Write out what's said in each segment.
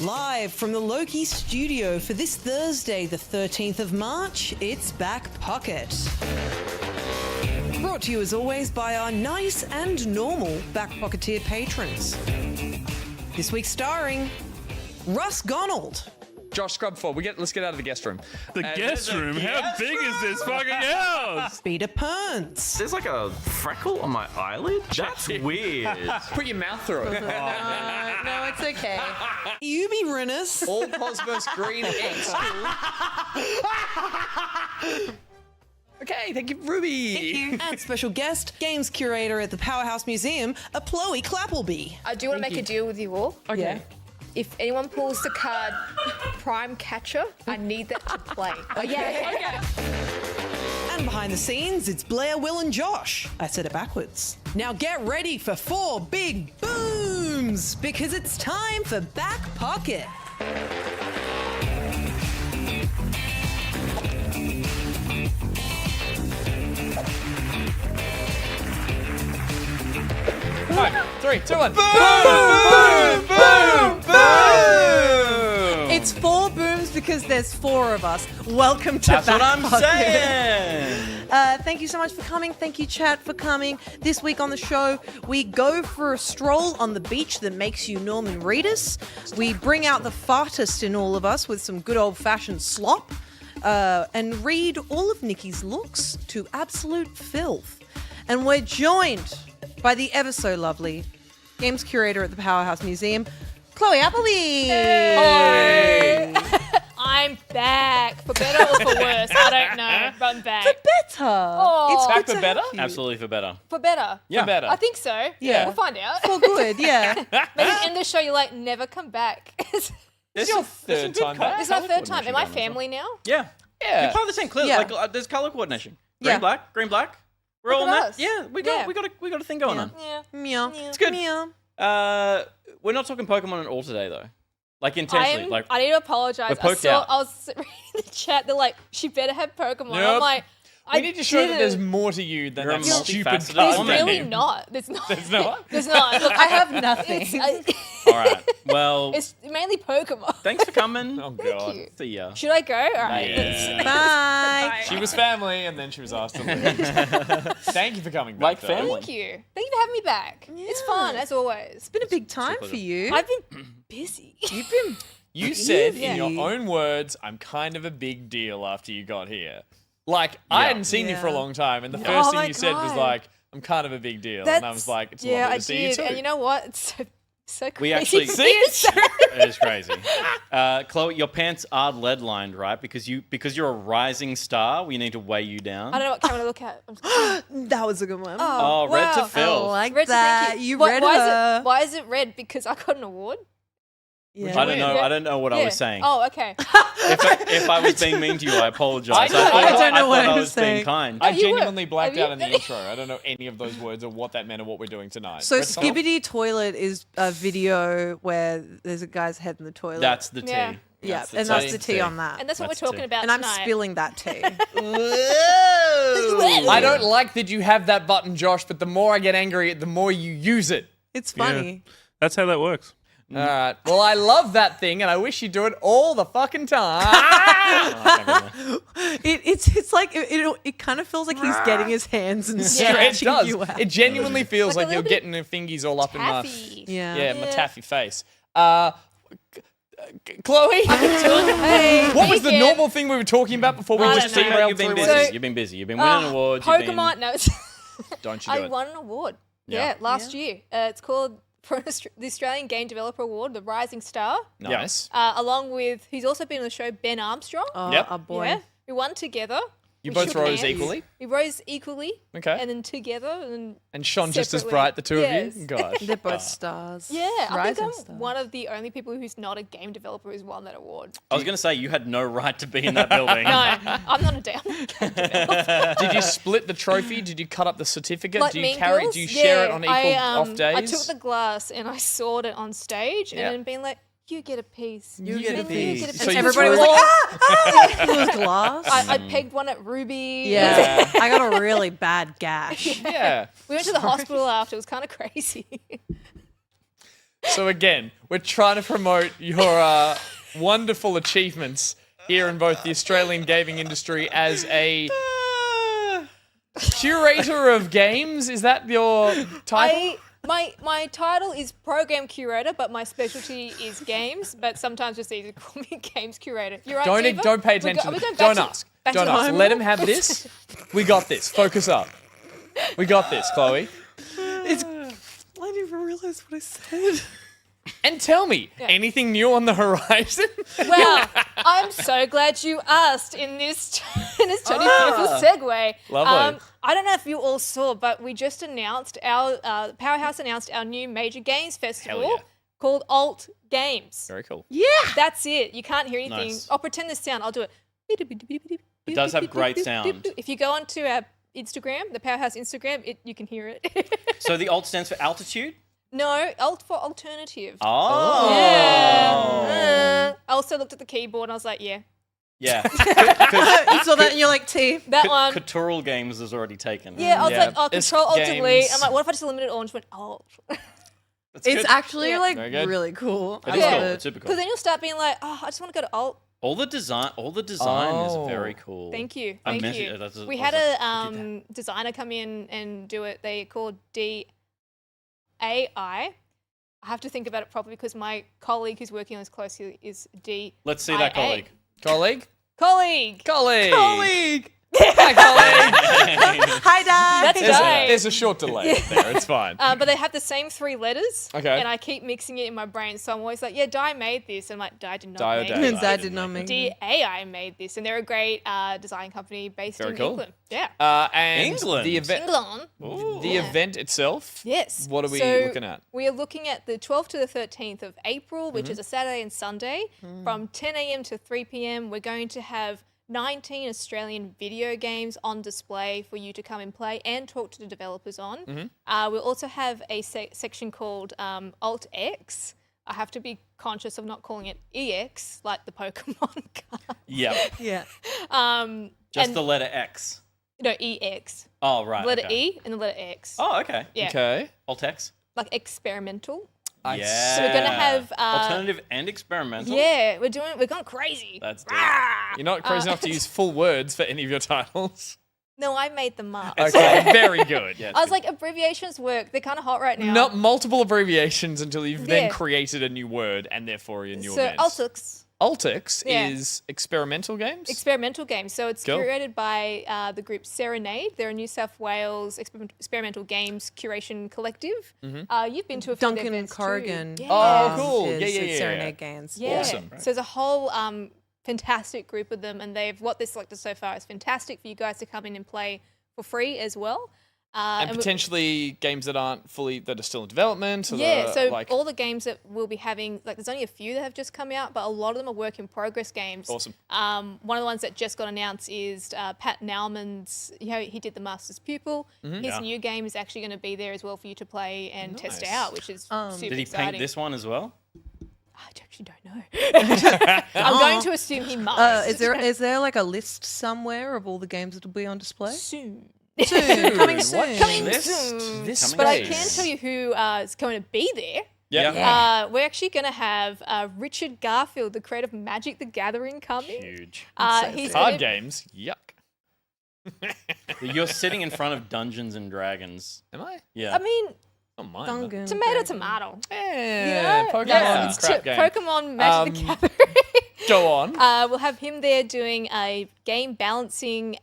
Live from the Loki studio for this Thursday, the 13th of March, it's Back Pocket. Brought to you as always by our nice and normal Back Pocketeer patrons. This week starring RhysWild. Josh, scrub forward. Let's get out of the guest room. The guest room? How big is this fucking house? Peter Pants. There's like a freckle on my eyelid. That's weird. Put your mouth through it. No, it's okay. Ubi Rinus. All Cosmos Green X. Okay, thank you, Ruby. Thank you. And special guest, games curator at the Powerhouse Museum, Appleby. I do want to make a deal with you all. Okay. Yeah. If anyone pulls the card Prime Catcher, I need that to play. Oh, yeah. And behind the scenes, it's Blair, Will, and Josh. I said it backwards. Now get ready for 4 big booms, because it's time for Back Pocket. Alright, 3, 2, 1. It's 4 booms because there's 4 of us. Welcome to That's Back what I'm Pocket. saying. Thank you so much for coming. Thank you, chat, for coming. This week on the show, we go for a stroll on the beach that makes you Norman Reedus. We bring out the fartest in all of us with some good old-fashioned slop and read all of Nikki's looks to absolute filth. And we're joined by the ever-so-lovely games curator at the Powerhouse Museum, Chloe Appleby. Hey. I'm back. For better or for worse, I don't know, but I'm back. For better. Oh. It's Back good for to better? have you. Absolutely for better. For better. Yeah. Better. I think so. Yeah. We'll find out. For good, yeah. Maybe end the show, you're like, never come back. This is your third time back. This is my third time. Am I family now? Yeah. Yeah. You're part of the same. Clearly, Yeah. like there's color coordination. Green, Yeah. black, green, black. We're all Look in at that. us. Yeah, we got a thing going on. Yeah. Meow. It's good. Meow. We're not talking Pokemon at all today, though. Like intentionally. I need to apologize. We're poked out. I was reading the chat. They're like, she better have Pokemon. I'm Nope. like, We need to show that there's more to you than You're a that stupid multifaceted There's woman. really not. There's not. There's not? There's not. Look, I have nothing. All right. Well, It's mainly Pokemon. thanks for coming. Oh, Thank God. you. See ya. Should I go? All right. Yeah. Bye. She was family, and then she was asked to leave. Thank you for coming back. Like though. family. Thank you. Thank you for having me back. It's fun, as always. It's been a big time pleasure. for you. I've been busy. You've been You said in Yeah. your own words, I'm kind of a big deal after you got here. Like, I hadn't seen you for a Yeah. long time, and the Oh first thing my you said was God. like, I'm kind of a big deal. And I was like, it's yeah, lovely I to see did. you too. And you know what? It's so crazy. We actually to hear this. It is crazy. Chloe, your pants are lead lined, right? Because you're a rising star. We need to weigh you down. I don't know what camera to look at. I'm just kidding. that was a good one. Oh, red to wow. Phil. I like Red to that. thank You Why- read why her. Why is it red? Because I got an award? Yeah. I don't know. I don't know what I Yeah. was saying. Oh, okay. If I was being mean to you, I apologize. I don't know what I I was was saying. being kind. I you were. genuinely blacked Have out you- in the intro. I don't know any of those words or what that meant or what we're doing tonight. So Red to Phil? Skibbity Toilet is a video where there's a guy's head in the toilet. That's the tea. Yeah. yeah, the and that's tea. the tea on that. And that's what That's we're talking it. about And I'm tonight. spilling that tea. I don't like that you have that button, Josh, but the more I get angry, the more you use it. It's funny. That's how that works. All right. Well, I love that thing, and I wish you'd do it all the fucking time. It's like it kind of feels like he's getting his hands and it stretching does. you out. It genuinely feels Like like, a you're little bit getting your fingies all up Taffy. Yeah. in my Yeah. taffy face. Chloe, Hey, what was the again. normal thing we were talking about before we I just don't know. derailed You've been through busy. it? So- You've been busy. You've been winning awards. you've been- Pokemon. No, Don't you I do it? won an award. Yeah. Yeah, last year. It's called the Australian Game Developer Award, the Rising Star, Nice. along with who's also been on the show, Ben Armstrong. Oh, Yep. a boy. Yeah, we won together. You We both shook rose hands. equally? We rose equally. Okay. And then together, and And shone just as separately. bright, the two Yes. of you? Gosh. They're both stars. yeah, I Rising think I'm stars. one of the only people who's not a game developer who's won that award. I was going to say you had no right to be in that building. No, I'm not a damn. Did you split the trophy? Did you cut up the certificate? Like Do you Mean carry? Girls? Do you share it Yeah, on equal off days? I took the glass and I sawed it on stage, Yeah. and then being like, "You get a piece. You get a And piece. You get a So piece." you Everybody was threw like, all- it was glass. I pegged one at Ruby. yeah. I got a really bad gash. Yeah. We went to the hospital after. It was kind of crazy. So again, we're trying to promote your wonderful achievements here in both the Australian gaming industry as a curator of games. Is that your title? My title is program curator, but my specialty is games. But sometimes it's easy to call me games curator. You're right, Diva? Don't pay We're attention. going back Don't to- ask. back to Don't ask. home. Let him have this. We got this. Focus up. We got this, Chloe. I didn't even realize what I said. And tell me, anything new on the horizon? Well, I'm so glad you asked in this totally beautiful segue. Lovely. I don't know if you all saw, but we just announced our Powerhouse announced our new major games festival yeah. called Alt Games. Very cool. Yeah. That's it. You can't hear anything. Nice. I'll pretend this sound. I'll do it. It does have great sound. If you go onto our Instagram, the Powerhouse Instagram, you can hear it. So the alt stands for altitude? No, Alt for alternative. Oh. Yeah. I also looked at the keyboard and I was like, yeah, Yeah. You saw that and you're like, T. that one. Cultural Games is already taken. Yeah, I was Yeah. like, oh, It's Control Alt games. Delete. I'm like, what if I just eliminated all and just went Alt? That's It's good. actually Yeah. like Very good. really cool. It I is love cool. it. It's super cool. Because then you'll start being like, oh, I just want to go to Alt. All the design Oh. is very cool. Thank you. I Thank meant you. it. That's- We I had was a designer come in and do it. They called DAI. I have to think about it properly because my colleague who's working on this closely is D. Let's see that colleague. Colleague? Colleague. Colleague! Hi, colleague! Hi, Dad. That's There's Di. there's a short delay there. It's fine. But they have the same three letters. Okay. And I keep mixing it in my brain. So I'm always like, yeah, Di made this. And I'm like, Di did not Di or make Dai? this. Dad did not make it. DAI made this. And they're a great design company based Very in cool. England. Yeah. And England. the event, England. the event itself. Yes. What are we So looking at? We are looking at the 12th to the 13th of April, which Mm-hmm. is a Saturday and Sunday. Mm. From 10 a.m. to 3 p.m., we're going to have 19 Australian video games on display for you to come and play and talk to the developers on. Mm-hmm. We'll also have a section called Alt X. I have to be conscious of not calling it EX, like the Pokemon card. Yep. Yeah. Just And- the letter X. No, EX. Oh, right. Letter okay. E and the letter X. Oh, okay. Yeah. Okay. Alt X. Like experimental. Yeah. So we're gonna have, alternative and experimental. Yeah, we're going crazy. That's dope. You're not crazy enough to use full words for any of your titles. No, I made them up. Okay, very good. Yeah, I was like, abbreviations work. They're kind of hot right now. Not multiple abbreviations until you've then Yeah. created a new word and therefore a new so event. Altux, Altix Yeah. is experimental games. experimental games. So it's Cool. curated by the group Serenade. They're a New South Wales experimental games curation collective. You've been to a few of their Duncan and events too. Corrigan. Yeah. Oh, cool. Is Yeah, yeah, at yeah. Serenade Games. Yeah. Awesome. So there's a whole fantastic group of them, and what they've selected so far is fantastic for you guys to come in and play for free as well. And we- potentially games that are still in development. Or Yeah, that so are, like, all the games that we'll be having, like there's only a few that have just come out, but a lot of them are work in progress games. Awesome. One of the ones that just got announced is Pat Nauman's, he did the Master's Pupil. Mm-hmm. His new game is actually going to be there as well for you to play and test Nice. out, which is super Did he exciting. paint this one as well? I actually don't know. I'm going to assume he must. Is there like a list somewhere of all the games that will be on display? soon? Soon. Coming soon. Coming List. soon. This But I space. can tell you who is going to be there. Yeah. We're actually going to have Richard Garfield, the creator of Magic the Gathering, coming. Huge. He's Card gonna- games. Yuck. You're sitting in front of Dungeons and Dragons. Am I? Yeah. I mean, Oh, mine. Duncan. tomato. Yeah. Pokemon. Yeah, it's crap game. Pokemon Magic the Gathering. Go on. We'll have him there doing a game balancing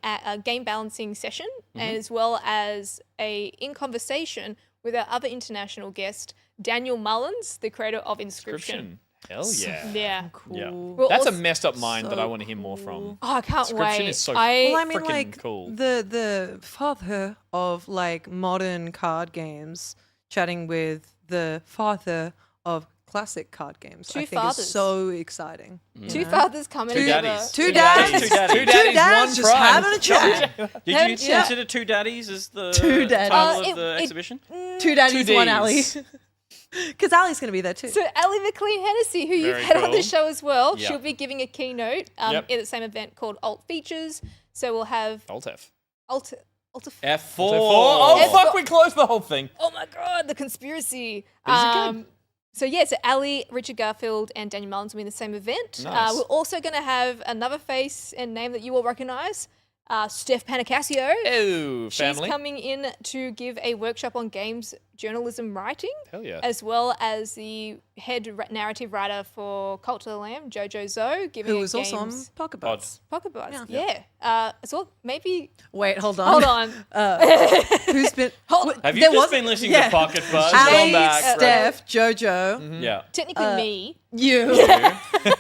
session, as well as in conversation with our other international guest, Daniel Mullins, the creator of Inscription. Inscription. Hell yeah. Yeah. Cool. Yeah. We'll That's a also- messed up mind that so I want to hear more from. Oh, I can't Inscription wait. is so Well, I I mean, freaking like cool. the father of like modern card games, chatting with the father of classic card games. Two I think fathers. is so exciting. you two know? fathers coming Two over. daddies. Two Two dads. daddies. Two daddies. Two daddies, one just prime. having a chat. Did Have- you yeah. consider Two Daddies as the Two Daddies. title of the It- exhibition? Two daddies, Two one Ds. alley. Because Allie's going to be there too. So Ellie McLean Hennessy, who you've Very had on cool. the show as well, Yeah. she'll be giving a keynote Yep. at the same event called Alt Features. So we'll have Alt F. Alt F4. Oh, F4. fuck, we closed the whole thing. Oh my god, the conspiracy. Is it good? So yeah, so Ali, Richard Garfield, and Daniel Mullins will be in the same event. Nice. We're also going to have another face and name that you will recognise, Steph Panicasio. Oh, She's family. coming in to give a workshop on games journalism writing, Hell yeah. as well as the head narrative writer for Cult of the Lamb, Jojo Zoe, giving Who a was also on games Pocket Buds. Pocket Buds. Yeah. Yeah. As well, maybe. Wait, hold on. Hold on. Who's been? Have you There just was- been listening yeah. to Pocket Buzz? gone Ali, back, right. Steph, Jojo, Yeah. Technically me, you,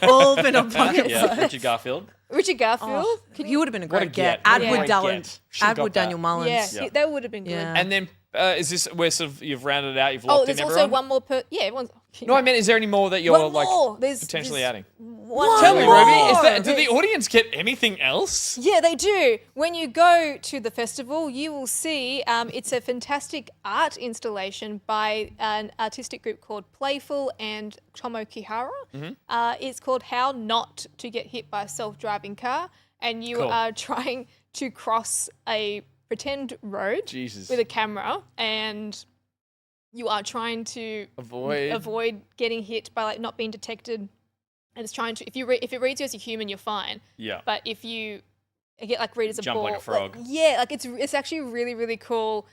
all been on Pocket Yeah, Buds. Richard Garfield. Richard Garfield. He would have been a What a great get. get. What a Adwood great Dallin, get. Should've got Adwood that. Daniel Mullins. Yeah, Yeah. that would have been good. Yeah. And then is this where sort of you've rounded it out? You've Oh, locked there's in also everyone? one more yeah, everyone's. No, I meant, is there any more that you're One like more. There's potentially there's adding? One Tell me, more. Ruby, is that, do There's- the audience get anything else? Yeah, they do. When you go to the festival, you will see it's a fantastic art installation by an artistic group called Playful and Tomo Kihara. It's called How Not to Get Hit by a Self-Driving Car. And you Cool. are trying to cross a pretend road Jesus. with a camera, and you are trying to avoid getting hit by like not being detected. And it's trying to if it reads you as a human, you're fine. Yeah. But if you get like read as a Jump ball, like a frog. it's actually a really really cool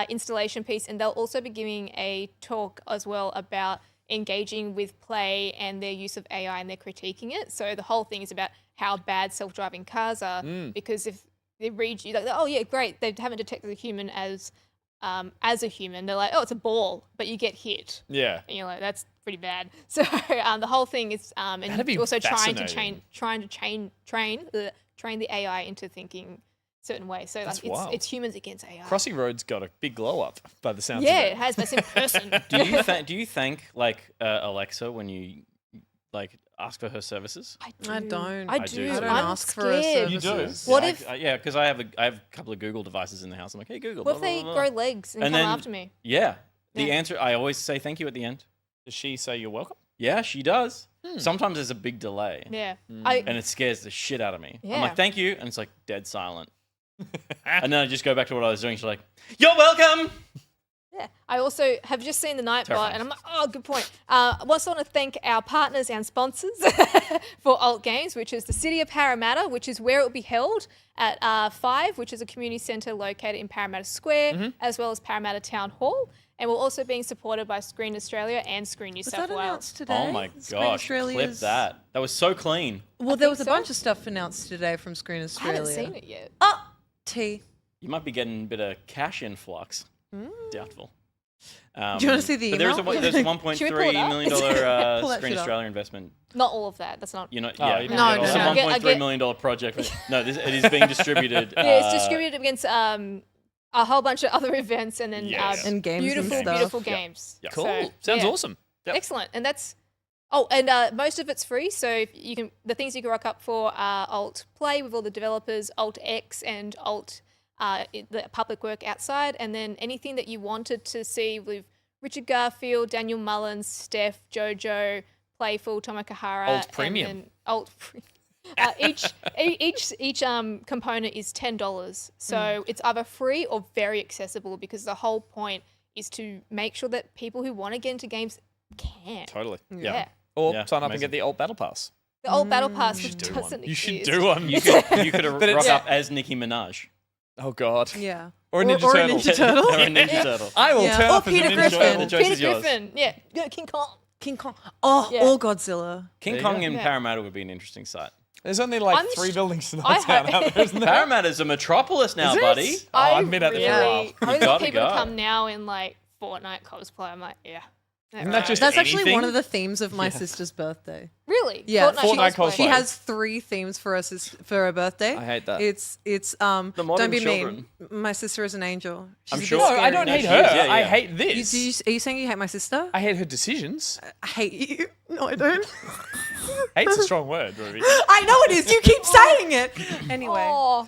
installation piece, and they'll also be giving a talk as well about engaging with play and their use of AI, and they're critiquing it. So the whole thing is about how bad self-driving cars are, because if they read you like, oh yeah, great, they haven't detected the human as a human. They're like, oh, it's a ball, but you get hit. Yeah. And you're like, that's pretty bad. So the whole thing is, and That'd be also trying to fascinating. train the AI into thinking certain ways. So That's like wild. it's humans against AI. Crossy Road's got a big glow up by the sounds Yeah, of it it. has. That's in person. Do you thank like Alexa when you like ask for her services? I don't. I do. do. I don't I'm ask for her scared. services. What Yeah, if- yeah, because I have a couple of Google devices in the house. I'm like, hey Google. What if blah, they blah, blah, grow blah. legs and And come then- after me? Yeah. The Yeah. answer, I always say thank you at the end. Does she say you're welcome? Yeah, she does. Sometimes there's a big delay. Yeah. And it scares the shit out of me. I'm Yeah. like, thank you. And it's like dead silent. And then I just go back to what I was doing. She's like, you're welcome. Yeah. I also have just seen the Nightbot, Terrifying. and I'm like, oh, good point. I also want to thank our partners and sponsors for Alt Games, which is the City of Parramatta, which is where it will be held at 5, which is a community centre located in Parramatta Square, as well as Parramatta Town Hall. And we're also being supported by Screen Australia and Screen New Was South that Wales. announced today? Oh my Screen gosh. Clip Australia's- that. That was so clean. Well, there think was a so. bunch of stuff announced today from Screen I Australia. haven't seen it yet. Oh, T. You might be getting a bit of cash influx. Doubtful. Do you want to see the But there's a email? there's a Should we pull $1.3 it up? million Pull that Screen shit up. Australia investment. Not all of that. That's not. You know, Oh, yeah, you No, it's no, a no. $1.3 million project. No, it is being distributed. Yeah, it's distributed against a whole bunch of other events, and then Yes. And games and beautiful, stuff. beautiful Yeah. games. Yeah. Cool. So, Sounds yeah. awesome. Excellent, and that's. Oh, and most of it's free, so if you can. The things you can rock up for are Alt Play with all the developers, Alt X, and Alt the public work outside, and then anything that you wanted to see with Richard Garfield, Daniel Mullins, Steph, Jojo, Playful, Tomokahara, Alt Premium. and then Alt. Each component is $10, so it's either free or very accessible, because the whole point is to make sure that people who want to get into games can. Totally. Yeah. Or Yeah, sign up and amazing. get the alt battle pass. The old battle pass do doesn't You should exist. do one. You could But rock it's- up as Nicki Minaj. Oh God. Yeah. Or a Ninja or Turtle. a Ninja Turtle. Or a Ninja Turtle. I will Yeah. turn Or up as a Peter Ninja Griffin. Turtle. The choice Peter is yours. Griffin, yeah, King Kong. King Kong. Oh, Yeah. or Godzilla. King There you Kong go. in Yeah. Parramatta would be an interesting site. There's only like I'm 3 sh- buildings to I that town have- out there, isn't there? Parramatta's a metropolis now, Is it? buddy. Oh, I've been out there for a while. I You really gotta want people go. to come now in like Fortnite cosplay. I'm like, yeah. Isn't that just That's actually anything? one of the themes of my sister's birthday. really? Yeah, Fortnite cosplay. She has 3 themes for her birthday. I hate that. It's modern don't be children. mean. My sister is an angel. She's I'm a bit sure. No, I scary. don't No, hate she her. is, yeah, I yeah. hate You, this. are you saying you hate my sister? I hate her decisions. I hate you. No, I don't. Hate's a strong word, Ruby. I know it is. You keep saying it. Anyway, Oh,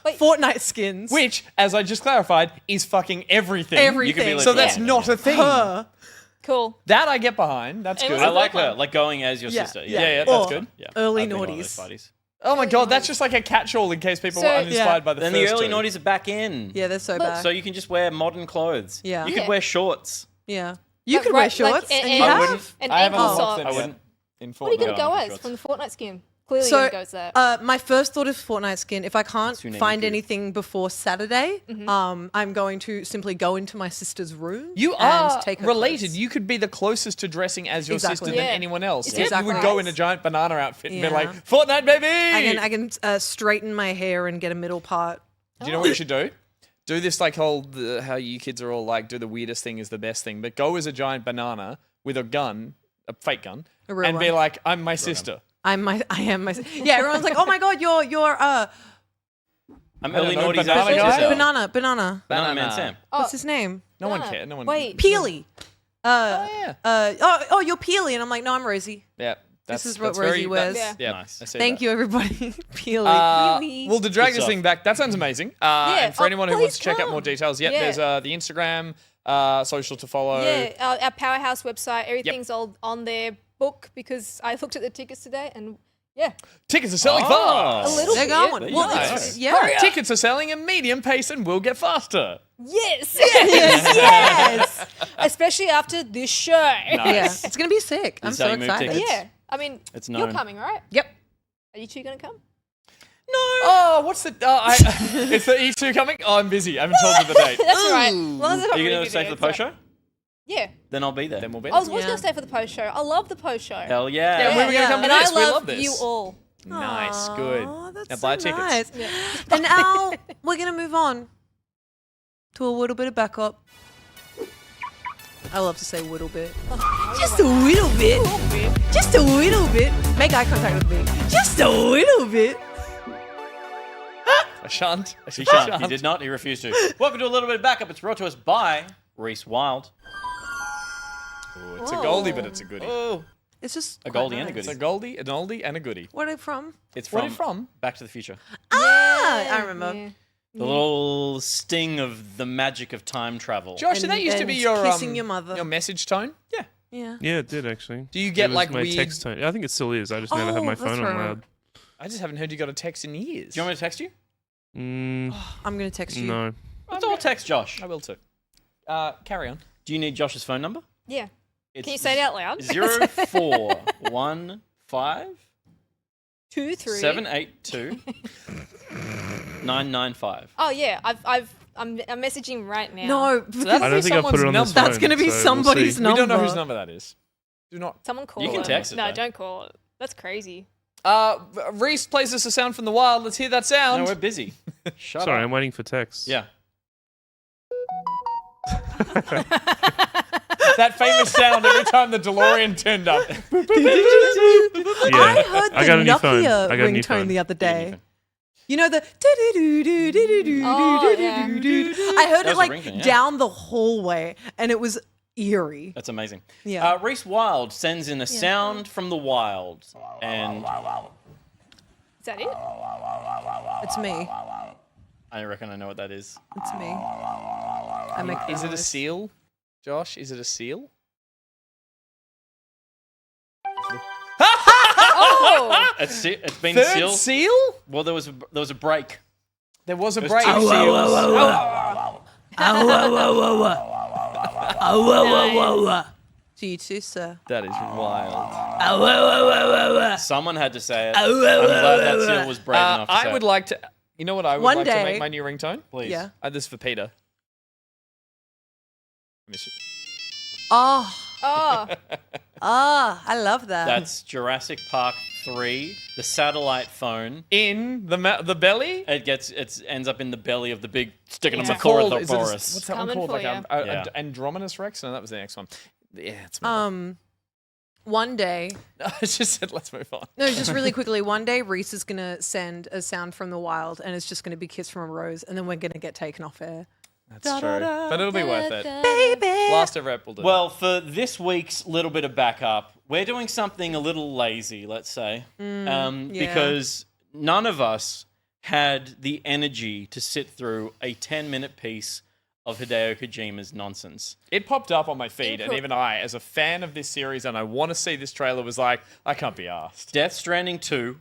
wait. Fortnite skins. Which, as I just clarified, is fucking everything. Everything. You could be like, So that's yeah. not a thing. Her. cool. That I get behind. That's It good. was I a like great her, one. like going as your Yeah, sister. yeah, yeah, that's Or good. Yeah. Early I've been one of those noughties. parties. Oh my God, that's just like a catch-all in case people So- are uninspired by the Then first the early two. noughties are back in. Yeah, they're so Look, bad. So you can just wear modern clothes. Yeah. You Yeah. could wear shorts. Yeah. You could wear shorts, and you I have. wouldn't. and I haven't ankle unlocked them socks. I yet. wouldn't. In Fortnite. What are you going to No, go no as shorts. from the Fortnite skin? Clearly, So, you're going to go as that. my first thought is Fortnite skin. If I can't Tsunami find goo. anything before Saturday, I'm going to simply go into my sister's room. You and are take her related. clothes. You could be the closest to dressing as your Exactly. sister than Yeah. anyone else. It's You exactly would go right. in a giant banana outfit and be Yeah. like, Fortnite, baby! I can straighten my hair and get a middle part. Do you know what you should do? Do this like how you kids are all like, do the weirdest thing is the best thing, but go as a giant banana with a gun, a fake gun, A real and be one. like, I'm my sister. I am my. Yeah, everyone's like, oh my god, you're I'm don't early know, noughties banana after guy? Giselle. banana. Banana Man Sam. What's his name? No one cares. No one. Wait. Peely. Yeah. You're Peely, and I'm like, no, I'm Rosie. Yeah. That's, is what that's Rosie very, wears. that's- Yeah. Yeah. Nice. I see Thank that. you, everybody. Peely. Well, to drag Good this stuff. thing back, that sounds amazing. And for Oh, anyone who wants to please check out more come. details, Yeah. there's the Instagram, social to follow. Yeah, our Powerhouse website, everything's all on there. Book, because I looked at the tickets today, and yeah, Tickets are selling Oh. fast. a little They're bit. going. There you Well, go. it's- yeah. Tickets are selling at medium pace and will get faster. Yes, Yes. especially after this show. Yeah. It's gonna be sick. I'm This is how so you move excited. tickets. Yeah, I mean, It's you're known. coming, right? Yep. Are you two gonna come? Oh, what's the? It's the E2 coming. Oh, I'm busy. I haven't told you the date. That's all right. As long as I'm Are you really going to stay for the there, post show? Yeah, Then I'll be there. Then we'll be. I was Yeah. gonna stay for the post show. I love the post show. Hell yeah. Yeah, we were gonna come to and this. I We love, love this. you all. Nice, good. Oh, that's Now so buy tickets. nice. Yeah. And now we're gonna move on to a little bit of backup. I love to say little bit. Just a little bit. Just a little bit. Make eye contact with me. Just a little bit. I shan't. He shan't. He did not. He refused to. Welcome to a little bit of backup. It's brought to us by RhysWild. Ooh, it's a goldie, but it's a goodie. Oh, It's just A quite goldie and a nice. It's a goldie, an oldie, and a goodie. What are they from? it's Where from, are you from? Back to the Future. Ah, I remember. Yeah. The little sting of the magic of time travel. Josh, did that used to And be your kissing your mother. your message tone? Yeah. Yeah. Yeah, it did actually. Do you get It was like my weird? text tone? I think it still is. I just never have Oh, my that's phone on right. loud. I just haven't heard you got a text in years. Do you want me to text you? I'm gonna text you. No. Let's all text Josh. I will too. Carry on. Do you need Josh's phone number? Yeah. It's Can you say it out loud? 0415 2, 3. 782 995. Oh yeah, I'm messaging right now. No, So because I don't think I put it on this that's phone, gonna be so we'll somebody's see. number. We don't know whose number that is. Do not. Someone call You can it. text it, No, though. don't call it. That's crazy. Reese plays us a sound from the wild. Let's hear that sound. No, we're busy. Shut Sorry, up. I'm waiting for text. Yeah. That famous sound every time the DeLorean turned up. Yeah. I heard the I got a new phone. Nokia I got a new ringtone phone. the other Get a new day. phone. You know the. Oh, yeah. I heard That it was a like ringtone, yeah. down the hallway, and it was eerie. That's amazing. Yeah. RhysWild sends in a sound from the wild. And Is that it? It's me. I reckon I know what that is. It's me. I make. Is it a noise. seal, Josh? Is it a seal? Oh, It's been Third sealed. seal? Well, there was a break. There was a There's break. two seals. To you too, sir. That is wild. Someone had to say it. I'm glad that seal was brave enough to say I would it. like to. You know what I would One like to day- make my new ringtone? Please. Yeah. This is for Peter. Miss you. Oh, oh, I love that. That's Jurassic Park 3, the satellite phone. In the belly? It ends up in the belly of the big sticking Yeah. of a Is it Thoraurus. what's that one Coming called? for Like ya. Yeah. Andromenus Rex? No, that was the next one. Yeah, it's one day. I just said let's move on. No, just really quickly. One day, Reese is gonna send a sound from the wild, and it's just gonna be "Kiss from a Rose," and then we're gonna get taken off air. That's true. But it'll be worth it. Baby. Last ever ep will do. Well, for this week's little bit of backup, we're doing something a little lazy, let's say, because none of us had the energy to sit through a 10-minute piece of Hideo Kojima's nonsense. it popped up on my feed, and Input. even I, as a fan of this series, and I want to see this trailer, was like, I can't be asked. Death Stranding 2,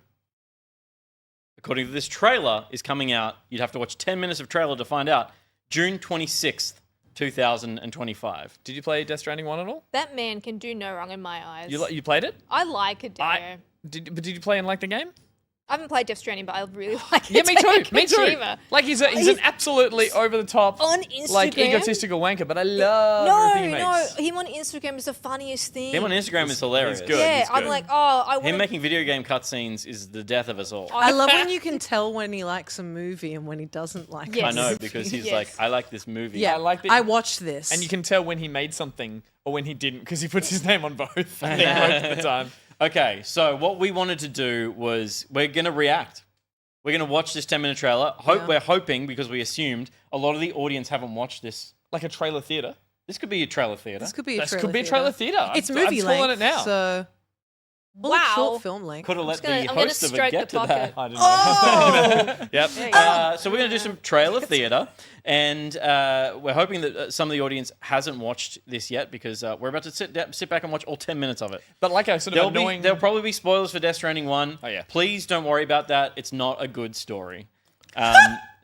according to this trailer, is coming out. You'd have to watch 10 minutes of trailer to find out. June 26th, 2025. Did you play Death Stranding 1 at all? That man can do no wrong in my eyes. You played it? I like Hideo. Did you play and like the game? I haven't played Death Stranding, but I really like Yeah, me too. Hideo Me too. Kojima. Like he's an absolutely over the top, On like Instagram? egotistical wanker. But I love everything he makes. him on Instagram is the funniest thing. Him on Instagram is hilarious. He's good. Yeah, He's I'm good. like, oh, I Him want making video game cutscenes is the death of us all. I love when you can tell when he likes a movie and when he doesn't like Yes. I it. know, because he's Yes. like, I like this movie. Yeah, I like that- I watched this. And you can tell when he made something or when he didn't because he puts his name on both. I think most of the time. Okay, so what we wanted to do was we're going to react. We're going to watch this 10-minute trailer. Yeah. We're hoping, because we assumed a lot of the audience haven't watched this. Like a trailer theater. This could be a trailer theater. This could be a This trailer could be a trailer theater. It's I'm movie calling length, it now. So Wow. short film length. Could have let gonna- the I'm gonna host of it stroke get the to that. pocket. I don't know. Yep. So we're going to do some trailer theater, and we're hoping that some of the audience hasn't watched this yet, because we're about to sit back and watch all 10 minutes of it. But like a sort of annoying. There'll probably be spoilers for Death Stranding 1. Oh, yeah. Please don't worry about that. It's not a good story.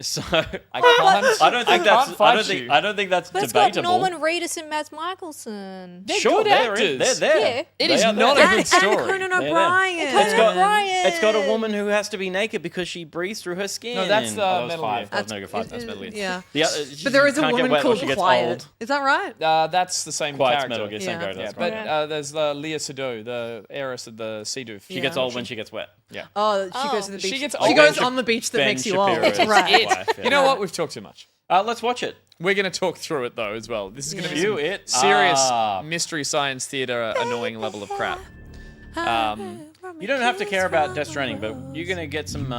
So I can't. I don't think that's. fight you. I don't think that's But it's got debatable. Norman Reedus and Mads Mikkelsen. They're Sure, good they're actors. there. Yeah. It They is are not there. a good And story. Conan there. O'Brien. It's got, O'Brien. it's got a woman who has to be naked because she breathes through her skin. No, that's, that was Metal 5. Gear. That was Mega 5. That's Metal Gear. Yeah. But But there is a can't get woman wet or called she gets Quiet. old. Is that right? That's the same Quiet's character. Metal Gear, same Yeah. character. Yeah, That's but right. there's Leah Sado, the heiress of the Sea Doof. She gets old when she gets wet. Yeah. Oh, she goes to the beach. She gets She old. goes Ben on the beach that Ben makes you Shapiro old. is Right. his wife, yeah. You know what? We've talked too much. Let's watch it. We're going to talk through it though as well. This is going to be View some it serious up. mystery science theater annoying level of crap. You don't have to care about Death Stranding, but you're going to get some...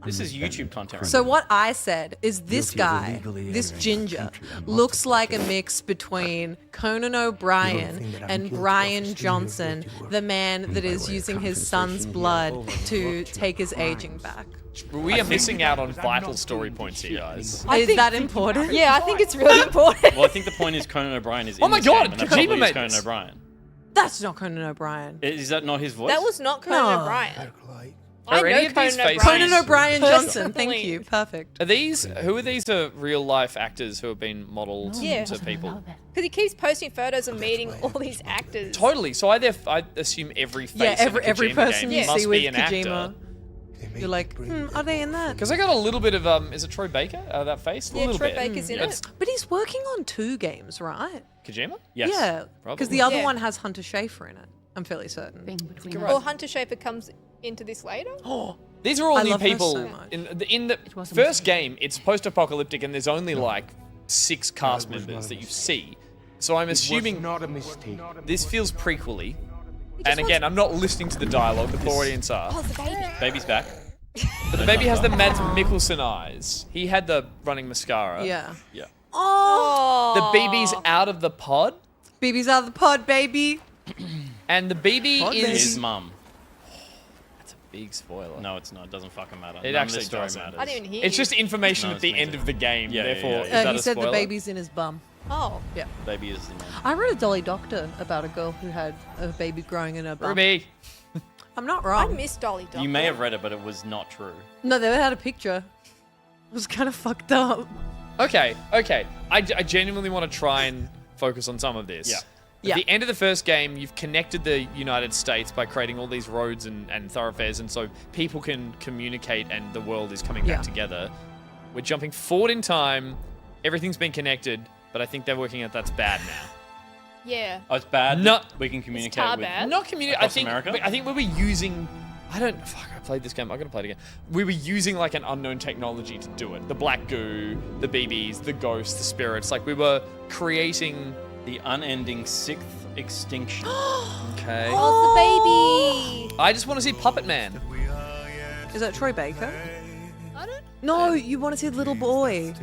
this is YouTube content. So what I said is this guy, this ginger, looks like a mix between Conan O'Brien and Brian Johnson, the man that is using his son's blood to take his aging back. We are missing out on vital story points here, guys. Is that important? Yeah, I think it's really important. Well, I think the point is Conan O'Brien is in Oh my this God, game, and that Kojima probably is made Conan this. O'Brien. That's not Conan O'Brien. Is that not his voice? That was not Conan No. O'Brien. Are I any know of these Conan faces- O'Brien. Conan O'Brien Johnson. Personally. Thank you. Perfect. Who are these real life actors who have been modelled Yeah. to people? Because he keeps posting photos of meeting all these actors. Totally. So I assume every face Yeah, in a every Kojima person game you must see be with an Kojima, actor. you're like, are they in that? Because I got a little bit of is it Troy Baker? That face? A Yeah, little Troy bit. Baker's in It's it. But he's working on 2 games, right? Kojima? Yes. Yeah, because probably. the other Yeah. one has Hunter Schafer in it. I'm fairly certain. Or Hunter Schafer comes into this later. These are all I new love her people. so much. In the first game, it's post-apocalyptic, and there's only like 6 cast members that you see. So I'm assuming not a mistake. this feels prequely. And again, I'm not listening to the dialogue. The audience are. Oh, the baby. Baby's back. But the baby has the Mads Mikkelsen eyes. He had the running mascara. Yeah. Yeah. Oh, The BB's out of the pod, BB's out of the pod, baby. and the BB Pod is. His mum. That's a big spoiler. No, it's not. It doesn't fucking matter. It None of actually this story doesn't. matters. I didn't even hear It's you. just information No, at the it's end amazing. of the game. Yeah, yeah, Therefore, yeah, is yeah. that He a said spoiler? the baby's in his bum. Oh. Yeah. Baby is the mum. I read a Dolly Doctor about a girl who had a baby growing in her bum. Ruby. I'm not I wrong. miss Dolly Doctor. You may have read it, but it was not true. No, they had a picture. It was kind of fucked up. Okay. I genuinely want to try and focus on some of this. Yeah. At Yeah. the end of the first game, you've connected the United States by creating all these roads and thoroughfares, and so people can communicate and the world is coming Yeah. back together. We're jumping forward in time. Everything's been connected, but I think they're working out that's bad now. Yeah. Oh, it's bad. No. that we can communicate tar with. bad. Not communicate. Across America? I think we were using. I played this game. I'm gonna play it again. We were using like an unknown technology to do it. The black goo, the BBs, the ghosts, the spirits. Like we were creating. The unending 6th extinction. Okay. Oh, the baby. I just want to see Puppet Man. Is that Troy Baker? I don't. No, you want to see the little boy.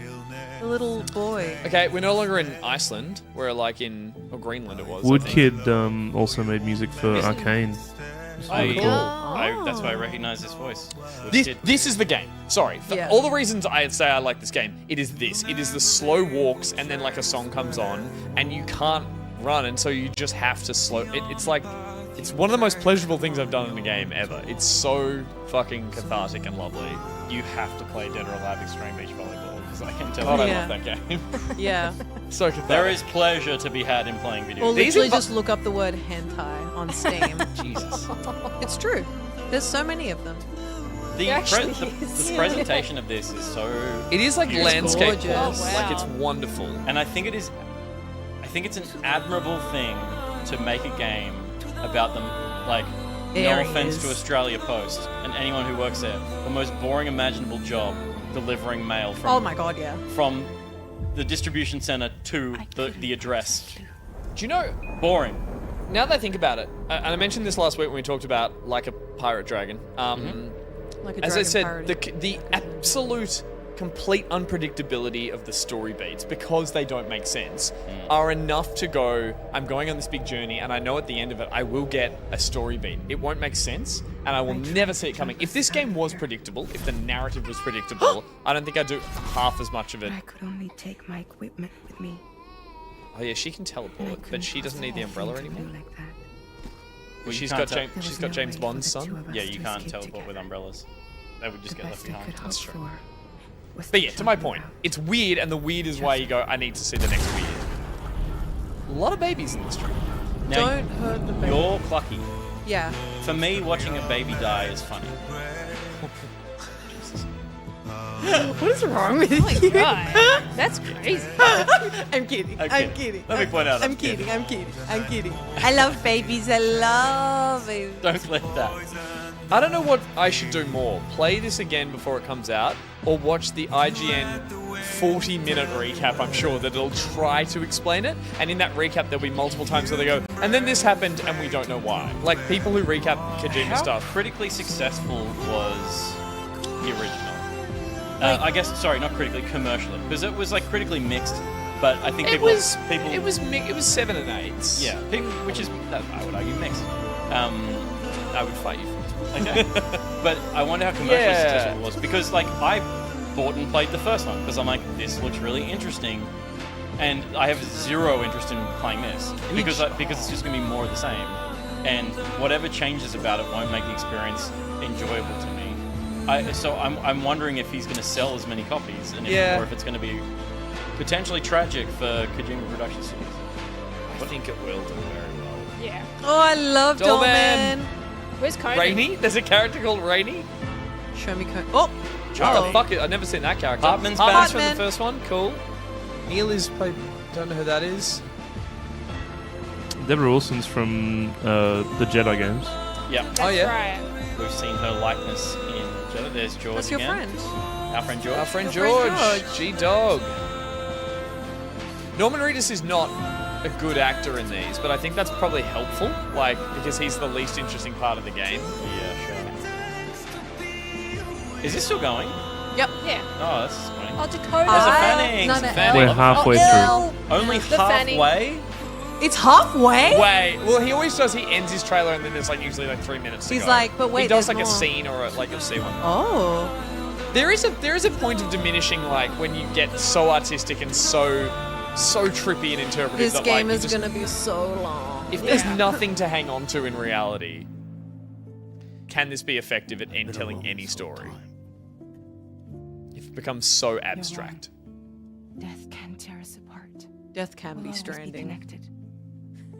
The little boy. Okay, we're no longer in Iceland. We're like in Greenland. It was. I think. Woodkid also made music for Arcane. It's really cool. That's why I recognize this voice. This is the game. Sorry. For Yeah. all the reasons I say I like this game, it is this. It is the slow walks and then like a song comes on and you can't run and so you just have to slow. It's like, it's one of the most pleasurable things I've done in a game ever. It's so fucking cathartic and lovely. You have to play Dead or Alive Extreme Beach Volleyball because I can tell God, I Yeah. love that game. Yeah. So cathartic. There is pleasure to be had in playing video Or games. These are literally fu- just look up the word hentai on Steam. Jesus. It's true. There's so many of them. The, actually the is. presentation of this is so... It is like landscape. gorgeous. Oh, wow. Like it's wonderful. And I think it's an admirable thing to make a game about them, like, no offense to Areas. Australia Post and anyone who works there, the most boring imaginable job delivering mail Oh my god, yeah. from the distribution center to the address. Do you know, Boring. now that I think about it, and I mentioned this last week when we talked about like a pirate dragon. Like a As I dragon said, parody. the absolute complete unpredictability of the story beats, because they don't make sense, are enough to go, I'm going on this big journey and I know at the end of it I will get a story beat. It won't make sense and I will never see it coming. If this game was predictable, if the narrative was predictable, I don't think I'd do half as much of it. I could only take my equipment with me. Oh yeah, she can teleport, but she doesn't need the umbrella anymore. Like that. Well, you She's can't got tell- James. There She's was got no James way for Bond's the two son. of us Yeah, to you can't escape teleport with together. umbrellas. They would just The get left best I behind. could hope for was But to yeah, to find my her point, out. it's weird, and the weird is why you go, I need to see the next weird. A lot of babies in this stream. Now, Don't hurt the baby. you're clucky. Yeah. For me, watching a baby die is funny. What is wrong with you? God, that's crazy. I'm kidding. Okay. I'm kidding. Let me point out, I'm I'm kidding. kidding. I'm kidding. I'm kidding. I love babies. I love babies. Don't click that. I don't know what I should do more. Play this again before it comes out, or watch the IGN 40-minute recap, I'm sure, that it'll try to explain it. And in that recap, there'll be multiple times where they go, and then this happened, and we don't know why. Like, people who recap Kojima How stuff. critically successful was the original? I guess, sorry, not critically, commercially, because it was like critically mixed. But I think It people, was people, it was 7 and 8s. yeah, which is I would argue mixed. I would fight you. Okay, but I wonder how commercially Yeah. successful it was, because like I bought and played the first one because I'm like, this looks really interesting, and I have zero interest in playing this because it's just gonna be more of the same, and whatever changes about it won't make the experience enjoyable to me. So I'm wondering if he's gonna sell as many copies, and Yeah. or if it's gonna be potentially tragic for Kojima Productions Studios. I think it will do very well. Yeah. Oh, I love Dollman. Dollman. Where's Conan? Rainy? There's a character called Rainy? Show me Conan. Oh. What the fuck? I've never seen that character. Hartman's Hartman's back. from the Hartman. first one. Cool. Neil is played. Don't know who that is. Deborah Wilson's from the Jedi games. Yeah, That's Oh, yeah. right. we've seen her likeness in. There's George That's your again. friend. Our friend George. Our friend Your friend George. George. G-Dog. Norman Reedus is not a good actor in these, but I think that's probably helpful, like, because he's the least interesting part of the game. Yeah, sure. Is this still going? Yep. Yeah. Oh, that's disappointing. Oh, Dakota. There's a fanning. No, There's a no, fanning. We're halfway L. Only The fanning. halfway? It's halfway. Wait, well, he always does. He ends his trailer, and then there's like usually like 3 minutes. To He's go. like, but wait, he does there's like a more. scene or like you'll see one. Oh. There is a point of diminishing, like when you get so artistic and so trippy and interpretive. This that, game like, is gonna be so long. If there's nothing to hang on to in reality, can this be effective at telling any story? If it becomes so abstract. Death can tear us apart. Death can We'll be always stranding. connected.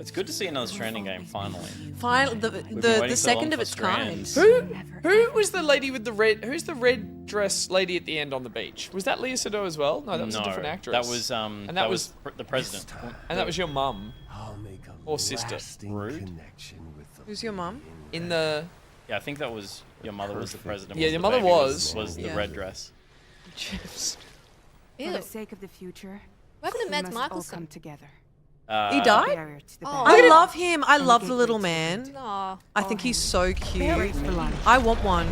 It's good to see another Stranding game, finally. Finally, been waiting the so second long of for its kind. Strand. Who was the lady with the red? Who's the red dress lady at the end on the beach? Was that Leah Sado as well? No, that was a different actress. That was And that was the president. and that was your mum I'll make a or sister. lasting Rude. connection with the Who's your mum? In the Yeah, I think that was your mother was the president. Yeah, was your the mother baby, was. was the Yeah. red dress. Ew. For the sake of the future, What happened to we Mads must all Mikkelsen? come together. He died? Barrier to the Oh. I boundary. love him. I And love the the gateway little to the man. Aw. I think he's so cute. Buried for life. I want one.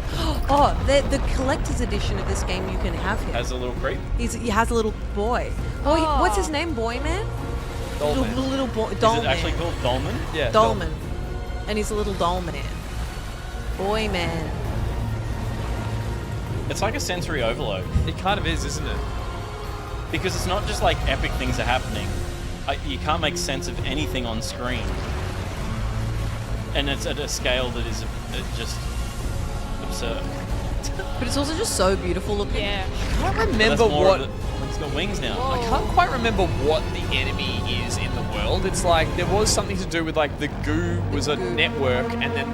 Oh, the collector's edition of this game, you can have him. Has a little creep. He has a little boy. Boy, what's his name? Boy man? Dolman. Little boy. Is Doll it actually man. called Dolman? Yeah, Dolman. And he's a little doll man. Boy man. It's like a sensory overload It kind of is, isn't it? because it's not just like epic things are happening. You can't make sense of anything on screen, and it's at a scale that is just absurd. But it's also just so beautiful looking. Yeah. I can't But remember that's more what. of the- got wings now. I can't quite remember what the enemy is in the world. It's like there was something to do with like the goo was a network, and then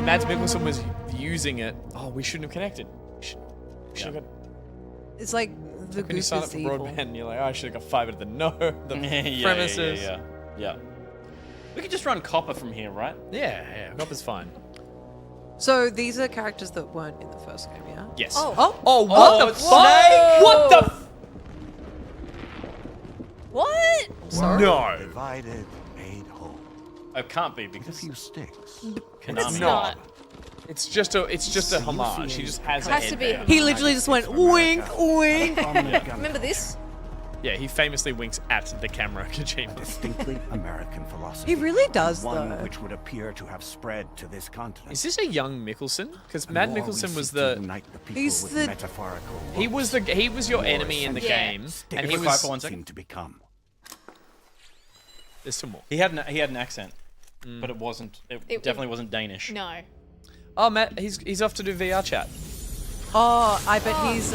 Mads Mikkelsen was using it. Oh, we shouldn't have connected. We should have got. It's like the When you goose sign up is for evil. broadband, and you're like, oh, I should have got fiber to the no. The Yeah, premises. Yeah. We could just run copper from here, right? Yeah. Copper's fine. So these are characters that weren't in the first game, yeah? Yes. Oh, What the it's fuck? Snake! What the? What? No. Divided, made whole. It can't be A because few sticks. Konami. It's not. It's just a homage. He just has. It has to be. He literally just went wink, wink. Remember this? Yeah, he famously winks at the camera, Kojima. Distinctly American philosophy. He really does, One though. which would appear to have spread to this continent. Is this a young Mikkelsen? Because A Mad war we Mikkelsen was seek to the. unite the people He's with the- metaphorical He was the. He was your enemy in the Yeah. game, Stick and it he with was. Kuiper seem to become. There's some more. He had an accent, but it wasn't. It definitely wasn't Danish. No. Oh, Matt, he's off to do VR chat. Oh, I bet he's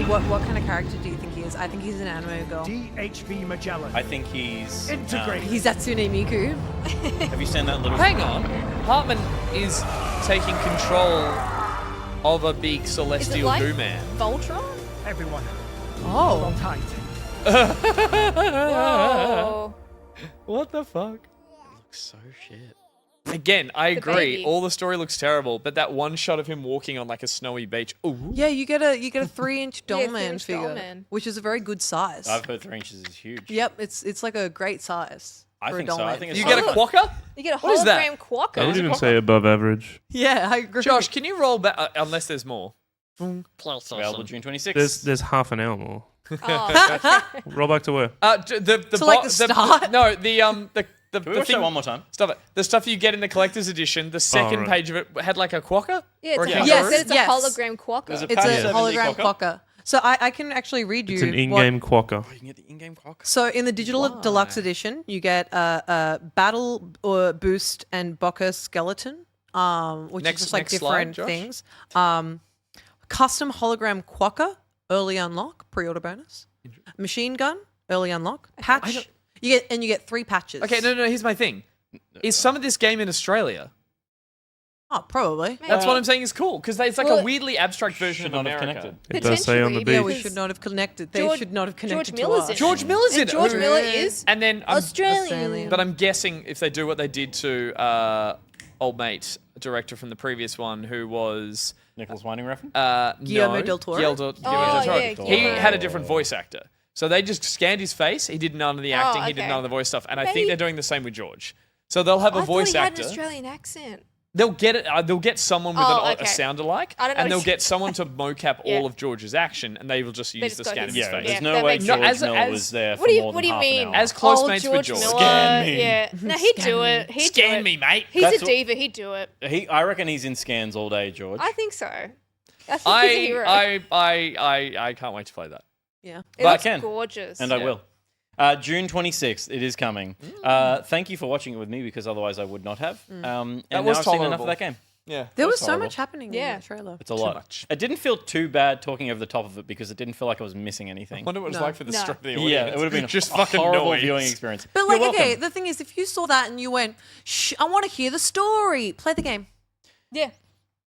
what kind of character do you think he is? I think he's an anime girl. DHB Magellan. I think he's Integrate. He's Atsune Miku. Have you seen that little? Hang on, Hartman is taking control of a big celestial like- goo man. Voltron? Everyone, hold on Oh, tight. Whoa. What the fuck? Looks so shit. Again, I agree. baby. All the story looks terrible, but that one shot of him walking on like a snowy beach. Ooh. yeah. You get a 3-inch Yeah, Dollman 3-inch figure, Dollman. which is a very good size. I've heard 3 inches is huge. Yep, it's like a great size. I for think a so. I Dollman. think it's You fine. get a quokka? You get a What is that? hologram quokka. I would even say above average. Yeah, I agree. Josh, can you roll back? Unless there's more. Available June 26th. There's half an hour more. Oh, Roll back to where? The So, like, the start? No, the Can we watch that one more time? Stop it. The stuff you get in the collector's edition, the second right. page of it had like a quokka? yeah, Or it's a a, kangaroo? Yes, it's a yes. hologram quokka. There's a It's Patch a 70 hologram quokka. quokka. So I can actually read you. It's an what- in-game quokka. You can get the in-game quokka. So in the digital deluxe edition, you get a battle or boost and Boca skeleton, which Next- is just like next slide, different Josh. things. Custom hologram quokka, early unlock, pre-order bonus. Machine gun, early unlock. Patch. You get 3 patches. Okay, no. Here's my thing. Is some of this game in Australia? Oh, probably. That's what I'm saying is cool because it's like Well, a weirdly abstract version Should of not have America. connected. It does say on the Potentially, beach. Yeah, we because should not have connected. They George- should not have connected to Miller's us. in it. George Miller's in And it. George Ooh. Miller is And then Australian. But I'm guessing if they do what they did to old mate, director from the previous one, who was Nicholas Winding Refn? Guillermo del Toro? Guillermo del Oh, Toro. yeah, He Guillermo. had a different voice actor. So they just scanned his face. He did none of the acting. He did okay. none of the voice stuff. And I Maybe- think they're doing the same with George. So they'll have a I voice thought he actor. had an Australian accent. They'll get it. They'll get someone with Oh, a okay. sound alike, I don't know and they'll his- get someone to mocap Yeah. all of George's action, and they will just use just the got scan of his- his Yeah, face. there's Yeah, no that way makes George sense. Miller as- was there for What do you more What than do you half an mean? hour. As close Old mates with George George. Miller. Scan me. Yeah. No, he'd do it. He'd do Scan it. me, mate. He's That's a what- diva. He'd do it. I reckon he's in scans all day, George. I think so. I think he's a hero. I can't wait to play that. Yeah. It I looks can. gorgeous. And I will. June 26th, it is coming. Thank you for watching it with me because otherwise I would not have. And That now was I've seen enough tolerable. of that game. Yeah, There was that's so horrible. much happening Yeah. in that trailer. It's a lot. much. It didn't feel too bad talking over the top of it because it didn't feel like I was missing I anything. wonder what it's No. like for the No. strength of the audience. Yeah, it would have been just a fucking horrible noise. viewing experience. But like, You're okay, welcome. the thing is, if you saw that and you went, "Shh, I want to hear the story," play the game. Yeah.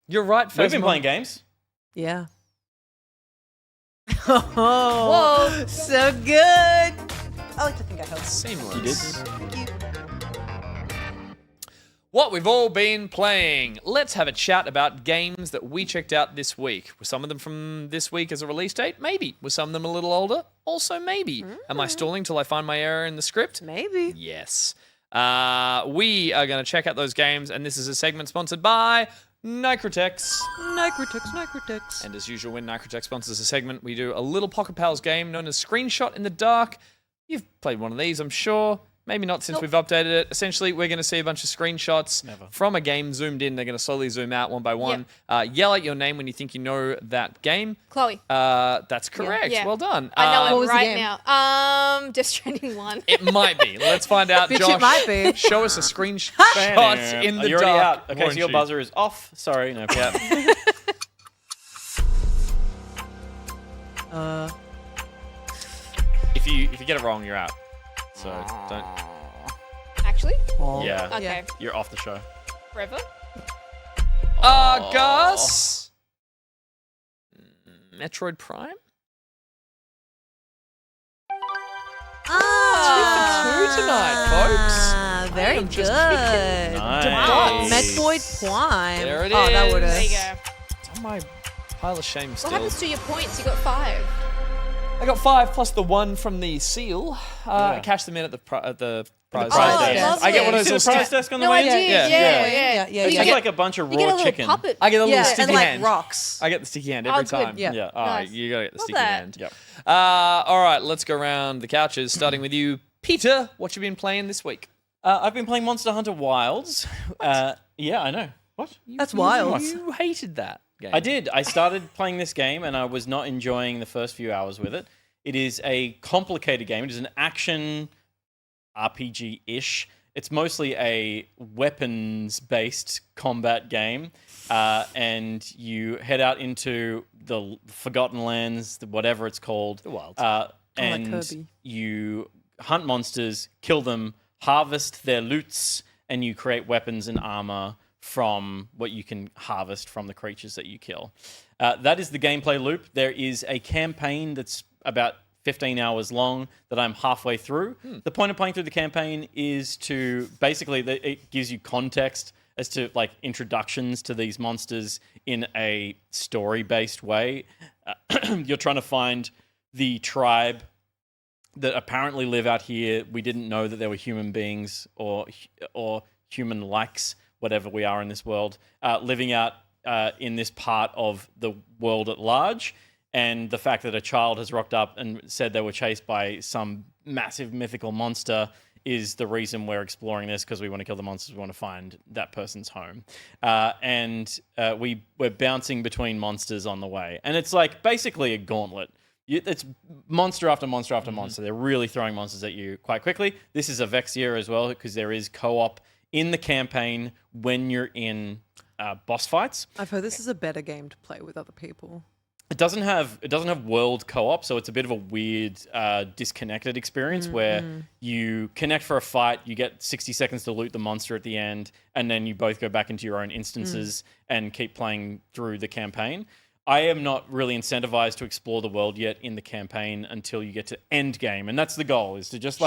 You're right. We've been Phasma. playing games. Yeah. Oh, so good. I like to think I helped. Seamless. You did. What we've all been playing. Let's have a chat about games that we checked out this week. Were some of them from this week as a release date? Maybe. Were some of them a little older? Also maybe. Am I stalling till I find my error in the script? Maybe. Yes. We are going to check out those games, and this is a segment sponsored by Nicrotex. Nicrotex. And as usual, when Nicrotex sponsors a segment, we do a little Pocket Pals game known as Screenshot in the Dark. You've played one of these, I'm sure. Maybe not since we've updated it. Essentially, we're going to see a bunch of screenshots from a game zoomed in. They're going to slowly zoom out one by one. Yell out your name when you think you know that game. Chloe. That's correct. Yeah. Well done. I know what it was the right game? now. Death Stranding 1. It might be. Let's find out. Bitch, Josh, it might be. show us a screenshot in the You're already dark. out. Okay, so won't your you? buzzer is off. Sorry, no. Yeah. If you get it wrong, you're out. So don't. Actually? Yeah. Okay. Yeah. You're off the show. Forever? Gus. Metroid Prime. Ah, 2 for 2 tonight, folks. Very am just good. Nice. Metroid Prime. There it Oh, that would There you have. go. It's on my pile of shame What still. happens to your points? You got 5. I got 5 plus the 1 from the seal. I cashed them in at the prize prize desk. desk. I get one You of see those the little prize desk on the No, way? I did. Yeah. Yeah. It's You just get, like a bunch of you get a raw little chicken. puppet. I get a little Yeah, sticky and like hand. rocks. I get the sticky hand Oh, every good. time. Yeah. Nice. You gotta get the Love sticky that. hand. Yep. All right, let's go around the couches, starting with you, Peter. What you been playing this week? I've been playing Monster Hunter Wilds. Yeah, I know. What? That's wild. You hated that game. I did. I started playing this game and I was not enjoying the first few hours with it. It is a complicated game. It is an action RPG-ish. It's mostly a weapons-based combat game. And you head out into the Forgotten Lands, whatever it's called. The Wilds. And Kirby. you hunt monsters, kill them, harvest their loots, and you create weapons and armor from what you can harvest from the creatures that you kill. That is the gameplay loop. There is a campaign that's about 15 hours long that I'm halfway through. The point of playing through the campaign is to basically, it gives you context as to like introductions to these monsters in a story-based way. You're trying to find the tribe that apparently live out here. We didn't know that there were human beings or human likes, whatever we are in this world, living out in this part of the world at large. And the fact that a child has rocked up and said they were chased by some massive mythical monster is the reason we're exploring this, because we want to kill the monsters. We want to find that person's home. And we're bouncing between monsters on the way. And it's like basically a gauntlet. It's monster after monster after monster. They're really throwing monsters at you quite quickly. This is a Vexia as well, because there is co-op in the campaign when you're in boss fights. I've heard this is a better game to play with other people. It doesn't have world co-op, so it's a bit of a weird, disconnected experience where you connect for a fight, you get 60 seconds to loot the monster at the end, and then you both go back into your own instances and keep playing through the campaign. I am not really incentivized to explore the world yet in the campaign until you get to end game, and that's the goal: is to just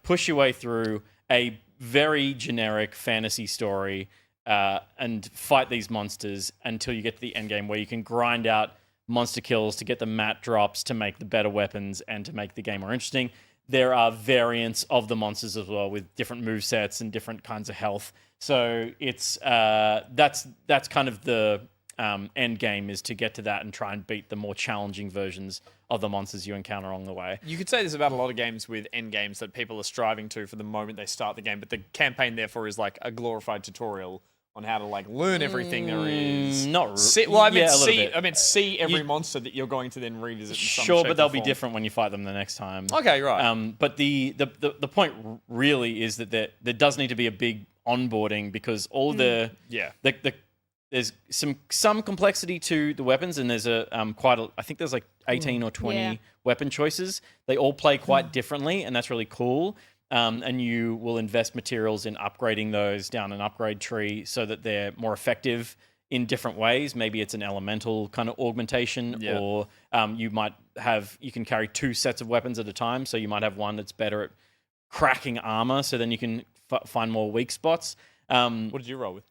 push your way through a very generic fantasy story and fight these monsters until you get to the end game, where you can grind out monster kills to get the mat drops to make the better weapons and to make the game more interesting. There are variants of the monsters as well with different movesets and different kinds of health. So it's that's kind of the end game, is to get to that and try and beat the more challenging versions of the monsters you encounter along the way. You could say this about a lot of games with end games that people are striving to for the moment they start the game, but the campaign therefore is like a glorified tutorial on how to like learn everything there is. See every monster that you're going to then revisit. In some Sure, shape but or they'll be form. different when you fight them the next time. Okay, right. But the point really is that there does need to be a big onboarding, because all there's some complexity to the weapons, and there's I think there's like 18 or 20 weapon choices. They all play quite differently, and that's really cool. And you will invest materials in upgrading those down an upgrade tree so that they're more effective in different ways. Maybe it's an elemental kind of augmentation, or you can carry 2 sets of weapons at a time. So you might have one that's better at cracking armor, so then you can find more weak spots. What did you roll with?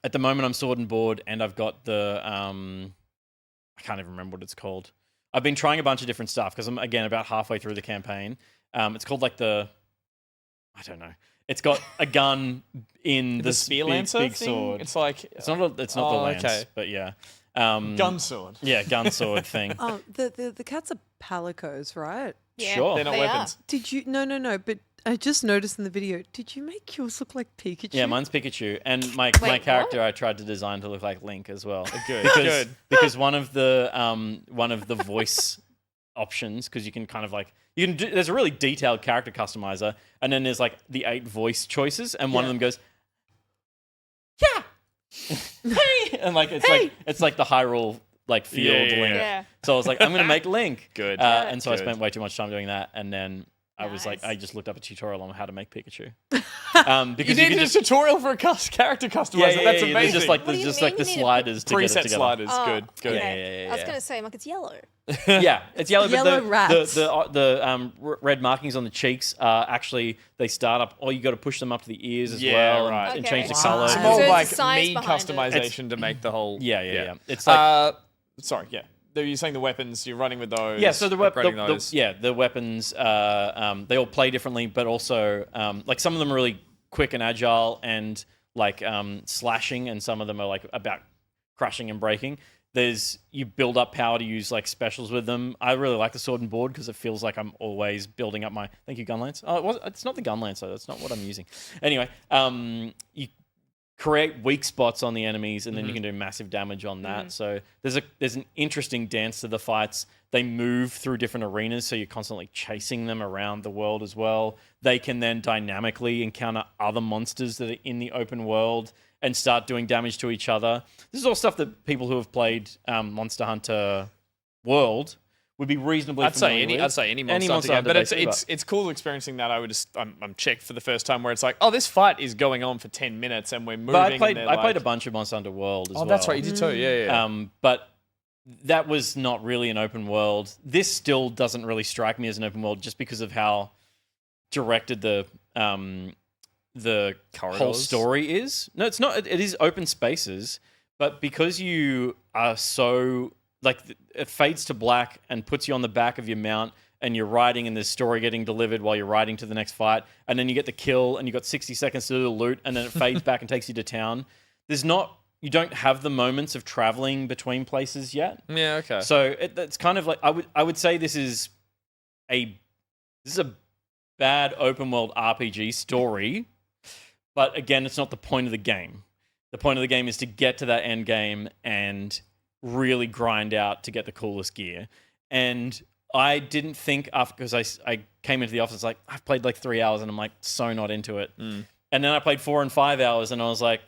At the moment, I'm sword and board, and I've got the I can't even remember what it's called. I've been trying a bunch of different stuff because I'm again about halfway through the campaign. It's called like I don't know. It's got a gun in the spear big, lancer big thing? sword. It's like It's not the lance, okay. but yeah. Gun sword. Yeah, gun sword thing. Oh, the cats are palicos, right? Yeah, Sure. They're not they weapons. Did you? No. But I just noticed in the video. Did you make yours look like Pikachu? Yeah, mine's Pikachu, and my Wait, character what? I tried to design to look like Link as well. Good. Because one of the voice options, because you can kind of like there's a really detailed character customizer, and then there's like the 8 voice choices, and one of them goes, yeah, hey, and like it's like the Hyrule like field Link. Yeah. So I was like, I'm going to make Link. Good. And so I Good. spent way too much time doing that. And then I was like, Nice. I just looked up a tutorial on how to make Pikachu. You Because did can a just tutorial for a character customizer. That's amazing. There's just like What do you there's just mean like the you need a sliders to get it preset together. sliders. Oh, Good. Good. okay. Yeah. I was going to say, I'm like, it's yellow. Yeah, it's yellow. Yellow but rats. The red markings on the cheeks are actually they start up. Oh, you got to push them up to the ears as Yeah, well, right. and Okay. change the Wow. color. So It's more So it's like the science me behind it. customization to make the whole. Yeah. It's like Sorry. Yeah. You're saying the weapons. You're running with those. yeah. So the upgrading those. the weapons they all play differently, but also like some of them are really quick and agile and like slashing, and some of them are like about crushing and breaking. You build up power to use like specials with them. I really like the sword and board because it feels like I'm always building up my. Thank you, Gunlance. Oh, it's not the Gunlance though. That's not what I'm using. Anyway, you create weak spots on the enemies, and then you can do massive damage on that. So there's an interesting dance to the fights. They move through different arenas, so you're constantly chasing them around the world as well. They can then dynamically encounter other monsters that are in the open world and start doing damage to each other. This is all stuff that people who have played Monster Hunter World would be reasonably I'd say familiar with. I'd say any Monster Hunter game, Hunter but basically, it's cool experiencing that. I'm checked for the first time where it's like, oh, this fight is going on for 10 minutes and we're moving. But I played and they're a like, bunch of Monster Hunter World as well. Oh, that's right, you did too. Yeah. But that was not really an open world. This still doesn't really strike me as an open world just because of how directed the whole Corridors? story is. No, it's not. It is open spaces, but because you are so like it fades to black and puts you on the back of your mount and you're riding and there's story getting delivered while you're riding to the next fight, and then you get the kill and you got 60 seconds to do the loot, and then it fades back and takes you to town. You don't have the moments of traveling between places yet. Yeah. Okay. So it's kind of like I would say this is a bad open world RPG story, but again, it's not the point of the game. The point of the game is to get to that end game and really grind out to get the coolest gear. And I didn't think after, because I came into the office like I've played like 3 hours and I'm like so not into it. And then I played 4 and 5 hours and I was like,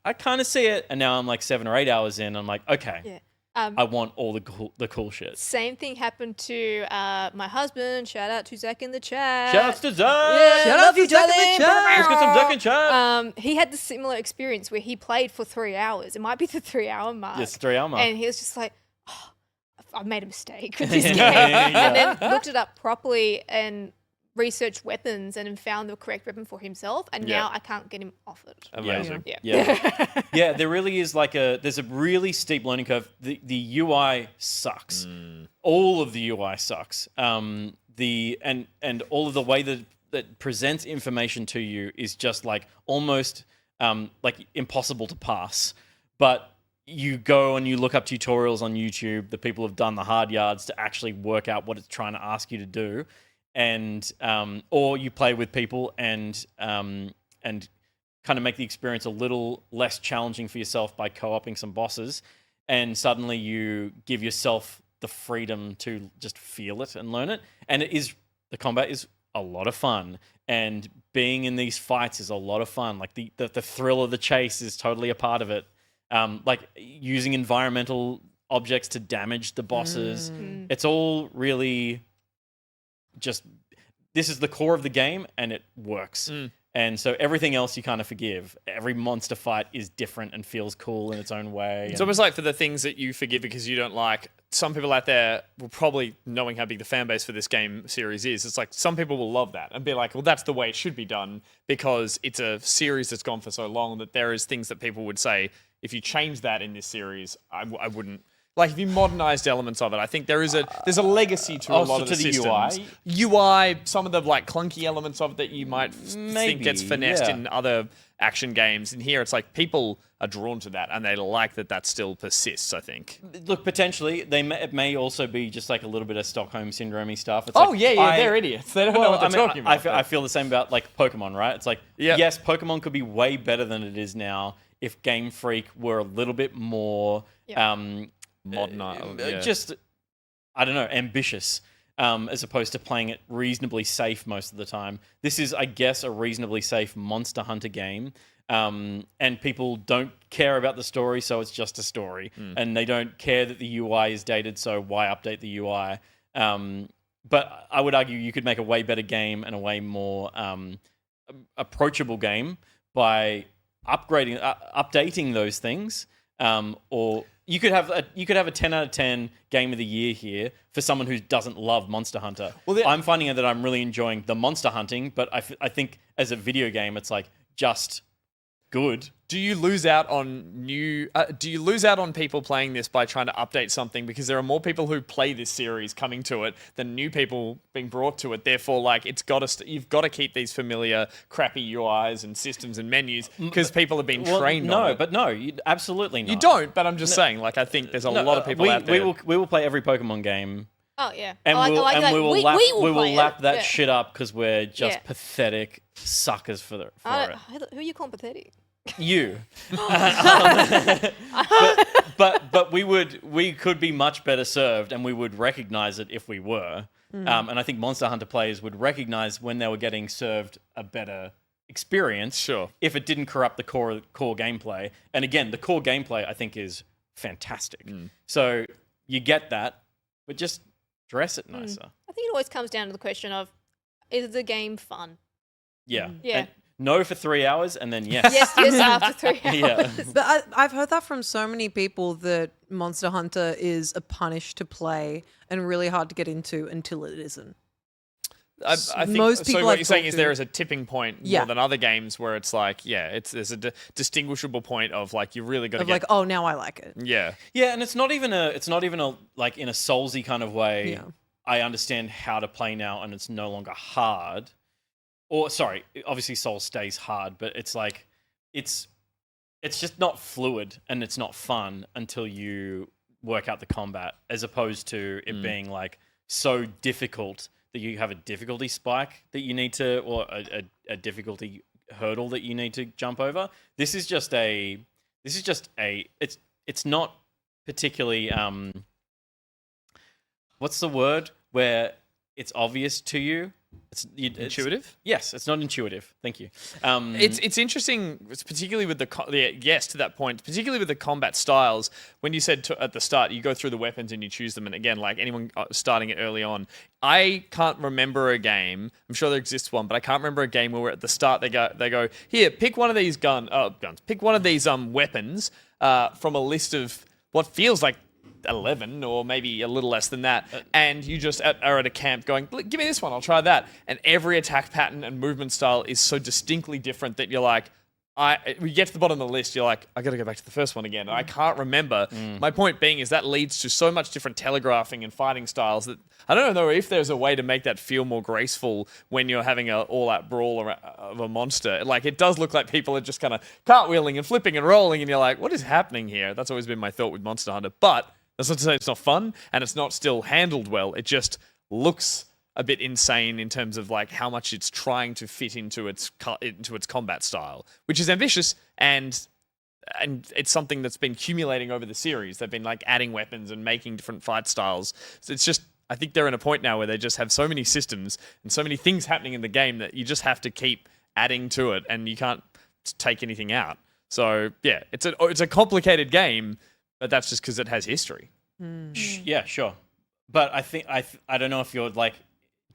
I kind of see it. And now I'm like 7 or 8 hours in. I'm like, okay, Yeah. I want all the cool shit. Same thing happened to my husband. Shout out to Zach in the chat. Shout outs to Zach! Yeah, Shout love out to you, Zach in the darling. chat. Let's get some Zach in chat! He had the similar experience where he played for 3 hours. It might be the 3 hour mark. Yes, 3 hour mark. And he was just like, oh, I've made a mistake with this game. Yeah. And then looked it up properly and researched weapons and found the correct weapon for himself. And Yeah. now I can't get him off it. Amazing. Yeah. Yeah, there really is there's a really steep learning curve. The UI sucks. All of the UI sucks. And all of the way that presents information to you is just like almost like impossible to pass. But you go and you look up tutorials on YouTube. The people have done the hard yards to actually work out what it's trying to ask you to do. And or you play with people and kind of make the experience a little less challenging for yourself by co-oping some bosses, and suddenly you give yourself the freedom to just feel it and learn it. And the combat is a lot of fun, and being in these fights is a lot of fun. Like the thrill of the chase is totally a part of it. Like using environmental objects to damage the bosses. It's all really just, this is the core of the game and it works. And so everything else you kind of forgive. Every monster fight is different and feels cool in its own way. It's almost like for the things that you forgive because you don't like, some people out there will probably, knowing how big the fan base for this game series is, it's like some people will love that and be like, well, that's the way it should be done because it's a series that's gone for so long that there is things that people would say, if you change that in this series, I wouldn't. Like if you modernized elements of it, I think there's a legacy to a lot of the systems. UI, some of the like clunky elements of it that you might think gets finessed in other action games. And here it's like people are drawn to that and they like that still persists, I think. Look, potentially, it may also be just like a little bit of Stockholm Syndrome stuff. It's they're idiots. They don't know what they're talking about. I feel the same about like Pokemon, right? It's like, yes, Pokemon could be way better than it is now if Game Freak were a little bit more... just I don't know, ambitious, as opposed to playing it reasonably safe most of the time. This is, I guess, a reasonably safe Monster Hunter game, and people don't care about the story, so it's just a story, and they don't care that the UI is dated, so why update the UI? But I would argue you could make a way better game and a way more approachable game by updating those things, or you could have a 10 out of 10 game of the year here for someone who doesn't love Monster Hunter. Well, I'm finding that I'm really enjoying the monster hunting, but I think as a video game, it's like just good. Do you lose out on do you lose out on people playing this by trying to update something, because there are more people who play this series coming to it than new people being brought to it? Therefore, like you've got to keep these familiar crappy UIs and systems and menus because people have been trained on it. Absolutely not. You don't, but I'm just saying. Like, I think there's a lot of people out there. We will play every Pokemon game. Oh yeah, And we will lap that Yeah. shit up because we're just Yeah. pathetic suckers for it. Who are you calling pathetic? You. but we could be much better served, and we would recognize it if we were. And I think Monster Hunter players would recognize when they were getting served a better experience. Sure. If it didn't corrupt the core gameplay. And again, the core gameplay I think is fantastic. So you get that, but just dress it nicer. I think it always comes down to the question of, is the game fun? Yeah. Yeah. And no for 3 hours, and then yes. Yes, after 3 hours. Yeah. But I've heard that from so many people that Monster Hunter is a punish to play and really hard to get into until it isn't. I think most people so. What I've you're saying talked is to- there is a tipping point Yeah. more than other games where it's like, there's a distinguishable point of like you really got to Of get. like, oh, now I like it. Yeah. Yeah, and it's not even a like in a Soulsy kind of way. Yeah. I understand how to play now, and it's no longer hard. Or sorry, obviously Soul stays hard, but it's like it's just not fluid and it's not fun until you work out the combat, as opposed to it being like so difficult that you have a difficulty spike that you need to, or a difficulty hurdle that you need to jump over. It's not particularly what's the word where it's obvious to you. It's Intuitive? Yes, it's not intuitive. Thank you. It's interesting, particularly with to that point, particularly with the combat styles. When you said at the start, you go through the weapons and you choose them, and again, like anyone starting it early on, I can't remember a game. I'm sure there exists one, but I can't remember a game where at the start they go here, pick one of these guns, pick one of these weapons from a list of what feels like 11 or maybe a little less than that, and you just are at a camp going, give me this one, I'll try that, and every attack pattern and movement style is so distinctly different that you're like, we get to the bottom of the list, you're like, I gotta go back to the first one again, and I can't remember. My point being is that leads to so much different telegraphing and fighting styles that I don't know if there's a way to make that feel more graceful when you're having an all-out brawl of a monster. Like, it does look like people are just kind of cartwheeling and flipping and rolling, and you're like, what is happening here? That's always been my thought with Monster Hunter, but that's not to say it's not fun, and it's not still handled well. It just looks a bit insane in terms of like how much it's trying to fit into its combat style, which is ambitious, and it's something that's been accumulating over the series. They've been like adding weapons and making different fight styles. So it's just, I think they're in a point now where they just have so many systems and so many things happening in the game that you just have to keep adding to it, and you can't take anything out. So yeah, it's a complicated game. But that's just because it has history. Yeah, sure. But I think I don't know if you're like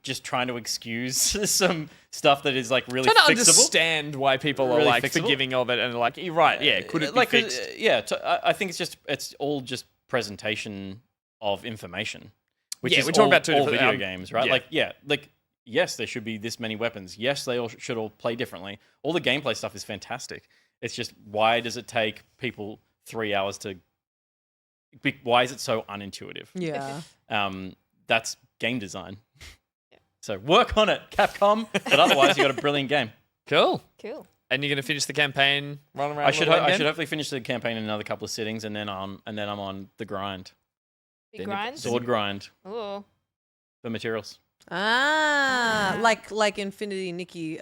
just trying to excuse some stuff that is like really I don't fixable. understand why people are Really like fixable? forgiving of it and are like, you're right, yeah, could it be fixed? I think it's all just presentation of information. Which Yeah, is we're talking about two all different- video games, right? Like yes, there should be this many weapons. Yes, they all should all play differently. All the gameplay stuff is fantastic. It's just, why does it take people 3 hours to? Why is it so unintuitive? Yeah. That's game design. So work on it, Capcom. But otherwise, you got a brilliant game. Cool. Cool. And you're going to finish the campaign, run around. I should Little Red Den? hopefully finish the campaign in another couple of sittings, and then I'm on the grind, Big grind. sword grind Oh. for materials, Like Infinity Nikki.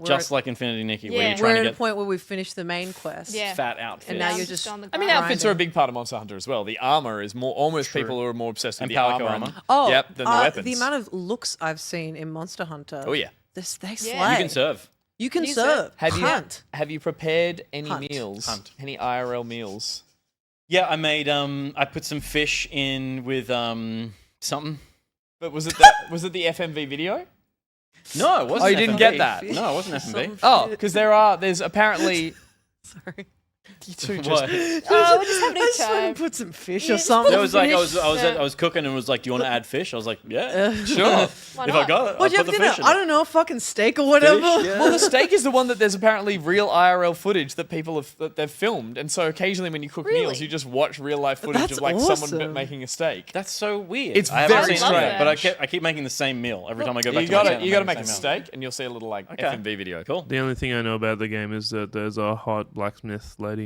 just like Infinity Nikki, where Yeah. you're we're trying at to a get point where we've finished the main quest. Yeah. fat outfits. And now I'm you're just- on the I mean, grind. outfits are a big part of Monster Hunter as well. The armor is almost True. people who are more obsessed with And the Palico armor. armor. Oh, Yep, than the weapons. The amount of looks I've seen in Monster Hunter. Oh, yeah. They slay. Yeah. You can serve. You can You serve. Have you prepared any Hunt. meals? Hunt. Any IRL meals? Yeah, I made I put some fish in with something. But was it the FMV video? No, it wasn't. Oh, you didn't get FMV. that? No, it wasn't FMV. Oh, because there's apparently Sorry. you two just What? Oh, we're just having I a just want time. to put some fish Yeah, or just something. It was like Fish. I was cooking and was like, "Do you want to add fish?" I was like, "Yeah, sure. Why if I not? got it, What'd you I'll have put for the dinner? fish in I it." don't know, fucking steak or whatever. Yeah. Well, the steak is the one that there's apparently real IRL footage that they've filmed, and so occasionally when you cook meals, Really? you just watch real life footage That's of like someone awesome. making a steak. That's so weird. It's I haven't very seen that, strange. but I keep making the same meal every time I go back You to my gotta channel, you gotta I'm make a making the same meal. steak, and you'll see a little like Okay. FMV video. Cool. The only thing I know about the game is that there's a hot blacksmith lady.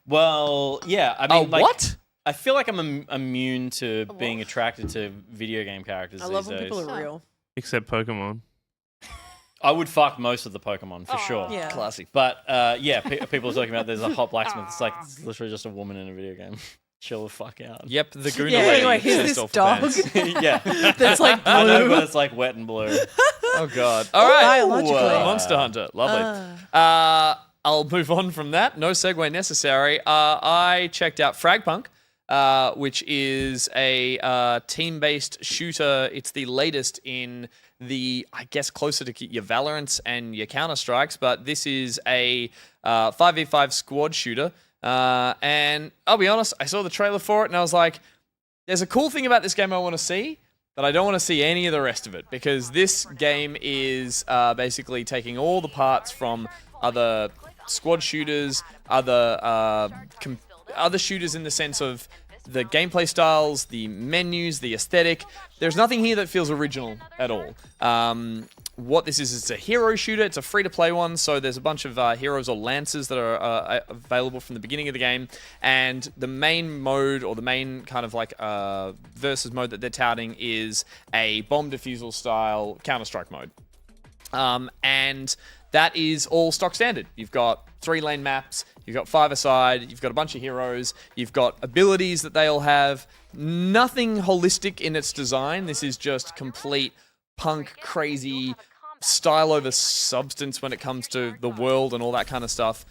Well, yeah. I mean, Oh, what? I feel like I'm immune to being attracted to video game characters I these love when days. people are real. Except Pokemon. I would fuck most of the Pokemon for sure. Yeah. Classic. But yeah, people are talking about there's a hot blacksmith. It's literally just a woman in a video game. Chill the fuck out. Yep, the Guna Yeah, lady. anyway, here's pissed this off the dog fans. Yeah, that's like blue. I know, but it's like wet and blue. Oh god. All right. Biologically. Monster Hunter. Lovely. I'll move on from that. No segue necessary. I checked out Fragpunk, which is a team-based shooter. It's the latest in the, I guess, closer to your Valorants and your Counter-Strikes, but this is a 5v5 squad shooter. And I'll be honest, I saw the trailer for it and I was like, there's a cool thing about this game I want to see, but I don't want to see any of the rest of it, because this game is basically taking all the parts from other squad shooters, other shooters in the sense of the gameplay styles, the menus, the aesthetic. There's nothing here that feels original at all. What this is, it's a hero shooter. It's a free-to-play one, so there's a bunch of heroes or lancers that are available from the beginning of the game, and the main mode, or the main kind of like versus mode that they're touting, is a bomb defusal style Counter-Strike mode. And that is all stock standard. You've got 3-lane maps, you've got 5-a-side, you've got a bunch of heroes, you've got abilities that they all have. Nothing holistic in its design. This is just complete punk, crazy, style over substance when it comes to the world and all that kind of stuff.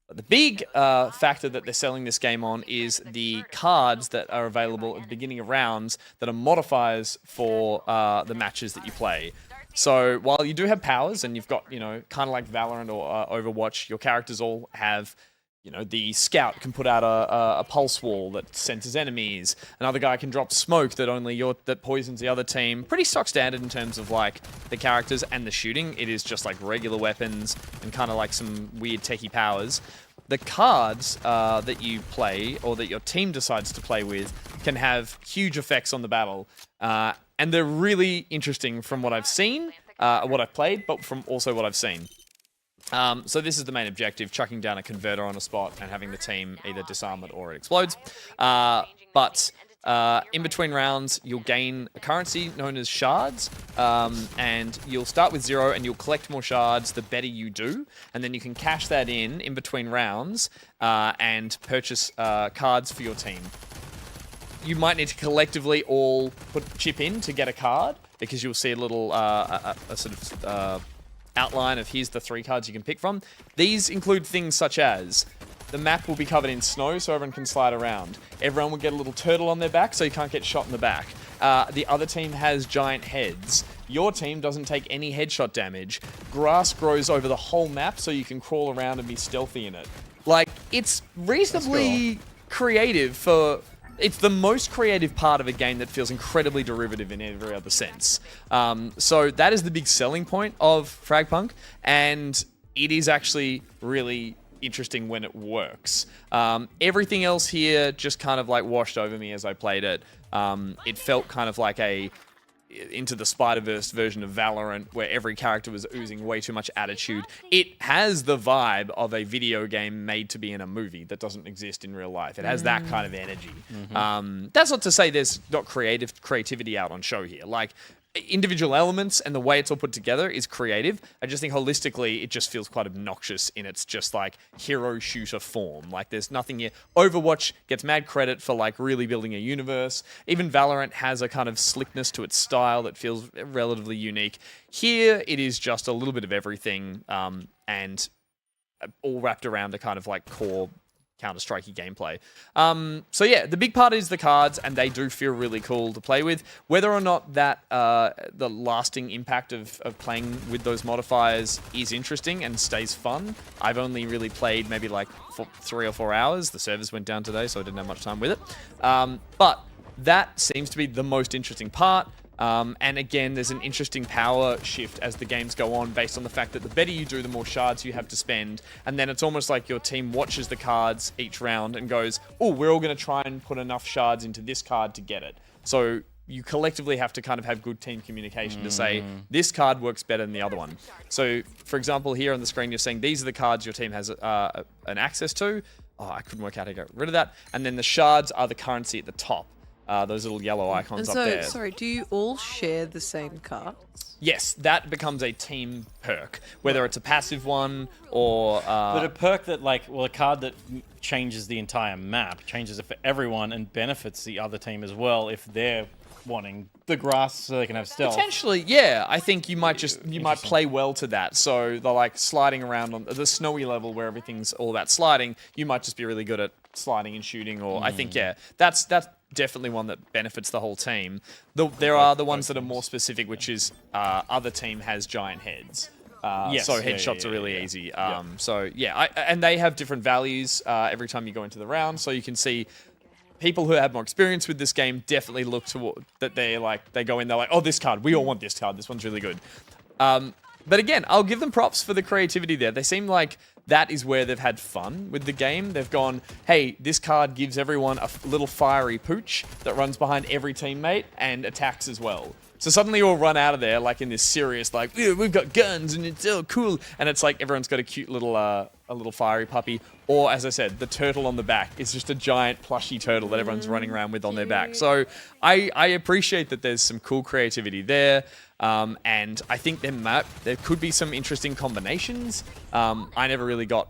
But the big factor that they're selling this game on is the cards that are available at the beginning of rounds that are modifiers for the matches that you play. So while you do have powers, and you've got, kind of like Valorant or Overwatch, your characters all have, the scout can put out a pulse wall that senses enemies. Another guy can drop smoke that poisons the other team. Pretty stock standard in terms of like the characters and the shooting. It is just like regular weapons and kind of like some weird techie powers. The cards that you play, or that your team decides to play with, can have huge effects on the battle. And they're really interesting from what I've seen, what I've played, but from also what I've seen. So this is the main objective, chucking down a converter on a spot and having the team either disarm it or it explodes. But in between rounds, you'll gain a currency known as shards, and you'll start with 0 and you'll collect more shards the better you do, and then you can cash that in between rounds and purchase cards for your team. You might need to collectively all chip in to get a card, because you'll see a little sort of outline of here's the 3 cards you can pick from. These include things such as the map will be covered in snow so everyone can slide around. Everyone will get a little turtle on their back so you can't get shot in the back. The other team has giant heads. Your team doesn't take any headshot damage. Grass grows over the whole map so you can crawl around and be stealthy in it. Like, it's reasonably creative for... It's the most creative part of a game that feels incredibly derivative in every other sense. So that is the big selling point of Fragpunk, and it is actually really interesting when it works. Everything else here just kind of like washed over me as I played it. It felt kind of like a Into the Spider-Verse version of Valorant, where every character was oozing way too much attitude. It has the vibe of a video game made to be in a movie that doesn't exist in real life. It has that kind of energy. That's not to say there's not creativity out on show here. Like, individual elements and the way it's all put together is creative. I just think holistically, it just feels quite obnoxious in its just like hero shooter form. Like there's nothing here. Overwatch gets mad credit for like really building a universe. Even Valorant has a kind of slickness to its style that feels relatively unique. Here, it is just a little bit of everything and all wrapped around a kind of like core Counter-Strikey gameplay. So yeah, the big part is the cards, and they do feel really cool to play with. Whether or not that the lasting impact of playing with those modifiers is interesting and stays fun. I've only really played maybe like 3 or 4 hours. The servers went down today, so I didn't have much time with it. But that seems to be the most interesting part. And again, there's an interesting power shift as the games go on based on the fact that the better you do, the more shards you have to spend. And then it's almost like your team watches the cards each round and goes, oh, we're all going to try and put enough shards into this card to get it. So you collectively have to kind of have good team communication to say, this card works better than the other one. So, for example, here on the screen, you're saying these are the cards your team has an access to. Oh, I couldn't work out how to get rid of that. And then the shards are the currency at the top. Those little yellow icons up there. Sorry, do you all share the same cards? Yes, that becomes a team perk, whether it's a passive one or... but a perk that, like, well, a card that changes the entire map, changes it for everyone and benefits the other team as well if they're wanting the grass so they can have stealth. Potentially, yeah. I think you might play well to that. So the like sliding around on the snowy level where everything's all about sliding, you might just be really good at sliding and shooting. Or I think, yeah, that's definitely one that benefits the whole team. There are the ones that are more specific, which is other team has giant heads. Yes, so headshots are really easy. So yeah, and they have different values every time you go into the round. So you can see people who have more experience with this game definitely look toward that. They go in, they're like, oh, this card, we all want this card. This one's really good. But again, I'll give them props for the creativity there. They seem like that is where they've had fun with the game. They've gone, hey, this card gives everyone a little fiery pooch that runs behind every teammate and attacks as well. So suddenly you all run out of there like in this serious, like, yeah, we've got guns and it's so cool. And it's like everyone's got a cute little, a little fiery puppy. Or as I said, the turtle on the back is just a giant plushy turtle that everyone's running around with on their back. So I appreciate that there's some cool creativity there. And I think there could be some interesting combinations. I never really got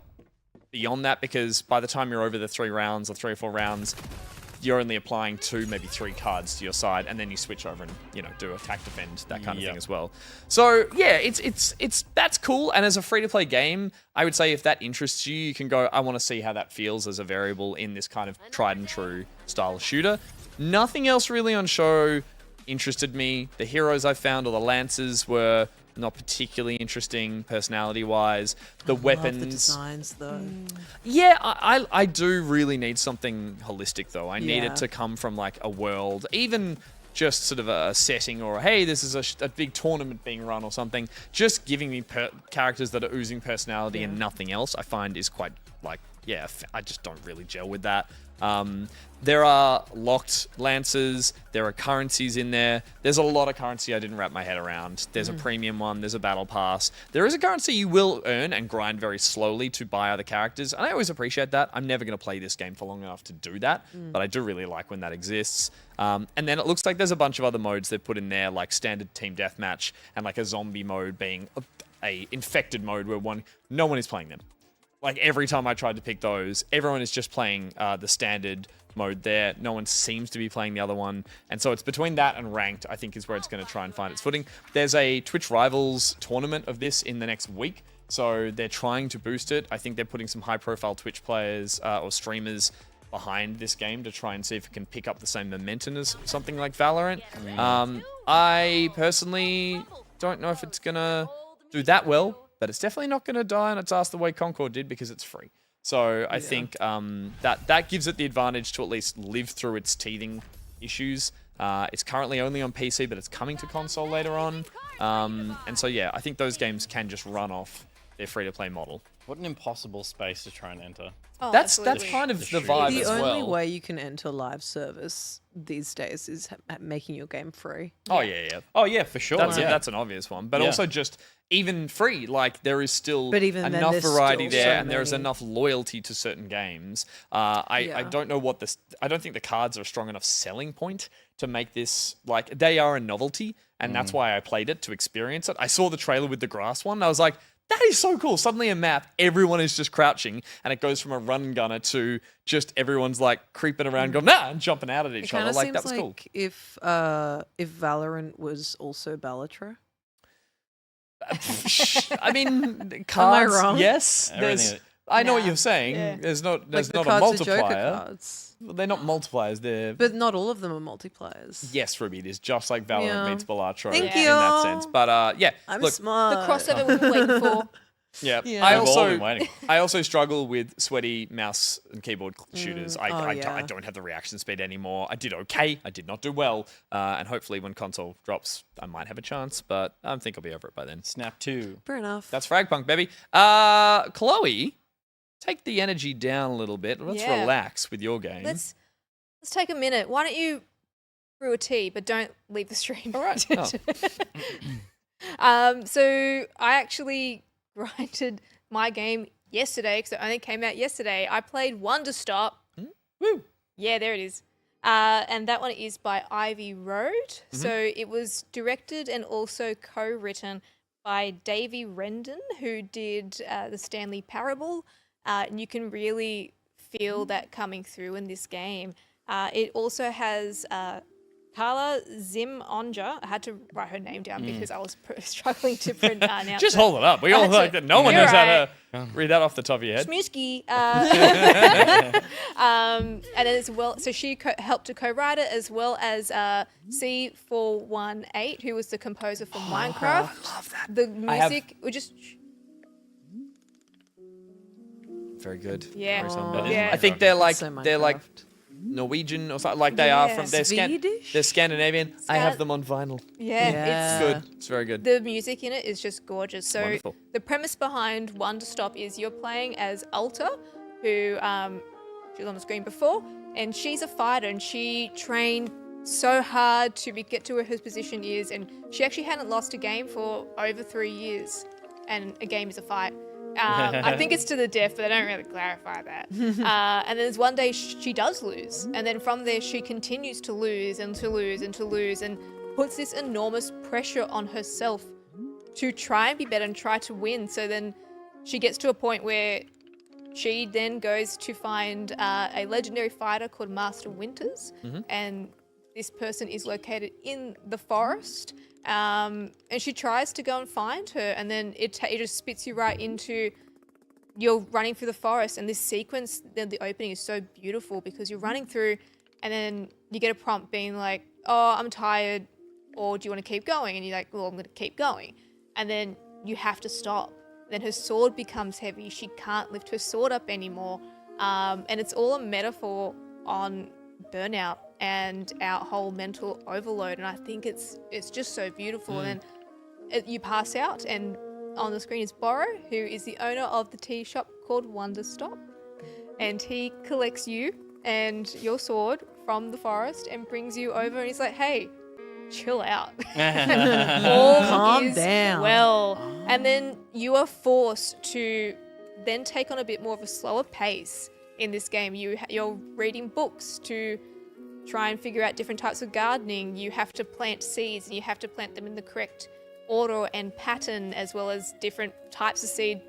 beyond that because by the time you're over the 3 rounds or 3 or 4 rounds, you're only applying 2, maybe 3 cards to your side, and then you switch over and do attack, defend, that kind of thing as well. So yeah, it's that's cool. And as a free-to-play game, I would say if that interests you, you can go, I want to see how that feels as a variable in this kind of tried and true style shooter. Nothing else really on show interested me. The heroes I found, or the lancers, were not particularly interesting personality-wise. The weapons, love the designs though. Yeah, I do really need something holistic though. I need it to come from like a world, even just sort of a setting, or hey, this is a big tournament being run or something. Just giving me characters that are oozing personality and nothing else, I find is quite like, yeah, I just don't really gel with that. There are locked lancers, there are currencies in there. There's a lot of currency I didn't wrap my head around. There's a premium one, there's a battle pass. There is a currency you will earn and grind very slowly to buy other characters, and I always appreciate that. I'm never going to play this game for long enough to do that, but I do really like when that exists. And then it looks like there's a bunch of other modes they've put in there, like standard team deathmatch and like a zombie mode being a infected mode where no one is playing them. Like every time I tried to pick those, everyone is just playing the standard mode there. No one seems to be playing the other one. And so it's between that and ranked, I think, is where it's going to try and find its footing. There's a Twitch Rivals tournament of this in the next week. So they're trying to boost it. I think they're putting some high-profile Twitch players or streamers behind this game to try and see if it can pick up the same momentum as something like Valorant. I personally don't know if it's going to do that well, but it's definitely not going to die on its ass the way Concord did because it's free. So I think that gives it the advantage to at least live through its teething issues. It's currently only on PC, but it's coming to console later on. And so, yeah, I think those games can just run off their free-to-play model. What an impossible space to try and enter. Oh, That's absolutely. kind of The the shoot. vibe The as only well. way you can enter live service these days is making your game free. Oh yeah. Oh yeah, for sure. That's yeah. that's an obvious one, but Yeah. also just even free. Like there is still But even then, enough there's variety still there, so and there's many. enough loyalty to certain games. I Yeah. don't know what this. I don't think the cards are a strong enough selling point to make this like they are a novelty, and that's why I played it to experience it. I saw the trailer with the grass one, and I was like, that is so cool. Suddenly a map, everyone is just crouching, and it goes from a run gunner to just everyone's like creeping around, going nah, and jumping out at It each kind other. of Like seems that was like cool. if Valorant was also Balatro. I mean, cards. wrong? Yes, Everything- there's. I know what Nah. you're saying. Yeah. There's not a Like the cards are Joker multiplier. cards. Well, they're not multipliers. They're But not all of them are multipliers. yes, Ruby. It is just like Valorant Yeah. meets Balatro Thank in that you. sense. But yeah, I'm look, The smart. crossover we've been waiting for. yeah. Yeah. I We've all been also waiting. I also struggle with sweaty mouse and keyboard shooters. I yeah. don't have the reaction speed anymore. I did okay. I did not do well. And hopefully when console drops, I might have a chance. But I think I'll be over it by then. Snap 2. Fair enough. That's Fragpunk, baby. Chloe, take the energy down a little bit. Let's Yeah. relax with your game. Let's take a minute. Why don't you brew a tea, but don't leave the stream. All right. So I actually grinded my game yesterday because it only came out yesterday. I played Wonder Stop. Woo. Yeah, there it is. And that one is by Ivy Road. So it was directed and also co-written by Davey Rendon, who did the Stanley Parable. And you can really feel that coming through in this game. It also has Carla Zim-Onja. I had to write her name down because I was struggling to pronounce Just it. hold it up. We all That's like it. that. No one You're knows how right. to read that off the top of your head. Smusky. And then as well, so she helped to co-write it as well as C418, who was the composer for Minecraft. Love that. The I have- music, we just Very good. Yeah. Very solid. Oh, yeah. I think they're like So they're like Minecraft. Norwegian or something. Like they are Yeah. from they're Swedish? they're Scandinavian. I have them on vinyl. yeah, Yeah. it's Good. It's very good. the music in it is just gorgeous. So Wonderful. the premise behind Wonder Stop is you're playing as Alta, who she was on the screen before, and she's a fighter and she trained so hard to get to where her position is, and she actually hadn't lost a game for over 3 years, and a game is a fight. I think it's to the death, but I don't really clarify that. And then there's one day she does lose, and then from there she continues to lose and to lose and to lose, and puts this enormous pressure on herself to try and be better and try to win. So then she gets to a point where she then goes to find a legendary fighter called Master Winters, and this person is located in the forest. And she tries to go and find her, and then it just spits you right into you're running through the forest. And this sequence, the opening is so beautiful because you're running through, and then you get a prompt being like, "Oh, I'm tired," or "Do you want to keep going?" And you're like, "Well, I'm going to keep going," and then you have to stop. Then her sword becomes heavy. She can't lift her sword up anymore, and it's all a metaphor on burnout and our whole mental overload. And I think it's just so beautiful. And then you pass out, and on the screen is Borrow, who is the owner of the tea shop called Wonder Stop, and he collects you and your sword from the forest and brings you over, and he's like, "Hey, chill out. All Calm is down." well." And then you are forced to then take on a bit more of a slower pace in this game. You're reading books to try and figure out different types of gardening. You have to plant seeds, and you have to plant them in the correct order and pattern, as well as different types of seed.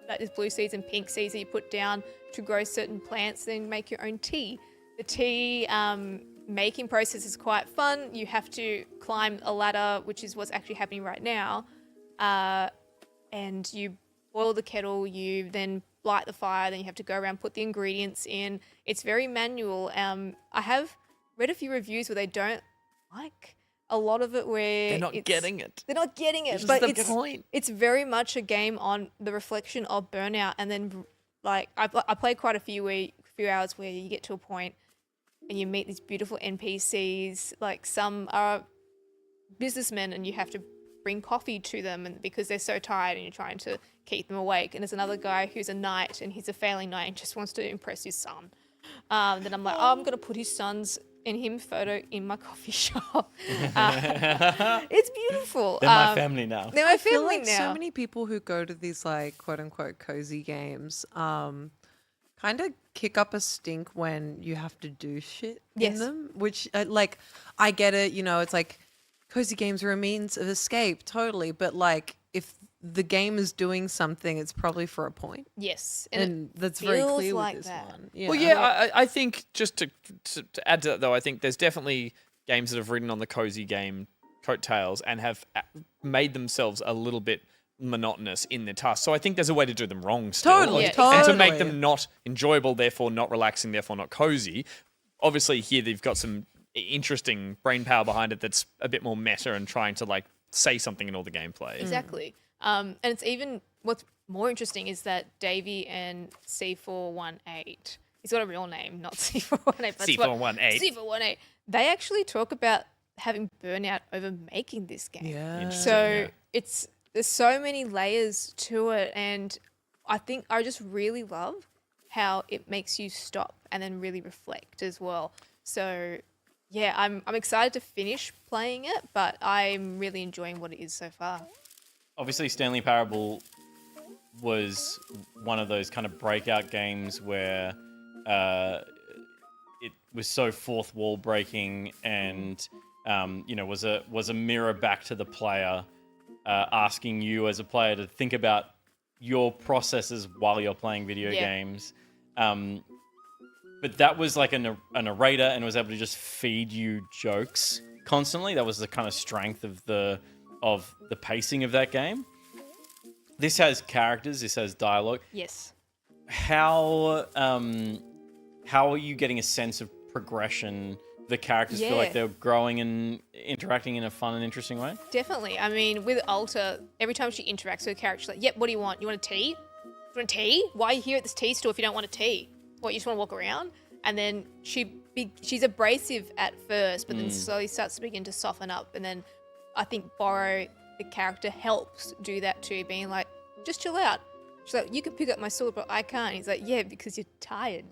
That is blue seeds and pink seeds that you put down to grow certain plants, then make your own tea. The tea making process is quite fun. You have to climb a ladder, which is what's actually happening right now. And you boil the kettle, you then light the fire, then you have to go around, put the ingredients in. It's very manual. I have read a few reviews where they don't like a lot of it, where They're not getting it. They're not getting it, This is but the it's point. it's very much a game on the reflection of burnout. And then, like, I played quite a few hours where you get to a point and you meet these beautiful NPCs. Like, some are businessmen, and you have to bring coffee to them and because they're so tired and you're trying to keep them awake. And there's another guy who's a knight and he's a failing knight and just wants to impress his son. Then I'm like, oh, I'm going to put his son's and him photo in my coffee shop. It's beautiful. They're my family now. They're my I feel family like now. so many people who go to these like quote unquote cozy games kind of kick up a stink when you have to do shit in Yes. them, which like I get it, you know, it's like cozy games are a means of escape, totally, but like if the game is doing something, it's probably for a point. Yes. And it that's very feels clear like with this that. one. Well, yeah, I think just to add to that, though, I think there's definitely games that have ridden on the cozy game coattails and have made themselves a little bit monotonous in their tasks. So I think there's a way to do them wrong still. Totally, Yeah. totally. And to make them not enjoyable, therefore not relaxing, therefore not cozy. Obviously, here they've got some interesting brain power behind it that's a bit more meta and trying to like say something in all the gameplay. Exactly. And it's even what's more interesting is that Davey and C418, he's got a real name, not C418, but C418. C418. They actually talk about having burnout over making this game. Yeah. So there's so many layers to it, and I think I just really love how it makes you stop and then really reflect as well. So yeah, I'm excited to finish playing it, but I'm really enjoying what it is so far. Obviously, Stanley Parable was one of those kind of breakout games where it was so fourth wall breaking and was a mirror back to the player, asking you as a player to think about your processes while you're playing video games. But that was like a narrator and was able to just feed you jokes constantly. That was the kind of strength of the pacing of that game. This has characters. This has dialogue. Yes. How are you getting a sense of progression? The characters feel like they're growing and interacting in a fun and interesting way? Definitely. I mean, with Alta, every time she interacts with a character, she's like, yep, what do you want? You want a tea? Do you want a tea? Why are you here at this tea store if you don't want a tea? What, you just want to walk around? And then she's abrasive at first, but then slowly starts to begin to soften up. And then I think Borrow, the character, helps do that too, being like, just chill out. She's like, you can pick up my sword, but I can't. He's like, yeah, because you're tired.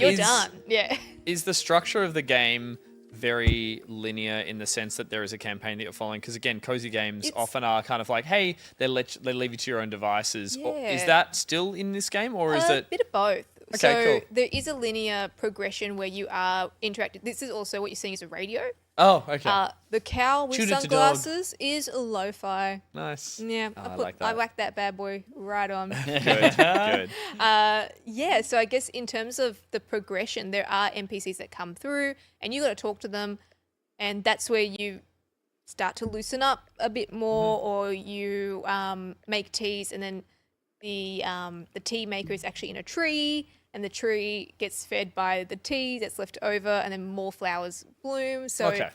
You're done. Yeah. Is the structure of the game very linear in the sense that there is a campaign that you're following? Because again, cozy games often are kind of like, hey, they leave you to your own devices. Or is Yeah. that still in this game, or is A it? bit of both. Okay, So cool. there is a linear progression where you are interacting. This is also what you're seeing as a radio. Oh, okay. The cow with Shoot it to dog. sunglasses is a lo-fi. Nice. Yeah, Oh, I like that. I whacked that bad boy right on. Good. Good. Yeah, so I guess in terms of the progression, there are NPCs that come through, and you got to talk to them, and that's where you start to loosen up a bit more, or you make teas, and then the tea maker is actually in a tree, and the tree gets fed by the tea that's left over, and then more flowers bloom. So Okay.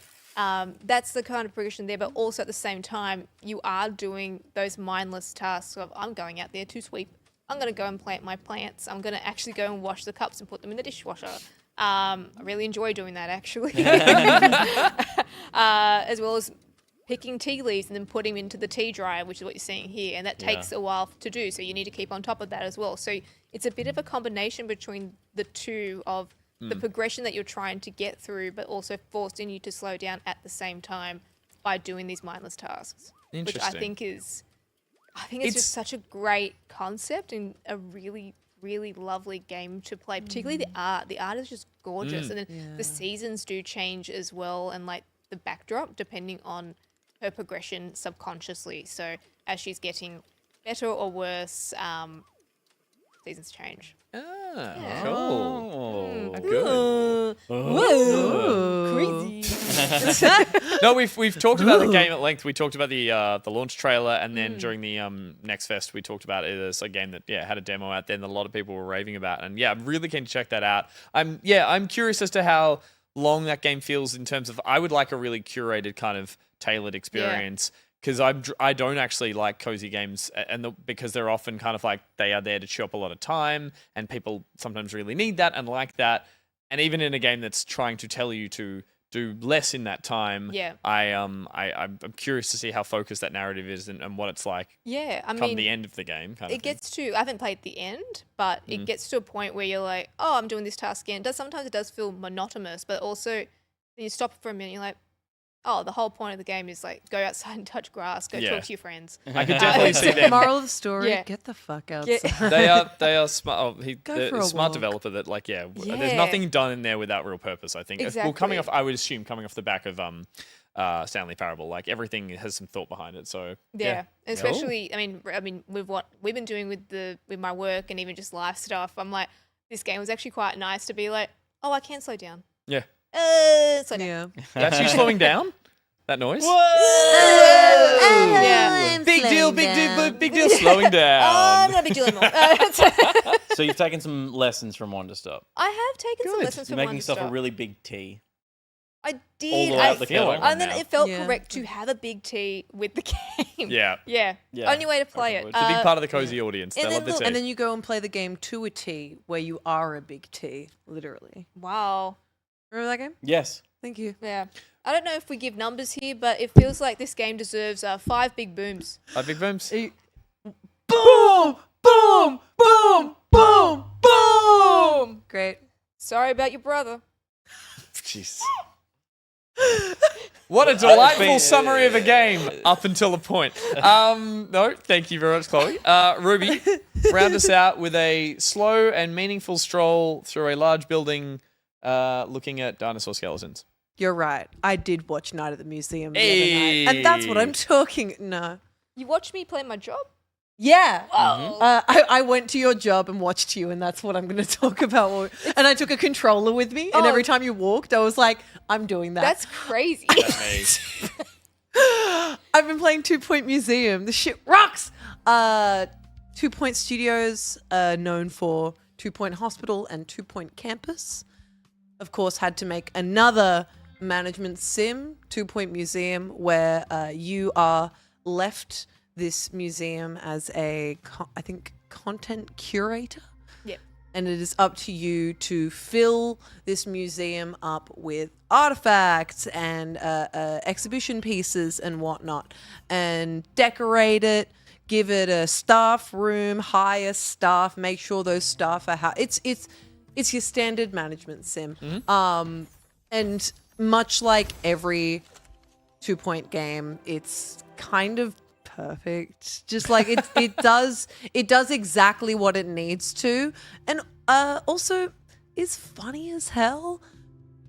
that's the kind of progression there, but also at the same time, you are doing those mindless tasks of, I'm going out there to sweep. I'm going to go and plant my plants. I'm going to actually go and wash the cups and put them in the dishwasher. I really enjoy doing that, actually. As well as picking tea leaves and then putting them into the tea dryer, which is what you're seeing here. And that takes a while to do, so you need to keep on top of that as well. So it's a bit of a combination between the two of the progression that you're trying to get through, but also forcing you to slow down at the same time by doing these mindless tasks. Which I Interesting. think is, it's just such a great concept and a really, really lovely game to play. Particularly the art. The art is just gorgeous, and then the seasons do change as well, and like the backdrop depending on her progression subconsciously. So as she's getting better or worse, seasons change. Ah, cool. Oh, Good. Crazy. No, we've talked about the game at length. We talked about the launch trailer, and then during the Next Fest, we talked about it as a game that had a demo out there, and a lot of people were raving about. And I'm really keen to check that out. I'm curious as to how long that game feels in terms of. I would like a really curated kind of tailored experience. Because I don't actually like cozy games, because they're often kind of like they are there to chew up a lot of time, and people sometimes really need that and like that. And even in a game that's trying to tell you to do less in that time. Yeah. I'm curious to see how focused that narrative is and what it's like Yeah, I come mean, the end of the game. Kind of it gets to, I haven't played the end, but it gets to a point where you're like, oh, I'm doing this task again. Sometimes it does feel monotonous, but also you stop for a minute, you're like, oh, the whole point of the game is like go outside and touch grass, go talk to your friends. I could definitely see them. Moral of the story: Yeah. get the fuck Get- outside. They are smart. Oh, Go for a a smart walk. developer that like there's Yeah. nothing done in there without real purpose. I think. Well, coming Exactly. off, I would assume coming off the back of Stanley Parable, like everything has some thought behind it. So Yeah, especially I mean, with what we've been doing with my work and even just life stuff, I'm like, this game was actually quite nice to be like, oh, I can slow down. Yeah. Slow down. Yeah. That's you slowing down. That noise. Yeah. Big deal. Big deal. Slowing I'm down. not a big deal anymore. So you've taken some lessons from Wanda Stop. I have taken some lessons You're from making Wonder yourself a Star. really big tea. I All did. the way out the feel kettle. like one And then now. it felt Yeah. correct to have a big T with the game. Yeah. Yeah. Yeah. Only way to play it. It's It's a big part of the cozy audience. They And love then, the tea. and then you go and play the game to a T, where you are a big T, literally. Wow. Remember that game? Yes. Thank you. Yeah. I don't know if we give numbers here, but it feels like this game deserves 5 big booms. Big booms. Boom! Boom! Boom! Boom! Boom! Great. Sorry about your brother. Jeez. What a delightful summary of a game up until a point. No, thank you very much, Chloe. Ruby, round us out with a slow and meaningful stroll through a large building looking at dinosaur skeletons. You're right. I did watch Night at the Museum the Hey. other night. And that's what I'm talking. No. You watched me play my job? Yeah. Oh. I went to your job and watched you, and that's what I'm going to talk about. And I took a controller with me, and Oh. every time you walked, I was like, I'm doing that. That's crazy. That's me. I've been playing 2 Point Museum. The shit rocks. 2 Point Studios, known for 2 Point Hospital and 2 Point Campus, of course, had to make another management sim, 2 Point Museum, where you are left this museum as I think, content curator. Yep. And it is up to you to fill this museum up with artifacts and exhibition pieces and whatnot, and decorate it, give it a staff room, hire staff, make sure those staff are it's your standard management sim. And much like every 2 Point game, it's kind of perfect. Just like it does exactly what it needs to, and also is funny as hell.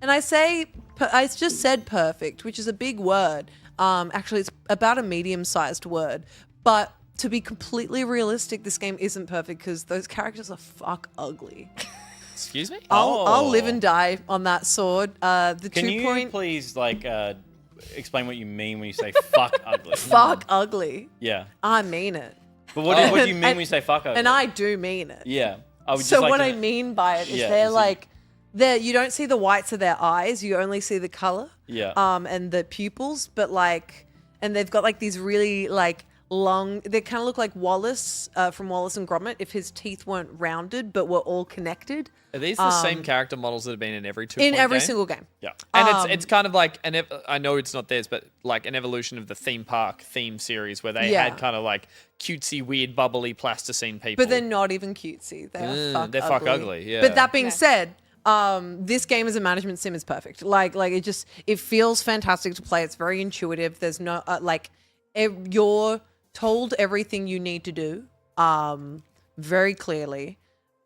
And I just said perfect, which is a big word. Actually, it's about a medium-sized word. But to be completely realistic, this game isn't perfect because those characters are fuck ugly. Excuse me? I'll live and die on that sword. The Can 2 you Point please explain what you mean when you say fuck ugly? fuck ugly. Yeah. I mean it. But what do you mean And- when you say fuck ugly? And I do mean it. Yeah. I would So just like what to- I mean by it is Yeah, they're is it- like you don't see the whites of their eyes, you only see the color. Yeah. And the pupils, but and they've got like these really long, they kind of look like Wallace from Wallace and Gromit if his teeth weren't rounded but were all connected. Are these the same character models that have been in every 2 In Point every game? single game. Yeah. And it's kind of like I know it's not theirs, but like an evolution of the theme park theme series where they Yeah. had kind of like cutesy, weird, bubbly plasticine people. But they're not even cutesy. They're fuck ugly, yeah. But that being Yeah. said, this game as a management sim is perfect. Like it feels fantastic to play. It's very intuitive. There's no you're told everything you need to do very clearly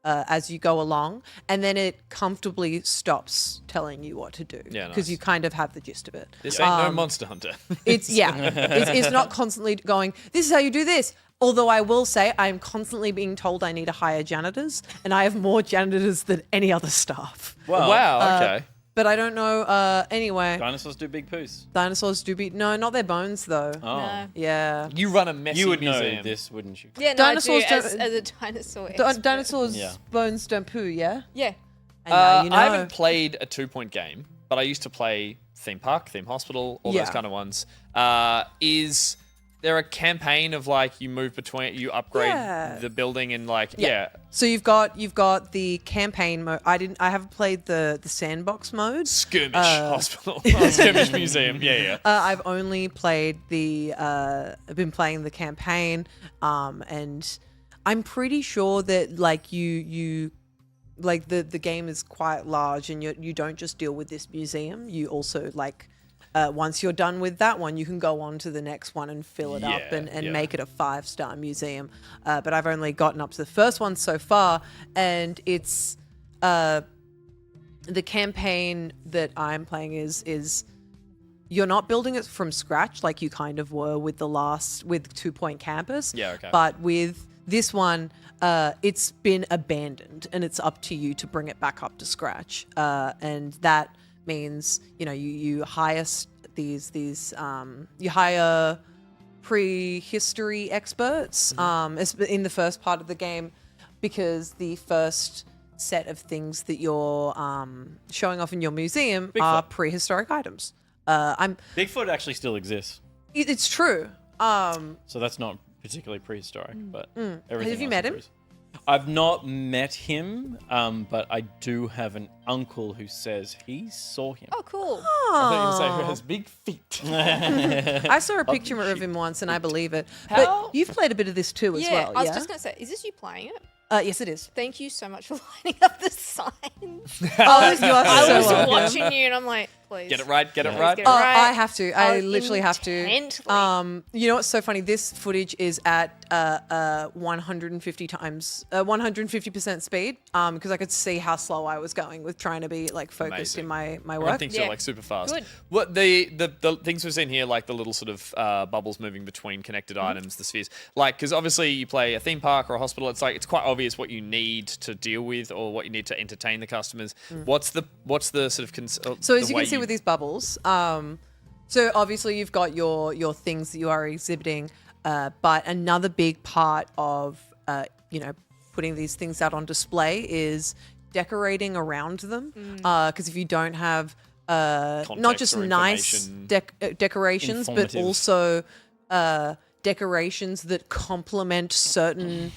as you go along, and then it comfortably stops telling you what to do Yeah, because nice. you kind of have the gist of it. This ain't no Monster Hunter. It's it's not constantly going, this is how you do this. Although I will say I'm constantly being told I need to hire janitors, and I have more janitors than any other staff. Well, Wow, okay. But I don't know. Anyway, dinosaurs do big poos. dinosaurs do be not their bones though. Oh. No. Yeah, You run a messy You would know museum. this, wouldn't you? Yeah, no, Dinosaurs I do, don't- as a dinosaur expert. dinosaurs' Yeah. bones don't poo. Yeah, Yeah. and now you know. I haven't played a 2 Point game, but I used to play theme park, theme hospital, all Yeah. those kind of ones. there a campaign of like you move between, you upgrade Yeah. the building and like So you've got the campaign mode. I haven't played the sandbox mode. skirmish hospital, skirmish museum. Yeah. I've only played I've been playing the campaign, and I'm pretty sure that like you like the game is quite large, and you don't just deal with this museum. You also like once you're done with that one, you can go on to the next one and fill it up and make it a 5-star museum. But I've only gotten up to the first one so far, and it's the campaign that I'm playing is you're not building it from scratch like you kind of were with with 2 Point Campus. Yeah, okay. But with this one, it's been abandoned, and it's up to you to bring it back up to scratch. And that means, you know, you hire you hire prehistory experts in the first part of the game, because the first set of things that you're showing off in your museum are prehistoric items. Bigfoot actually still exists, It's true. so that's not particularly prehistoric, but everything Have you else met is him? prehistoric. I've not met him, but I do have an uncle who says he saw him. Oh, cool. I thought you were saying who has big feet. I saw a picture of him once, and I believe it. How- But you've played a bit of this too, as Yeah, well. I was Yeah. just going to say, is this you playing it? Yes, it is. Thank you so much for lining up the signs. You are I so was welcome. watching you and I'm like, please. Get it right. Get it Please right. get it Oh, right. I have to. I Oh, literally have to. intently. You know what's so funny? This footage is at 150% speed. Because I could see how slow I was going with trying to be like focused in my Everyone work. thinks Yeah. you're like super fast. Good. What the things we've seen here, like the little sort of bubbles moving between connected items, the spheres. Like, because obviously you play a theme park or a hospital, it's like it's quite obvious what you need to deal with or what you need to entertain the customers. What's the sort of So as you can see with these bubbles, so obviously you've got your things that you are exhibiting, but another big part of putting these things out on display is decorating around them. Because if you don't have not Context just or nice information. decorations, but Informative. also decorations that complement certain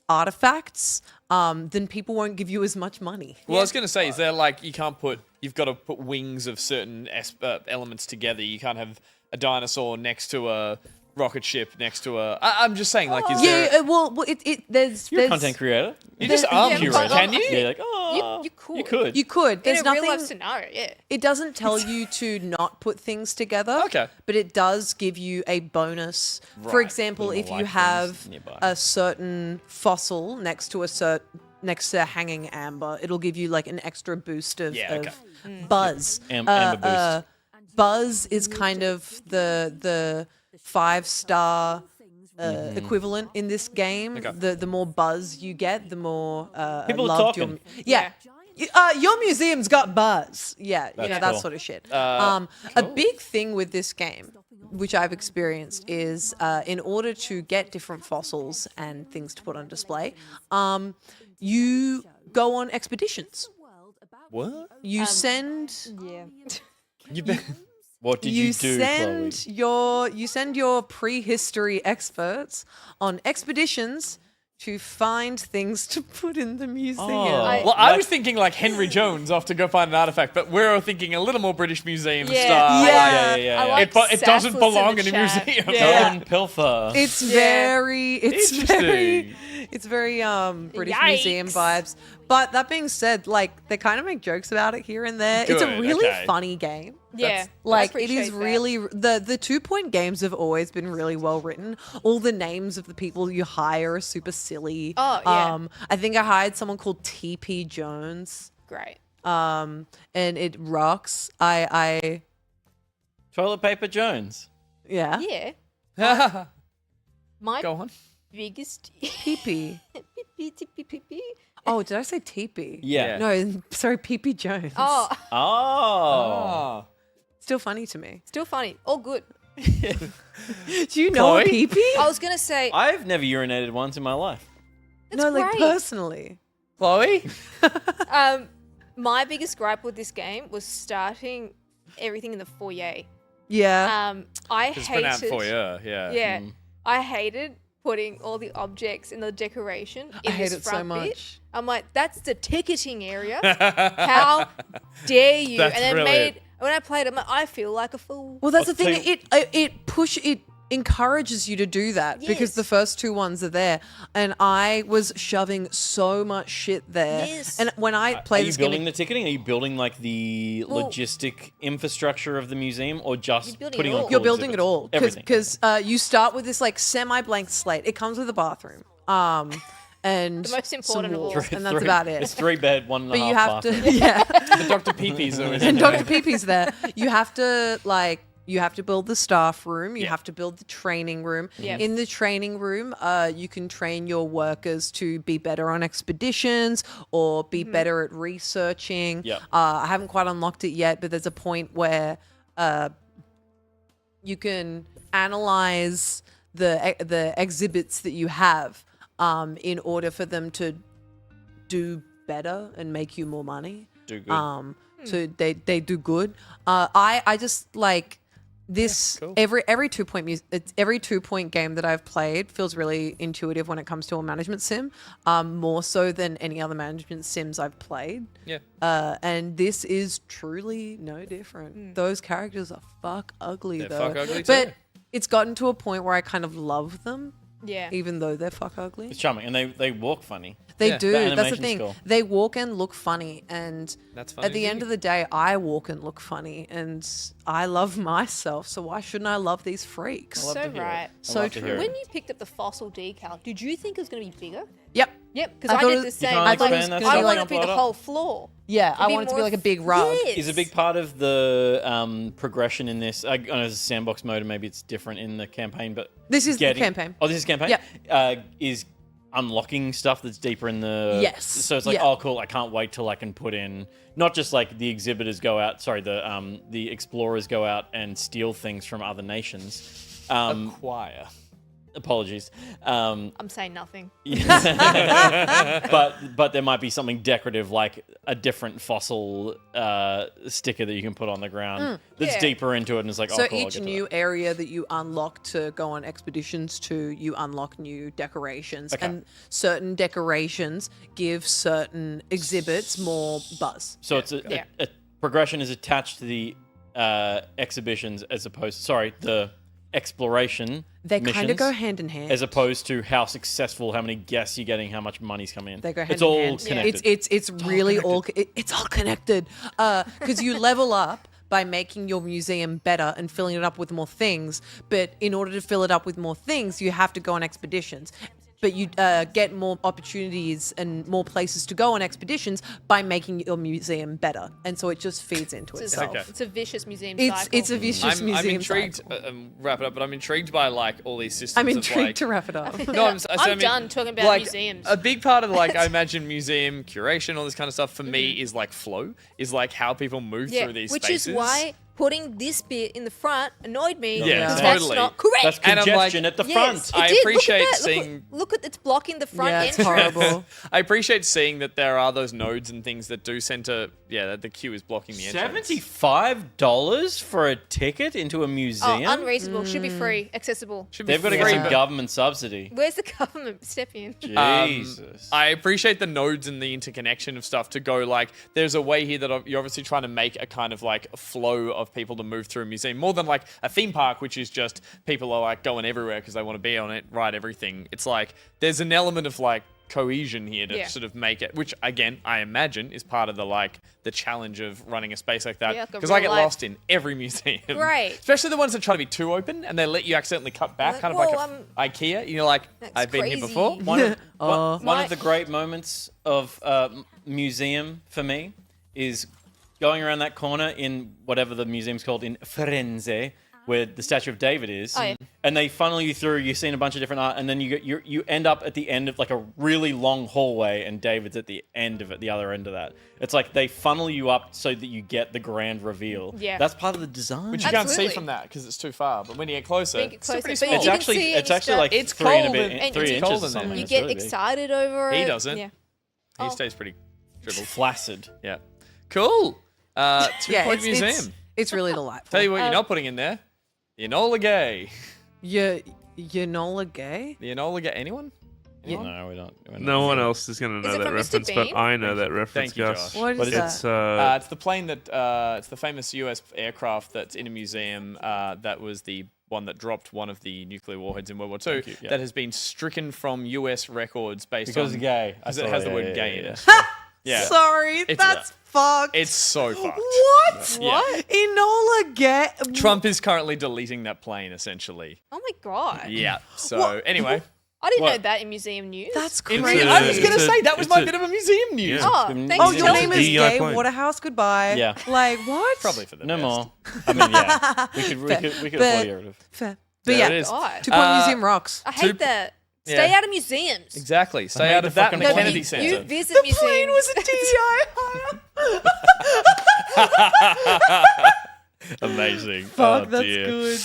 artifacts, then people won't give you as much money. Well, I was going to say, is there like you've got to put wings of certain elements together. You can't have a dinosaur next to a rocket ship next to a. I'm just saying, like, is there? Yeah, well, there's You're a there's content creator. You just Yeah, argue but- it, can you? Yeah, like, oh, You could. You could. you could. In There's a real life nothing. scenario, yeah. It doesn't tell you to not put things together. Okay. But it does give you a bonus. For Right. example, Little if you light have things nearby. a certain fossil next to a hanging amber, it'll give you like an extra boost of, Yeah, okay. buzz. Amber boost. Buzz is kind of the 5-star equivalent in this game. Okay. The more buzz you get, the more People are loved talking. your museum's got buzz. Yeah, that cool. sort of shit. A big thing with this game, which I've experienced, is in order to get different fossils and things to put on display, you go on expeditions. What? You send Yeah. You been? What did you do, Chloe? you send your prehistory experts on expeditions to find things to put in the museum. Oh. Well, I was thinking like Henry Jones off to go find an artifact, but we're thinking a little more British museum Yeah. style. Yeah. Yeah. I like It doesn't Sassless belong the in a chat. museum. Yeah. Golden Pilfer. It's Interesting. it's very British Yikes. museum vibes. But that being said, like they kind of make jokes about it here and there. It's a Good, really okay. funny game. Yeah. Like I it is appreciate that. really the 2 Point games have always been really well written. All the names of the people you hire are super silly. Oh, yeah. I think I hired someone called TP Jones. Great. And it rocks. I Toilet Paper Jones. yeah. Yeah. My Go on. biggest PP. PP. Oh, did I say TP? Yeah. No, sorry, PP Jones. Oh, Oh. Still funny to me. still funny. All good. Do you know a Chloe? PP? I was gonna say I've never urinated once in my life. it's No, like great. personally. Chloe? My biggest gripe with this game was starting everything in the foyer. Yeah. I It's been out hated. for you. Yeah. Yeah, I hated putting all the objects in the decoration in I hate this it so front bit. much. I'm like, that's the ticketing area. How dare you? That's and it brilliant. made when I played, I'm like, I feel like a fool. Well, that's I'll the thing. tell It encourages you to do that because Yes. the first two ones are there, and I was shoving so much shit there. Yes. And when I Are play you this game, building the ticketing? Are you building like the Well- logistic infrastructure of the museum, or just You're building putting it on? all. cool you're building it exhibits? all Everything. because you start with this like semi-blank slate. It comes with a bathroom, and The most some important of all. walls, and that's about it. It's 3-bed, 1.5 But you have bathroom. to, yeah. The Dr. Peepees always And Dr. Peepee's there. You have to build the staff room. You have to build the training room. Yep. In the training room, you can train your workers to be better on expeditions or be better at researching. Yep. I haven't quite unlocked it yet, but there's a point where you can analyze the exhibits that you have in order for them to do better and make you more money. Do good. So they do good. I just like this cool. every 2 point every 2 point game that I've played feels really intuitive when it comes to a management sim, more so than any other management sims I've played. Yeah. And this is truly no different. Those characters are fuck ugly They're though. fuck ugly but too. it's gotten to a point where I kind of love them, Yeah. even though they're fuck ugly. It's charming, and they walk funny. They Yeah. do. The That's the animation's thing. cool. They walk and look funny, and That's funny at the to end see. of the day, I walk and look funny, and I love myself. So why shouldn't I love these freaks? love So to hear it. right. So love to hear true. it. When you picked up the fossil decal, did you think it was going to be bigger? Yep. Yep, because I thought did it- the same. can't I thought it was expand that gonna stuff be I when wanted you it to be blow the it up? whole floor. Yeah, I Be want it to be more like a big rug. yes. Is a big part of the progression in this. I know it's a sandbox mode, and maybe it's different in the campaign, but This is getting, the campaign. Oh, this is campaign. Yep. Is unlocking stuff that's deeper in the. Yes. So it's like, Yeah. oh, cool. I can't wait till I can put in not just like the exhibitors go out. Sorry, the explorers go out and steal things from other nations. Acquire. Apologies. I'm saying nothing. but there might be something decorative like a different fossil sticker that you can put on the ground that's Yeah. deeper into it, and it's like, So oh, cool, I'll each get to new that. area that you unlock to go on expeditions to, you unlock new decorations, Okay. and certain decorations give certain exhibits more buzz. So it's Yeah. a progression is attached to the exhibitions as opposed, the exploration. They kind of missions, go hand in hand. as opposed to how successful, how many guests you're getting, how much money's coming in. They go hand it's in all hand. connected. It's really it's all connected. Because you level up by making your museum better and filling it up with more things. But in order to fill it up with more things, you have to go on expeditions. But you get more opportunities and more places to go on expeditions by making your museum better, and so it just feeds into itself. Okay. It's a vicious museum It's cycle. it's a vicious museum. I'm intrigued. cycle. Wrap it up, but I'm intrigued by like all these systems. I'm of, intrigued like, to wrap it up. No, I'm done talking about like, museums. A big part of like I imagine museum curation, all this kind of stuff for me is like flow, is like how people move yeah, through these which spaces. is why putting this bit in the front annoyed me. Yeah, because totally. that's not correct. That's And I'm like, congestion at the Yes, front. it I did. appreciate Look at that. seeing- Look at it's blocking the front Yeah, it's entrance. horrible. I appreciate seeing that there are those nodes and things that do center. Yeah, that the queue is blocking the entrance. $75 for a ticket into a Oh, museum? unreasonable. Should be free, accessible. Should be They've got to free, get some but- government subsidy. Where's the government? Step in. Jesus. I appreciate the nodes and the interconnection of stuff to go like, there's a way here that you're obviously trying to make a kind of like flow of people to move through a museum more than like a theme park, which is just people are like going everywhere because they want to be on it, ride everything. It's like, there's an element of like cohesion here to Yeah. sort of make it, which again, I imagine is part of the like the challenge of running a space like that. Yeah, like a Because I real get life- lost in every museum. Right. Especially the ones that try to be too open and they let you accidentally cut back, Like, kind of whoa, like IKEA. You're like, That's I've been here crazy. before. One My- of the great moments of museum for me is going around that corner in whatever the museum's called in Firenze, where the statue of David is, Oh, yeah. and they funnel you through. You've seen a bunch of different art, and then you end up at the end of like a really long hallway, and David's at the end of it, the other end of that. It's like they funnel you up so that you get the grand reveal. Yeah. That's part of the design. Which you can't see Absolutely. from that because it's too far. But when you get closer, When you get it's still closer, pretty but small. you can see it, It's you actually start- like It's 3 and a cold bit, and- and 3 it's inches cold or in there. something. You It's get really big. excited over it. He doesn't. Yeah. He stays pretty dribbled. Flaccid. Yeah. Cool. 2 Yeah, Point it's Museum. It's really delightful. Tell you what, you're not putting in there. The Enola Gay. You Enola Gay? The Enola Gay. Anyone? No, we don't. No one else is going to Is know it that from Mr. reference, but Bean? I know that reference, Thank you, Gus. Josh. What is that? It's It's the plane that it's the famous U.S. aircraft that's in a museum. That was the one that dropped one of the nuclear warheads in World War II. you, yeah. That has been stricken from U.S. records based Because on it's gay. because it has the word gay in it. Yeah, Sorry, It's- that's fucked. it's so fucked. What? Yeah. Enola Gay? Trump is currently deleting that plane, essentially. Oh my god. Yeah. So anyway, I didn't What? know that in museum news. That's in- crazy. I was gonna it's a- say that was it's my a- bit of a museum news. Yeah. Oh, The thanks. Oh, museum your Tell name me. is DEI Gay plane. Waterhouse. Goodbye. Yeah. Like what? Probably for the No best. more. I mean, yeah. We could Fair. afford Fair. to get rid of. Fair. But There yeah, it is. God. 2 Point Museum rocks. I hate that. Stay Yeah. out of museums. Exactly. Stay made out the of that fucking and the plane. Kennedy You Center. visit The museums. plane was a DEI. Amazing. Fuck, Oh, that's dear. good.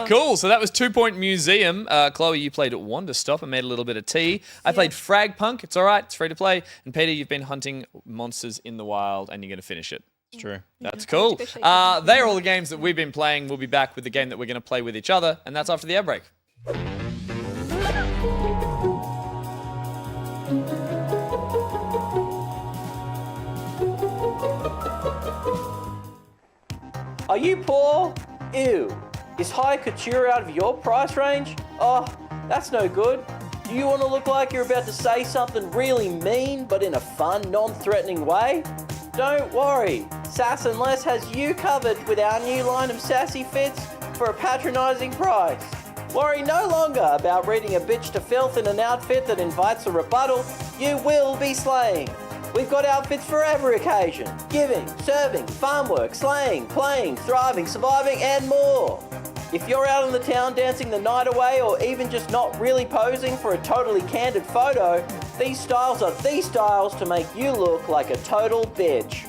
Cool. So that was 2 Point Museum. Chloe, you played Wonder Stop and made a little bit of tea. I played Frag Punk. It's all right. It's free to play. And Peter, you've been hunting monsters in the wild, and you're going to finish it. It's true. That's cool. They're all the games that we've been playing. We'll be back with the game that we're going to play with each other, and that's after the ad break. Are you poor? Ew. Is high couture out of your price range? Oh, that's no good. Do you want to look like you're about to say something really mean, but in a fun, non-threatening way? Don't worry. Sassless has you covered with our new line of sassy fits for a patronising price. Worry no longer about reading a bitch to filth in an outfit that invites a rebuttal. You will be slaying. We've got outfits for every occasion. Giving, serving, farm work, slaying, playing, thriving, surviving, and more. If you're out in the town dancing the night away or even just not really posing for a totally candid photo, these styles are the styles to make you look like a total bitch.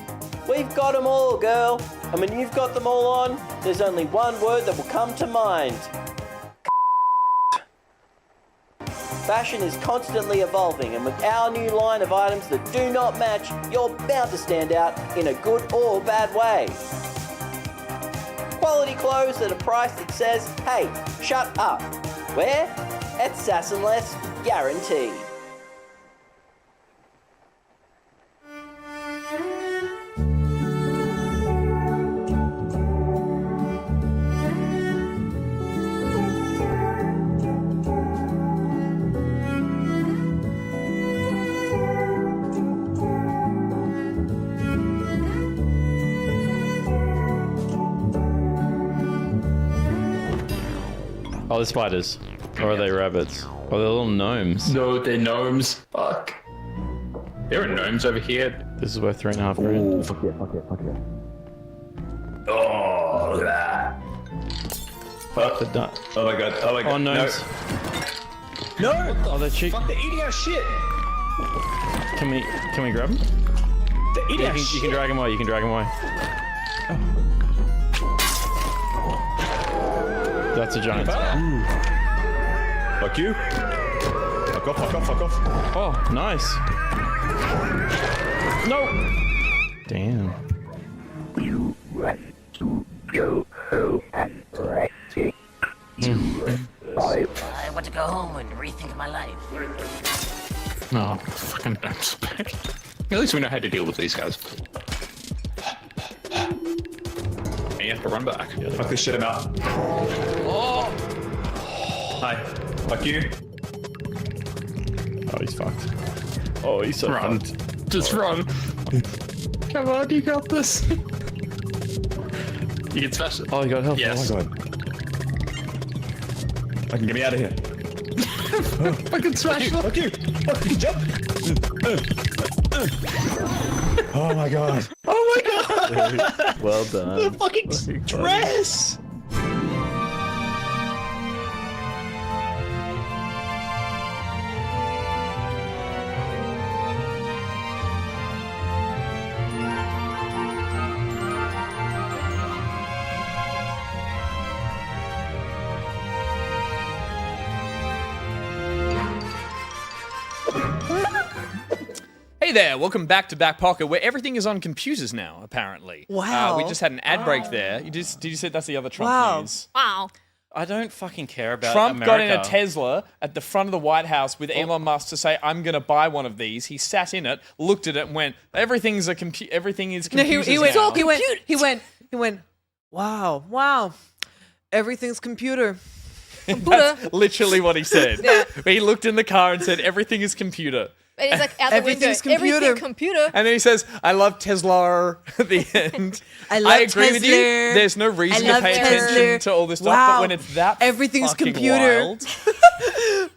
We've got them all, girl. And when you've got them all on, there's only one word that will come to mind. Fashion is constantly evolving, and with our new line of items that do not match, you're bound to stand out in a good or bad way. Quality clothes at a price that says, hey, shut up. Where? At Sassless, guaranteed. Oh, they're spiders. Or are they rabbits? Oh, they're little gnomes. No, they're gnomes. Fuck. There are gnomes over here. This is worth $3.5 grand. Fuck yeah. Oh, that. Fuck. The du- Oh my god. Oh, gnomes. No. Oh, they're cheap. Fuck, they're eating our shit. Can we grab them? They're eating Yeah, our you shit. can drag them away. You can drag them away. That's a giant. Fuck you. Fuck off. Oh, nice. No. Damn. I want to go home and rethink my life. Oh, fucking gnomes. At least we know how to deal with these guys. And you have to run back. Fuck this shit about. Oh. Hi. Fuck you. Oh, he's fucked. Oh, he's so Run. fucked. Just run. Come on, you got this. You can smash it. Oh, you got help. Yes. Oh my god. I can get me out of here. Fucking smash it. Fuck you. Fuck you. Jump. Oh my god. Oh my god. Well done. The fucking dress. there, welcome back to Back Pocket, where everything is on computers now, apparently. Wow. We just had an ad break there. Did you say that's the other Trump Wow. news? Wow. I don't fucking care about Trump got in a America. Tesla at the front of the White House with Elon Musk to say, I'm going to buy one of these. He sat in it, looked at it, and went, everything is No, computers he went, now. he went, wow, everything's computer. That's literally what he said. He looked in the car and said, everything is computer. And he's like out the window. Everything's computer. Everything computer. And then he says, I love Tesla at the end. I love agree with you. Tesla. There's no reason I to love pay Tesla. attention to all this stuff, Wow. but when it's that Everything's fucking computer. wild,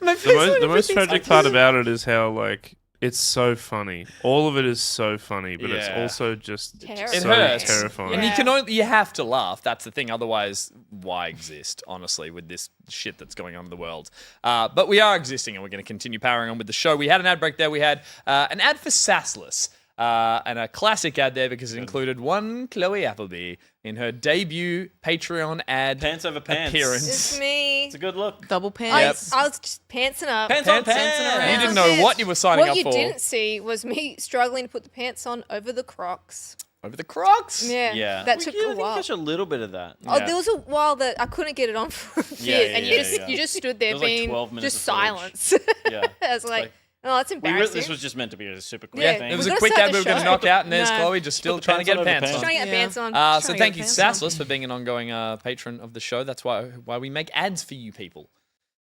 The most tragic part about it is how like it's so funny. All of it is so funny, but it's Yeah. also just Terrifying. it so hurts. terrifying. And you have to laugh. That's the thing. Otherwise, why exist, honestly, with this shit that's going on in the world? But we are existing, and we're going to continue powering on with the show. We had an ad break there. We had an ad for Sassless. And a classic ad there because it included one Chloe Appleby in her debut Patreon ad Pants over pants. appearance. It's me. It's a good look. Double pants. I was just pantsing up. Pants on pants. You didn't know what you were signing What up you for. didn't see was me struggling to put the pants on over the Crocs. Over the Crocs. Yeah. Yeah. That We took did, I a think, while. catch a little bit of that. Oh, there was a while that I couldn't get it on for a bit, Yeah, and yeah, you just stood there It was like being 12 minutes just of footage. silence. Yeah. I was like, oh, that's We embarrassing. this was just meant to be a super quick Yeah, thing. It was We're a gonna quick start ad the we were going to show. knock out, and there's No. Chloe just still the trying to get her pants pants on on. trying to get Yeah. pants on. So thank you, Sassless, for being an ongoing patron of the show. That's why we make ads for you people.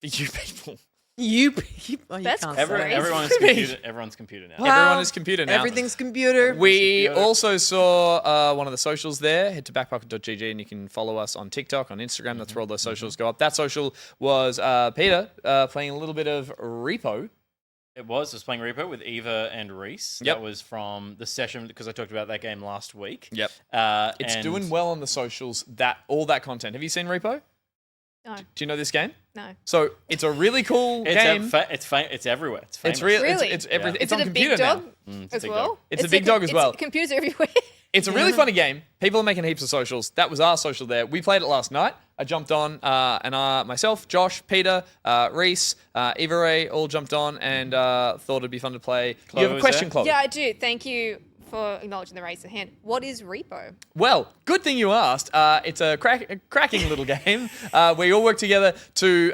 For you people. You That's can't Every- say. Everyone's computer now. Wow. Everyone is computer now. Everything's computer. We also saw one of the socials there. Head to backpocket.gg and you can follow us on TikTok, on Instagram. That's where all those socials go up. That social was Peter playing a little bit of Repo. It was playing Repo with Eva and Rhys. Yep. That was from the session because I talked about that game last week. Yep. It's and doing well on the socials, all that content. Have you seen Repo? No. Do you know this game? No. So it's a really cool game. It's everywhere. It's famous. It's real. Really? It's everything. Is It's it on a computer big dog now. It's a as big well? dog. It's a big dog as well. Computers everywhere. It's a really funny game. People are making heaps of socials. That was our social there. We played it last night. I jumped on, and myself, Josh, Peter, Rhys, Eva Ray all jumped on and thought it'd be fun to play. Chloe You have a was question, there? Chloe? Yeah, I do. Thank you for acknowledging the raise of hand. What is Repo? Well, good thing you asked. It's a cracking little game where you all work together to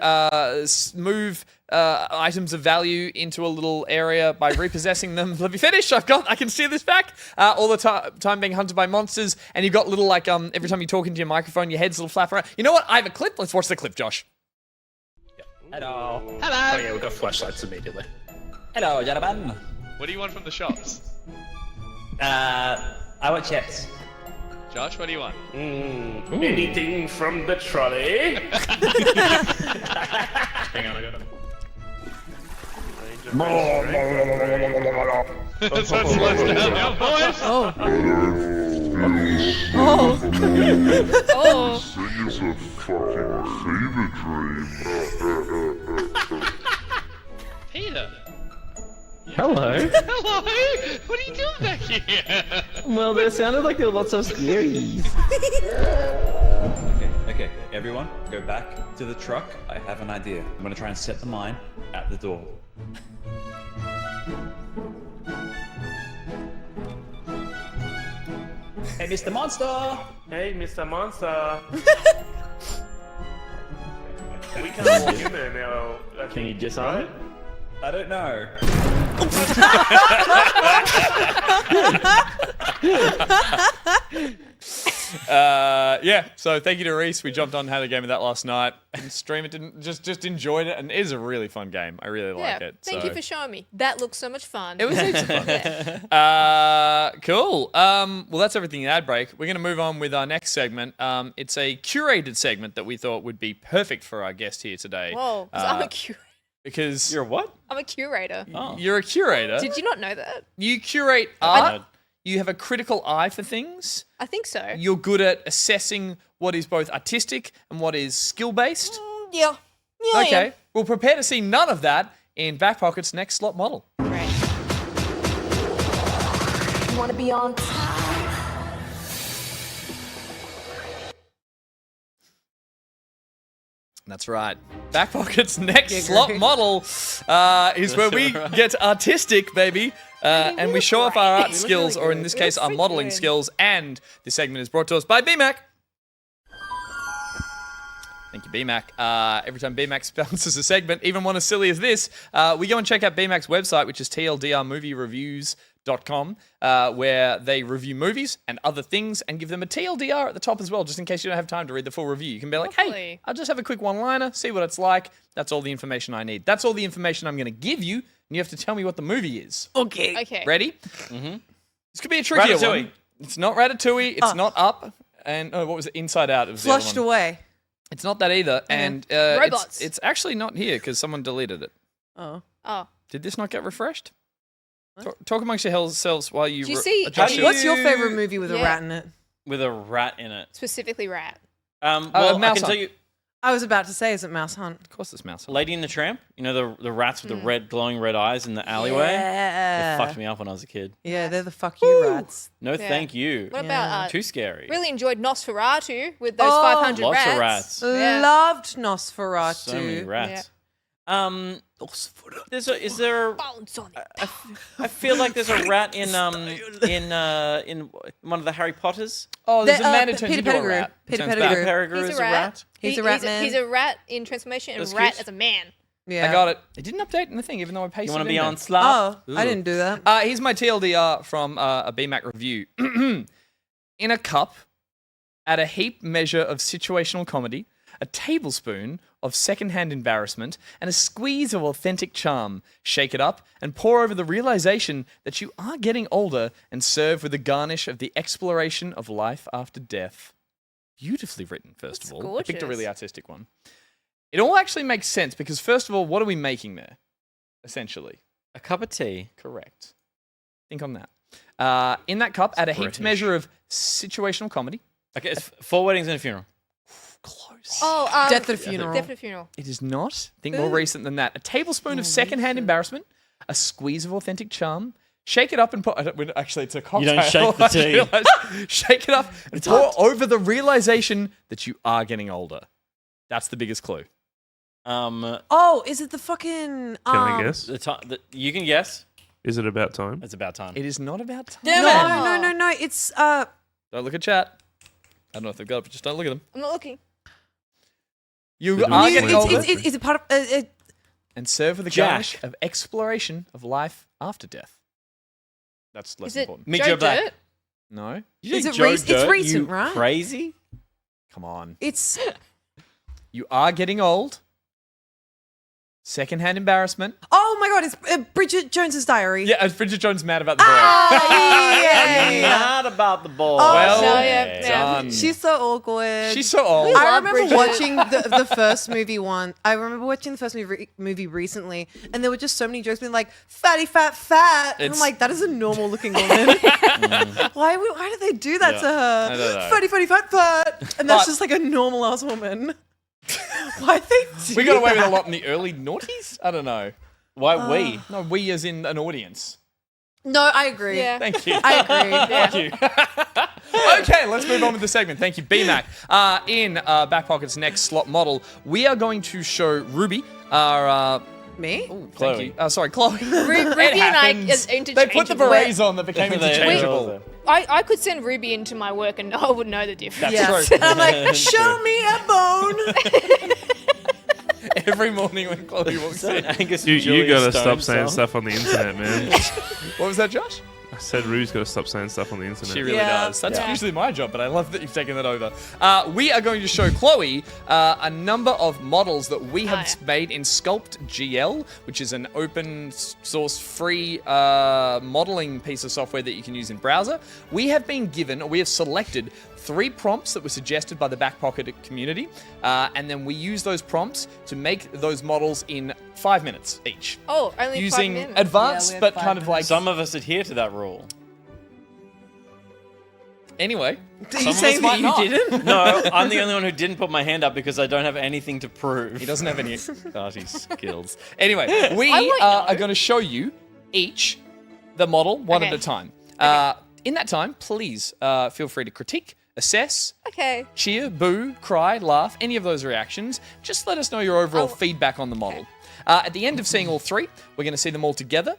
move items of value into a little area by repossessing them. Let me finish. I can steer this back. All the time being hunted by monsters, and you've got little every time you talk into your microphone, your head's a little flap around. You know what? I have a clip. Let's watch the clip, Josh. Hello. Oh yeah, we got flashlights immediately. Hello, gentlemen. What do you want from the shops? I want chips. Josh, what do you want? Anything from the trolley? Hang on, I got it. That's what slows down your voice. Oh. Oh. Peter. Hello. Hello. What are you doing back here? Well, there sounded like there were lots of scaries. Okay, everyone, go back to the truck. I have an idea. I'm gonna try and set the mine at the door. Hey, Mr. Monster! Hey, Mr. Monster. We can't walk in there now. Can you disarm it? I don't know. Yeah, so thank you to Rhys. We jumped on and had a game of that last night. Didn't stream it, didn't just enjoyed it, and it is a really fun game. I really like it. Thank so. you for showing me. That looks so much fun. It was heaps of fun. Cool. Well, that's everything in ad break. We're going to move on with our next segment. It's a curated segment that we thought would be perfect for our guest here today. Whoa, 'cause I'm a curator. Because You're what? I'm a curator. you're a curator. Did you not know that? You curate art. You have a critical eye for things. I think so. You're good at assessing what is both artistic and what is skill-based. Yeah. Yeah. Okay. Well, prepare to see none of that in Back Pocket's next slot model. Great. You want to be on top? That's right. Back Pocket's next Yeah, slot great. model is where we get artistic, baby. And we show off our art skills, or in this case, our modeling skills. And this segment is brought to us by BMac. Thank you, BMac. Every time BMac sponsors a segment, even one as silly as this, we go and check out BMac's website, which is tldrmoviereviews.com, where they review movies and other things and give them a TLDR at the top as well, just in case you don't have time to read the full review. You can be like, hey, I'll just have a quick one-liner, see what it's like. That's all the information I need. That's all the information I'm going to give you, and you have to tell me what the movie is. Okay. Ready? Mm-hmm. This could be a trickier one. It's not Ratatouille. It's not Up. And what was it? Inside Out. It was Flushed the other one. away. It's not that either. And Robots. it's actually not here because someone deleted it. Oh. Did this not get refreshed? Talk amongst yourselves while you. Do you see? What's your favorite movie with a rat in it? With a rat in it. Specifically rat. Well, Mouse I can Hunt. tell you. I was about to say, is it Mouse Hunt? Of course, it's Mouse Hunt. Lady and the Tramp. You know the rats with the red glowing red eyes in the alleyway. Yeah. They fucked me up when I was a kid. Yeah, they're the fuck you rats. No, thank you. What about Too scary. Really enjoyed Nosferatu with those 500 Lots rats. of rats. Yeah. Loved Nosferatu. So many rats. Is there? I feel like there's a rat in one of the Harry Potters. Oh, there's a man who turns Peter into a Pettigrew. rat. Peter Peter Pettigrew. Pettigrew is a rat. He's a rat man. He's a rat in transformation and That's rat cute. as a man. Yeah. I got it. It didn't update in the thing, even though I pasted it. You want to in be there. on Slop? Oh, I didn't do that. Here's my TLDR from a BMac review. In a cup, add a heap measure of situational comedy, a tablespoon of secondhand embarrassment, and a squeeze of authentic charm. Shake it up and pour over the realization that you are getting older, and serve with a garnish of the exploration of life after death. Beautifully written, first of all. I picked a really gorgeous. artistic one. It all actually makes sense because, first of all, what are we making there? Essentially. A cup of tea. Correct. Think on that. In that cup, add a heaped measure of situational comedy. Okay, it's 4 weddings and a funeral. Close. Oh, Death at a Funeral. Death at a Funeral. It is not. Think more recent than that. A tablespoon of secondhand embarrassment, a squeeze of authentic charm. Shake it up and pour. Actually, it's a cocktail. You don't shake the I tea. realized. Shake it up and pour over the realization that you are getting older. That's the biggest clue. Oh, is it the fucking? Can I guess? You can guess. Is it about time? It's about time. It is not about time. No. It's Don't look at chat. I don't know if they've got it, but just don't look at them. I'm not looking. You are getting older. Is it part of? And serve with a Jack. garnish of exploration of life after death. That's less Is it important. Meet Joe Joe Black. Dirt? No. You Is think it Joe it's Dirt, recent, you right? Crazy. Come on. It's You are getting old. Secondhand embarrassment. oh my god! It's Bridget Jones's Diary. Yeah, Bridget Jones mad about the boy. Not about the ball. well no, yeah. done. She's so awkward. She's so old. I remember Bridget. watching the first movie one. I remember watching the first movie recently, and there were just so many jokes being like fatty, fat, fat. And I'm It's- like, that is a normal looking woman. Why did they do that to her? I don't know. Fatty, fatty, fat, fat. And that's But- just like a normal ass woman. Why they do We got away with that? a lot in the early noughties? I don't know. Why we? No, we as in an audience. No, I agree. Yeah. Thank you. I agree. Thank you. Okay, let's move on with the segment. Thank you, BMac. In Back Pocket's next slot model, we are going to show Ruby, our... Me? Thank you. Sorry, Chloe. Ruby It and I happens. is They interchangeable. put the berets on that became They- interchangeable. I could send Ruby into my work and I would know the difference. Yes. true. And I'm like, show me a bone. Every morning when Chloe walks in. Angus You Julia gotta Stone stop saying song. stuff on the internet, man. What was that, Josh? I said Rue's gotta stop saying stuff on the internet. She really Yeah. does. That's Yeah. usually my job, but I love that you've taken that over. We are going to show Chloe a number of models that we have made in Sculpt GL, which is an open source free modeling piece of software that you can use in browser. We have selected 3 prompts that were suggested by the Back Pocket community, and then we use those prompts to make those models in 5 minutes each. Oh, only 5 Using minutes. advanced, Yeah, we had but 5 kind of like... Some of us adhere to that rule. Anyway. Are you saying that you didn't? No, I'm the only one who didn't put my hand up because I don't have anything to prove. He doesn't have any arty skills. Anyway, we won't are know. going to show you each the model one at Okay. a time. In that time, please feel free to critique, assess, Okay. cheer, boo, cry, laugh, any of those reactions. Just let us know your overall feedback on the model. At the end of seeing all three, we're going to see them all together.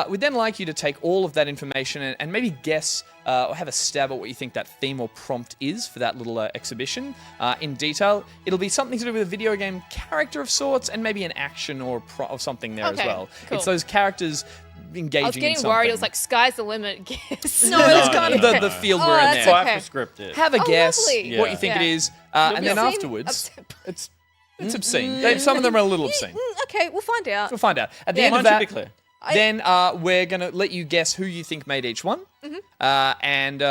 We'd then like you to take all of that information and maybe guess or have a stab at what you think that theme or prompt is for that little exhibition in detail. It'll be something to do with a video game character of sorts and maybe an action or something there as well. Cool. It's those characters engaging I was getting in worried. It something. was like, sky's the limit, guess. No, it's kind of the field we're in that's there. okay. Scripted. Have a guess lovely. what you think it is, and then afterwards, it's obscene. Some of them are a little obscene. Okay, we'll find out. We'll find out. At the Yeah. end of Mine should that, be clear. then we're going to let you guess who you think made each one, and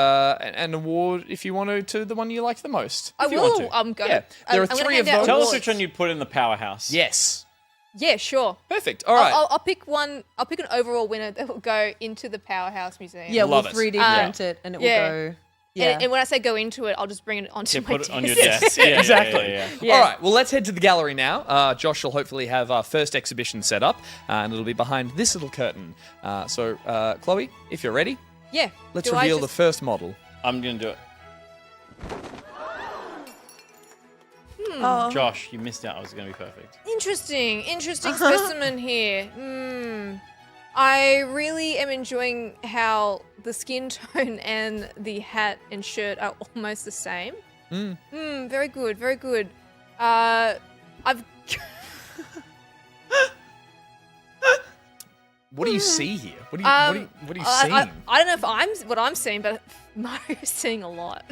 award, if you want to the one you liked the most. I if you want will. to. I'm going. Yeah, there are I'm gonna three hand of out those. Tell us awards. which one you'd put in the powerhouse. Yes. Yeah, sure. Perfect. All right. I'll pick one. I'll pick an overall winner that will go into the Powerhouse Museum. Yeah, Love we'll it. 3D print it and it will go. Yeah. And when I say go into it, I'll just bring it onto my Put desk. it on your desk. Yeah, Exactly. Yeah. All right, well, let's head to the gallery now. Josh will hopefully have our first exhibition set up, and it'll be behind this little curtain. So, Chloe, if you're ready, Yeah. let's Do I reveal the just- first model. I'm going to do it. Oh. Josh, you missed out. I was going to be perfect. Interesting specimen here. I really am enjoying how the skin tone and the hat and shirt are almost the same. Very good, very good. I've What do you see here? What are you seeing? I don't know if what I'm seeing, but Mario's seeing a lot.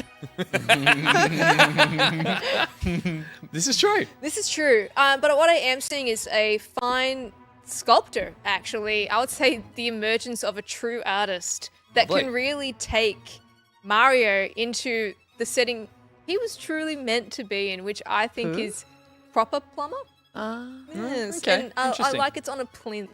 This is true. This is true. But what I am seeing is a fine sculptor, actually. I would say the emergence of a true artist that Lovely. can really take Mario into the setting he was truly meant to be in, which I think is proper plumber. Yes. okay. And I Interesting. like it's on a plinth.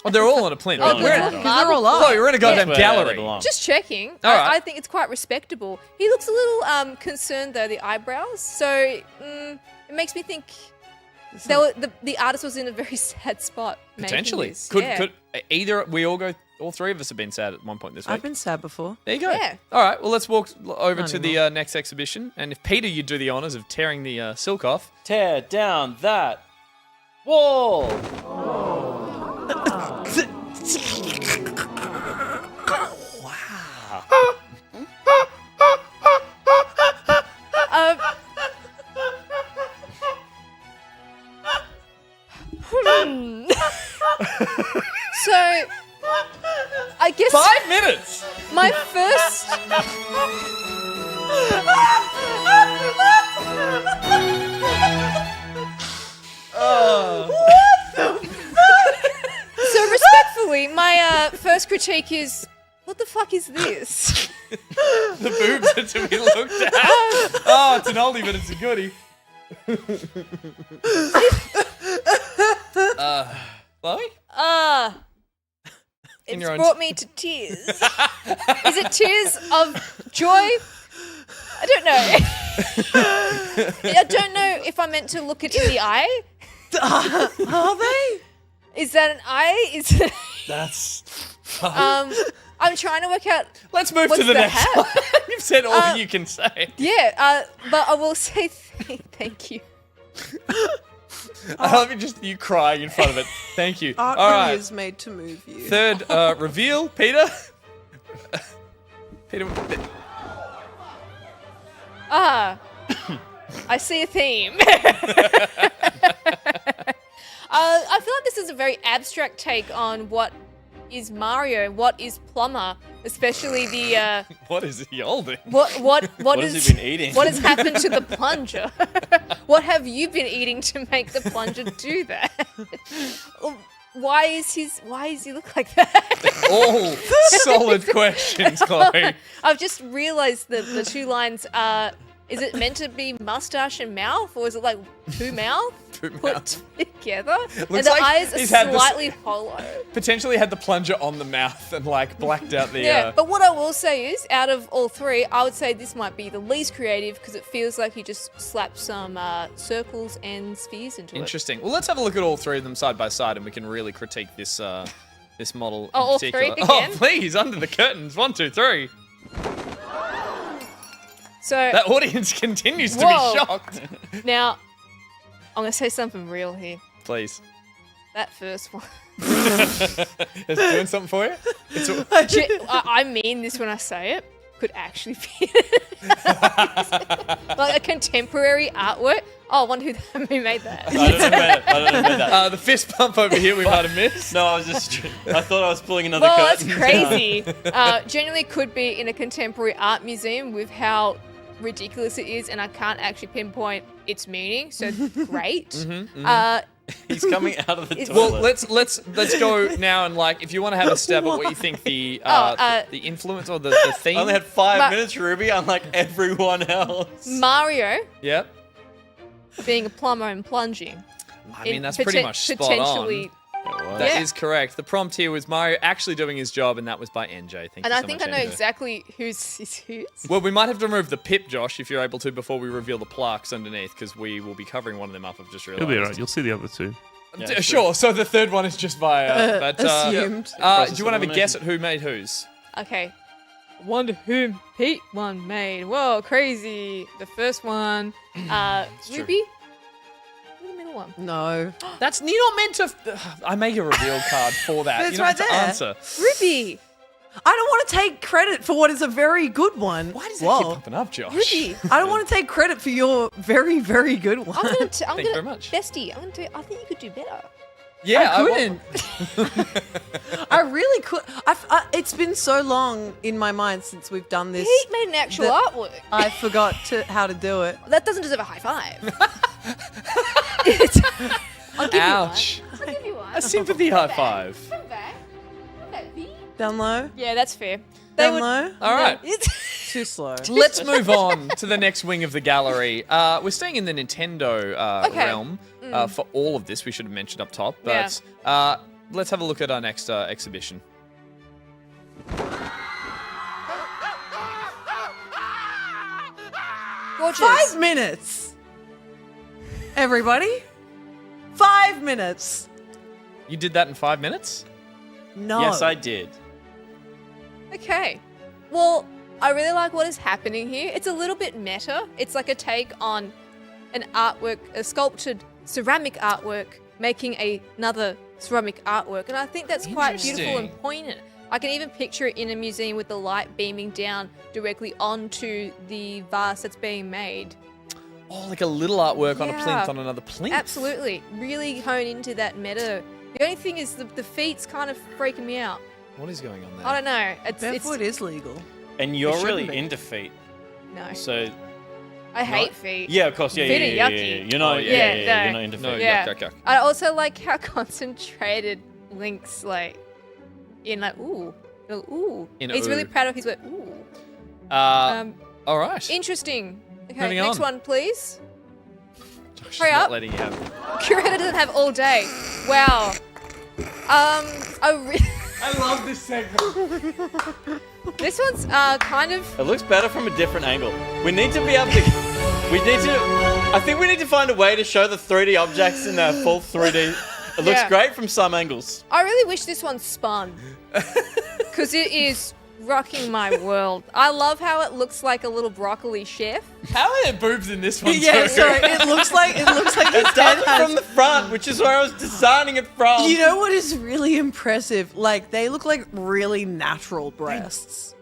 Oh, they're all on a plinth. Oh, We're they're in- all They're all up. Chloe, we're in a goddamn That's where they gallery. belong. Just checking. All right. I think it's quite respectable. He looks a little concerned though, the eyebrows. So it makes me think the artist was in a very sad spot. making Potentially. this. Could Yeah. either all three of us have been sad at one point this week. I've been sad before. There you go. Yeah. All right, well, let's walk over Not to the next exhibition. And if Peter, you'd do the honors of tearing the silk off. Tear down that wall. So, I guess 5 minutes! my first. So respectfully, my first critique is, what the fuck is this? The boobs are to be looked at. Oh, it's an oldie, but it's a goodie. Chloe? In It's your own brought me to tears. Is it tears of joy? I don't know. I don't know if I'm meant to look it in the eye. Are they? Is that an eye? Is it, That's... I'm trying to work out. Let's move What's to the the next hat? one. You've said all you can say. Yeah, but I will say thank you. I love you just you crying in front of it. Thank you. Art All really right. is made to move you. Third reveal, Peter. Peter. I see a theme. I feel like this is a very abstract take on what is Mario, what is Plumber, especially the What is he holding? what has is he been eating? What has happened to the plunger? What have you been eating to make the plunger do that? Why is he look like that? All solid questions, Chloe. I've just realised that the two lines are. Is it meant to be mustache and mouth, or is it like two mouth put together? And Looks the like eyes he's are had this- slightly hollow. Potentially had the plunger on the mouth and like blacked out the. Yeah, but what I will say is, out of all three, I would say this might be the least creative because it feels like he just slapped some circles and spheres into it. Interesting. Well, let's have a look at all three of them side by side, and we can really critique this this model Oh, in all particular. three Oh, again? please, under the curtains. 1, 2, 3. So That audience continues to Whoa. be shocked. now, I'm gonna say something real here. Please. That first one. It's doing something for you? I mean this when I say it. Could actually be like a contemporary artwork. Oh, I wonder who made that. I don't know about that. The fist pump over here we might have missed. No, I thought I was pulling another Well, curtain. that's crazy. Genuinely could be in a contemporary art museum with how ridiculous it is, and I can't actually pinpoint its meaning. So great. He's coming out of the toilet. Well, let's go now and if you want to have a stab at what you think the influence or the theme. I only had 5 minutes, Ruby, unlike everyone else. Mario Yep. being a plumber and plunging. I mean, that's pretty much spot on. That is correct. The prompt here was Mario actually doing his job, and that was by NJ. Thank you And so I think much, I know NJ. exactly who's is whose. Well, we might have to remove the pip, Josh, if you're able to, before we reveal the plaques underneath, because we will be covering one of them up. I've just realised. He'll be alright. You'll see the other two. Yeah, sure. So the third one is just via. Assumed. Do you want to have a guess at who made whose? Okay. Wonder whom Pete one made. Whoa, crazy. The first one, Ruby. The middle one. No. That's you're not meant to. I make a reveal card for that. It's you don't right have to there. answer. Ruby. I don't want to take credit for what is a very good one. Why does that keep popping up, Josh? Ruby. I don't want to take credit for your very, very good one. I'm gonna. Thank you very much. Bestie. I think you could do better. Yeah, I couldn't. I really could. It's been so long in my mind since we've done this. Pete made an actual artwork. I forgot how to do it. That doesn't deserve a high five. I'll give Ouch. you one. I'll give you one. A sympathy high five. Come back. Down low? Yeah, that's fair. Down low? All right. Too slow. Let's move on to the next wing of the gallery. We're staying in the Nintendo realm for all of this. We should have mentioned up top, but let's have a look at our next exhibition. Gorgeous. 5 minutes. Everybody? 5 minutes. You did that in 5 minutes? No. Yes, I did. Okay. Well, I really like what is happening here. It's a little bit meta. It's like a take on an artwork, a sculptured ceramic artwork, making another ceramic artwork. And I think that's quite beautiful and poignant. I can even picture it in a museum with the light beaming down directly onto the vase that's being made. Oh, like a little artwork on a Yeah. plinth on another plinth. Absolutely. Really hone into that meta. The only thing is the feet's kind of freaking me out. What is going on there? I don't know. Barefoot is legal. And you're shouldn't really be. into feet. No. So, I hate feet. yeah, of course. Yeah, Feet yeah, are yeah, yucky. yeah. You're not, Oh, yeah, yeah, yeah, no. you're not into No, feet. Yeah. yuck, yuck, yuck. I also like how concentrated Link's like in like ooh. Ooh. In He's ooh. really proud of his work. Ooh. All right. Interesting. Okay, Moving next on. one, please. Josh, hurry not up. letting you have. Curator doesn't have all day. Wow. I love this segment. This one's kind of. It looks better from a different angle. We need to be able to. I think we need to find a way to show the 3D objects in their full 3D. It looks Yeah. great from some angles. I really wish this one spun. Because it is rocking my world. I love how it looks like a little broccoli chef. How are there boobs in this one Yeah, too? sorry. It looks like his It head does has. from the front, which is where I was designing it from. You know what is really impressive? Like, they look like really natural breasts.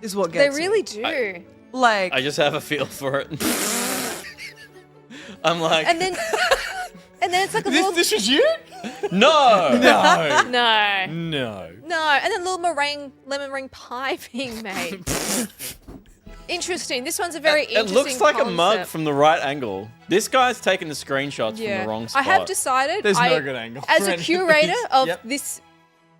Is what They gets really me. do. Like, I just have a feel for it. I'm like, And then it's like a little. This was you? no. No. No. No. No. And then a little lemon meringue pie being made. Interesting. This one's a very It interesting looks like a mug concept. from the right angle. This guy's taking the screenshots from the wrong spot. I have decided. There's no good angle As for a any of curator these. of Yep. this,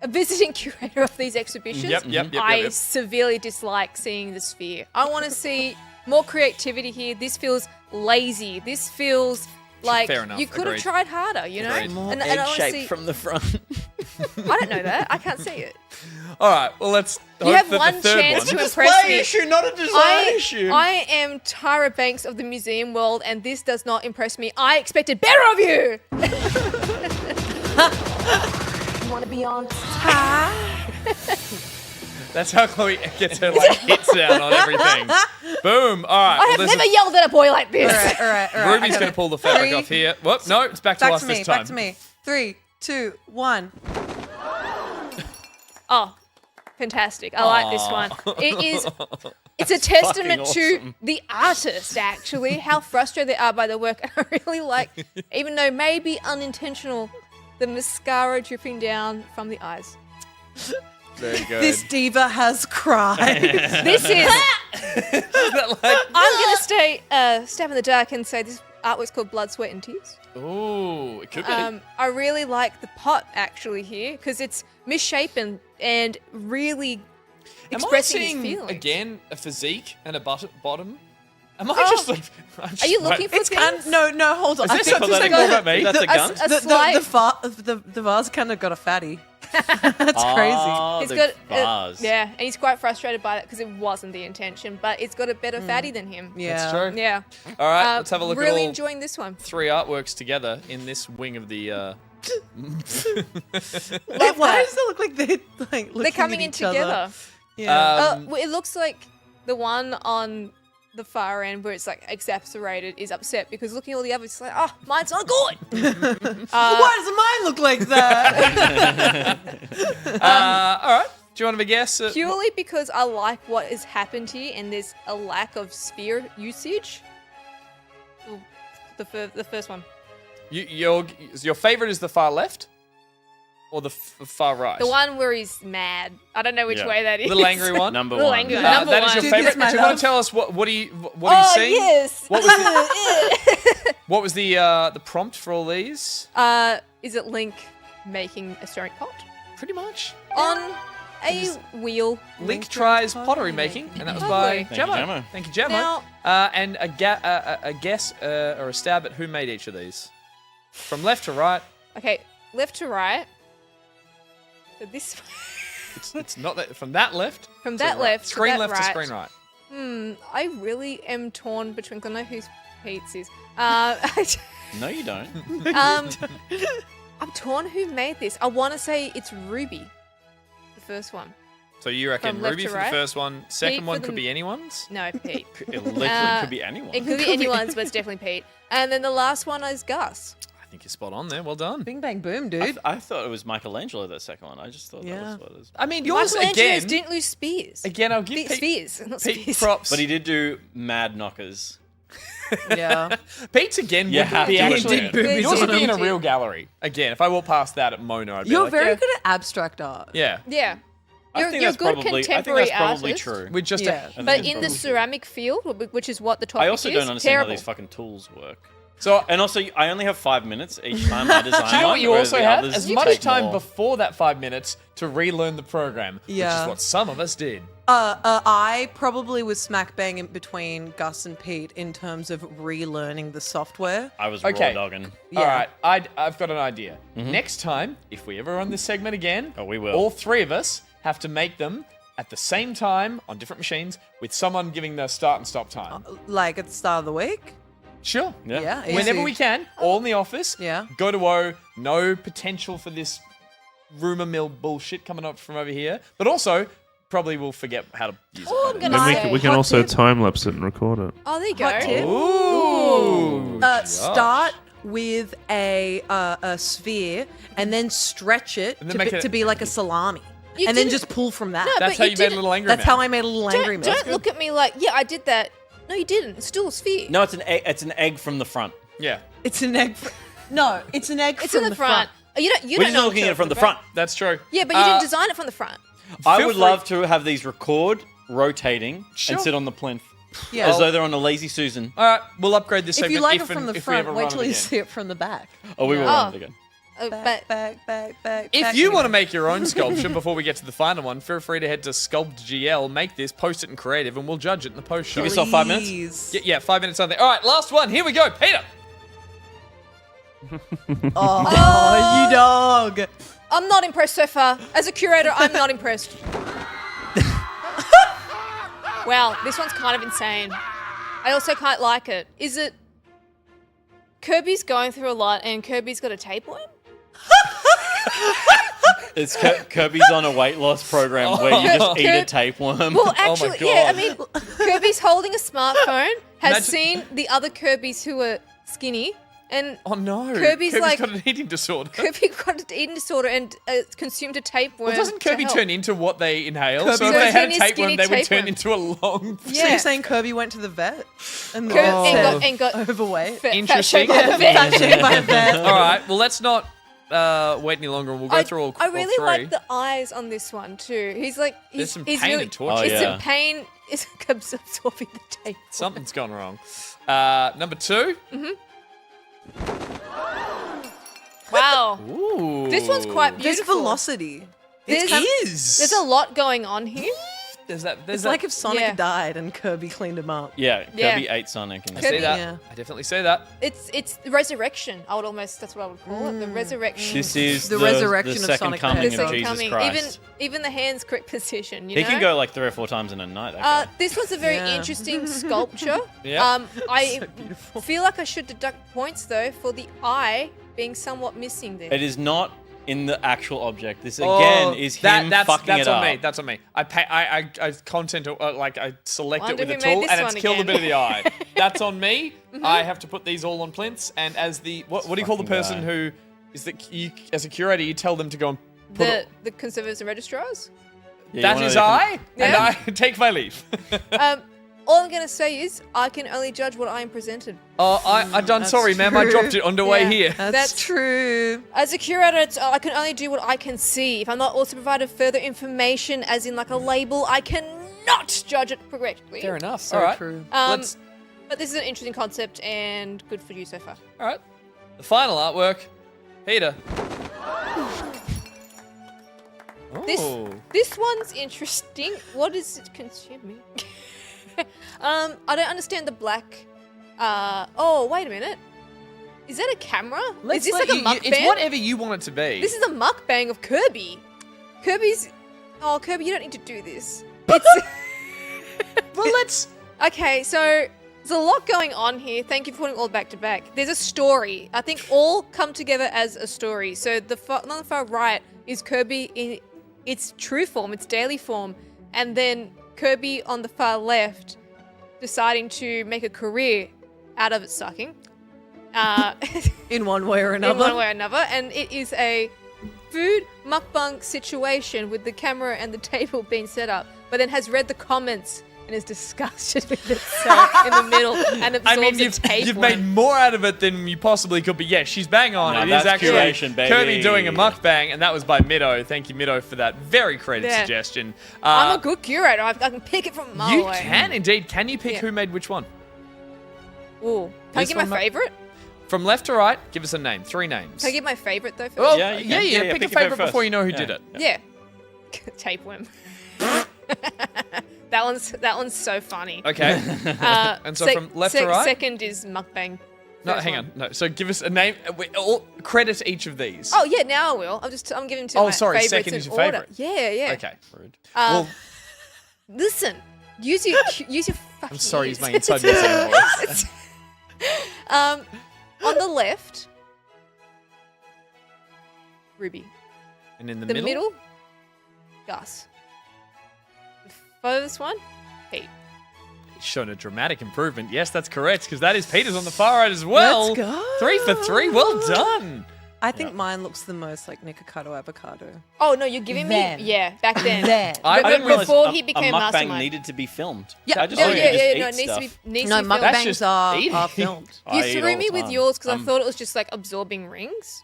a visiting curator of these exhibitions, Yep. I severely dislike seeing the sphere. I want to see more creativity here. This feels lazy. This feels like Fair enough, you could have agreed. tried harder, you know? Agreed. More And I wanna egg-shaped see- from the front. I don't know that. I can't see it. All right. Well, let's. You hope have that one the third chance one. to impress me. issue, not a design issue. I am Tyra Banks of the museum world, and this does not impress me. I expected better of you. You want to be on That's how Chloe gets her like hits down on everything. Boom. All right. I have never yelled at a boy like this. all right. Ruby's going to pull the fabric Three. off here. Whoop. No, it's back to Back us to this me. time. Back to me. 3, 2, 1. Oh, fantastic. I like this one. It's a testament to the artist, actually, how frustrated they are by the work. And I really like, even though maybe unintentional, the mascara dripping down from the eyes. Very good. This diva has cried. This is... I'm going to stay stab in the dark and say this artwork's called Blood, Sweat and Tears. Ooh, it could be. I really like the pot, actually, here, because it's misshapen and really expressing his Am I seeing, feelings. again, a physique and a bottom? Am I just like... Are you looking for It's kind things? no, hold on. Is this something more about me? That's a gun. The vase kind of got a fatty. That's crazy. It's the got vase. yeah, and he's quite frustrated by that because it wasn't the intention, but it's got a better fatty than him. Yeah. That's true. Yeah. All right, let's have a look really at all enjoying this one. 3 artworks together in this wing of the... Why does it look like they're like looking They're coming at in each other? together. Yeah. Well, it looks like the one on the far end where it's like exacerbated is upset because looking at all the others, it's like, oh, mine's not good. Why doesn't mine look like that? all right. Do you want to have a guess? Purely because I like what has happened here and there's a lack of sphere usage. Ooh, the first one. Your favorite is the far left? Or the far right? The one where he's mad. I don't know which way that is. Little angry one? Number Little one. angry one. Number that one. is your Dude, favorite? this is my Do you want love. to tell us what are you seeing? Yes. What was what was the prompt for all these? Is it Link making a ceramic pot? Pretty much. On a wheel. Link tries pottery making, and that was by Lovely. Thank you, Gemmo. Gemmo. Thank you, Gemmo. Now- And a guess or a stab at who made each of these. From left to right. Okay, left to right. So this It's not that from that left. from to that right. left Screen to that left right. to screen right. I really am torn between. I know whose Pete's is. No, you don't. I'm torn who made this. I want to say it's Ruby, the first one. So you reckon From left Ruby to for the right. first one, second Pete one for could the- be anyone's? No, Pete. It literally could be anyone. It could be anyone's, but it's definitely Pete. And then the last one is Gus. I think you're spot on there. Well done. Bing bang boom, dude. I thought it was Michelangelo, that second one. I just thought Yeah. that was what it was. I mean, yours Michelangelo's again. didn't lose spears. Again, I'll give Pete, Spears, not Pete spears. props. But he did do mad knockers. Yeah. Pete's again You would have be to actually. admit it. Yours would be in a Guilty. real gallery. Again, if I walk past that at Mona, I'd be You're like, very yeah. good at abstract art. Yeah. Yeah. I think You're that's a good probably. I think contemporary that's probably artist. true. With just Yeah. a. But in the ceramic field, which is what the topic I is, also don't understand terrible. how these fucking tools work. So, And also, I only have 5 minutes each time I design do you know one, what you whereas also the have? others As much take time more. before that 5 minutes to relearn the program, which Yeah. is what some of us did. I probably was smack bang in between Gus and Pete in terms of relearning the software. I was Okay. raw dogging. Yeah. All right, I've got an idea. Next time, if we ever run this segment again, Oh, we will. all 3 of us have to make them at the same time on different machines with someone giving the start and stop time. Like at the start of the week. Sure. Yeah. Whenever easy. we can, all in the office. Yeah. Go to O. No potential for this rumor mill bullshit coming up from over here. But also, probably we'll forget how to use Oh, it. I'm by gonna then. Then say we can hot also tip. time lapse it and record it. Oh, there you Hot go. tip. Ooh. Start with a sphere and then stretch it And then to make be, it- to be like a salami. You And then didn't- just pull from that. No, That's but how you you made a didn't- little angry That's man. how I made a little angry man. Don't look at me like, yeah, I did that. No, you didn't. It's still a sphere. No, it's an egg. It's an egg from the front. Yeah. It's an egg. No, it's an egg It's from in the front. Oh, you We're don't just know looking until at it from the front. That's true. Yeah, but you didn't design it from the front. I Feel would free- love to have these record, rotating, Sure. and sit on the plinth. Yeah. As though they're on a Lazy Susan. All right, we'll upgrade this If segment you like it and- from the if we front, ever wait run till it you again. see it from the back. Oh, we will Oh. run it again. Back. If you want to make your own sculpture before we get to the final one, feel free to head to SculptGL, make this, post it in creative, and we'll judge it in the post show. Give yourself 5 minutes. Please. Yeah, 5 minutes on there. All right, last one. Here we go, Peter. Oh, you dog. I'm not impressed so far. As a curator, I'm not impressed. Wow, this one's kind of insane. I also quite like it. Is it Kirby's going through a lot and Kirby's got a tapeworm? It's Kirby's on a weight loss program where you just eat a tapeworm. Well, actually, yeah, I God. mean, Kirby's holding a smartphone, has Imagine- seen the other Kirbys who are skinny, And Oh no! Kirby's like- got an eating disorder. Kirby got an eating disorder and consumed a tapeworm. Well, doesn't to Kirby help. turn into what they inhale? Kirby so if turns they had a into tapeworm, skinny they would turn tapeworm. into a long. So Yeah. you're saying Kirby went to the vet and the Kirby- vet and got overweight? Interesting. Fat shamed by a vet. All right. Well, let's not wait any longer. We'll go through all. I all really three. like the eyes on this one too. He's like, There's some he's pain really, and torture. Oh, It's yeah. some pain. It's absorbing the tape. Something's gone wrong. Number 2. Wow. Ooh. This one's quite There's beautiful. velocity. There's, is. there's a lot going on here. There's that. It's like if Sonic Yeah. died and Kirby cleaned him up. Yeah, Yeah. Kirby ate Sonic. And I see that. Yeah. I definitely see that. It's the resurrection. I would almost, that's what I would call it. The resurrection. This is The resurrection the of second Sonic coming the of Hedgehog. Jesus coming. Christ. Even the hands correct position. You He know? can go like 3 or 4 times in a night. That guy. This was a very Yeah. interesting sculpture. Yeah. I beautiful. feel like I should deduct points though for the eye being somewhat missing there. It is not in the actual object. This again is him that's fucking that's it on up. me. That's on me. I content like I select Wonder it with a who made tool this and it's one killed a again. bit of the eye. That's on me. I have to put these all on plinths. And as the what do you call the Fucking person guy. who is that you as a curator you tell them to go and put it. the conservators and registrars. Yeah, That you is wanna- I, and Yeah. I take my leave. All I'm gonna say is I can only judge what I am presented. Oh, I'm done. That's Sorry, ma'am. I true. dropped it on the way Yeah. here. That's true. As a curator, I can only do what I can see. If I'm not also provided further information, as in like a label, I cannot judge it correctly. Fair enough. So all right. true. Let's. But this is an interesting concept and good for you so far. All right. The final artwork, Peter. Oh. This one's interesting. What is it consuming? I don't understand the black. Oh, wait a minute. Is that a camera? Is this like a mukbang? It's whatever you want it to be. This is a mukbang of Kirby. Kirby's. Oh, Kirby, you don't need to do this. Well, let's. Okay, so there's a lot going on here. Thank you for putting all back to back. There's a story. I think all come together as a story. So on the far right is Kirby in its true form, its daily form, and then Kirby on the far left deciding to make a career out of it sucking. In one way or another. In one way or another. And it is a food mukbang situation with the camera and the table being set up, but then has read the comments and is disgusted with itself in the middle and absorbs I mean, a tapeworm. you've made more out of it than you possibly could. But yeah, she's bang on. No, It is that's actually curation, baby. Kirby doing a mukbang, and that was by Middo. Thank you, Middo, for that very creative Yeah. suggestion. I'm a good curator. I can pick it from a mile You away. can indeed. Can you pick Yeah. who made which one? Ooh. Can I This get my one, favorite? From left to right, give us a name. 3 names. Can I get my favorite though? First? Oh, Yeah, yeah, you can. yeah, Yeah, Pick pick a your favorite favorite before you know who first. did it. Yeah. Tapeworm. That one's so funny. Okay. And so from left to right? Second is mukbang. No, First hang one. on. No. So give us a name. Credit each of these. Oh yeah, now I will. I'm giving to Oh, my sorry, favorites second in is your order. favorite. Yeah, yeah. Okay. Rude. Well, listen. Use your fucking. I'm sorry, ears. use my inside messaging voice. On the left, Ruby. And in the The middle? middle, Gus. The furthest one, Pete. Shown a dramatic improvement. Yes, that's correct, because that is Peter's on the far right as well. Let's go. 3 for 3. Well done. I think mine looks the most like Nicrotex avocado. Oh no, you're giving Then. me back then. I But didn't realize before a- he became a mukbang mastermind. needed to be filmed. Yeah. I just Yeah, thought you yeah, could just yeah. eat No, it needs stuff. to be. Needs No, to be filmed. That's mukbangs just are eating. filmed. I You eat threw all me the with time. yours because I thought it was just like absorbing rings.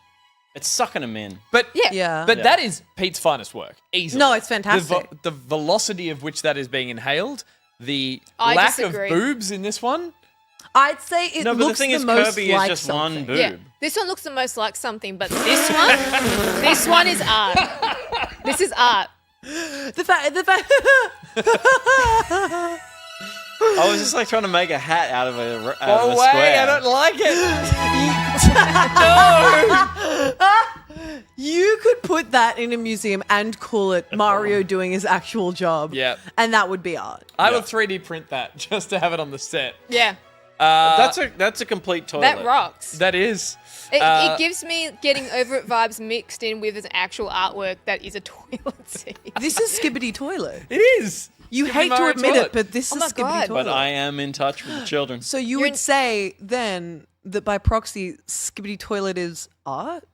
It's sucking them in. But Yeah. but Yeah. that is Pete's finest work. Easily. No, it's fantastic. The velocity of which that is being inhaled, the I lack disagree. of boobs in this one. I'd say it No, but the looks thing is, most Kirby is like just something. one boob. Yeah, this one looks the most like something, but this one is art. This is art. The fact. I was just like trying to make a hat out of a, out Go of a away, square. I don't like it. No! You could put that in a museum and call it Mario doing his actual job. Yep. And that would be art. I will 3D print that just to have it on the set. Yeah, That's a complete toilet. that rocks. That is. It gives me getting over it vibes mixed in with an actual artwork that is a toilet seat. This is Skibbity Toilet. It is. You Skibbity hate Mario to admit toilet. it, but this Oh is my Skibbity God. Toilet. But I am in touch with the children. So you You're would say then that by proxy, Skibbity Toilet is art?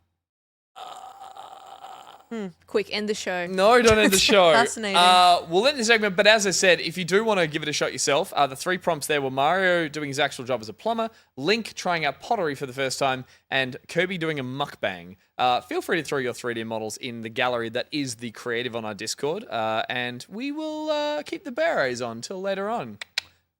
Quick, end the show. No, don't end the show. Fascinating. We'll end the segment, but as I said, if you do want to give it a shot yourself, the 3 prompts there were Mario doing his actual job as a plumber, Link trying out pottery for the first time, and Kirby doing a mukbang. Feel free to throw your 3D models in the gallery that is the creative on our Discord, and we will keep the berets on till later on.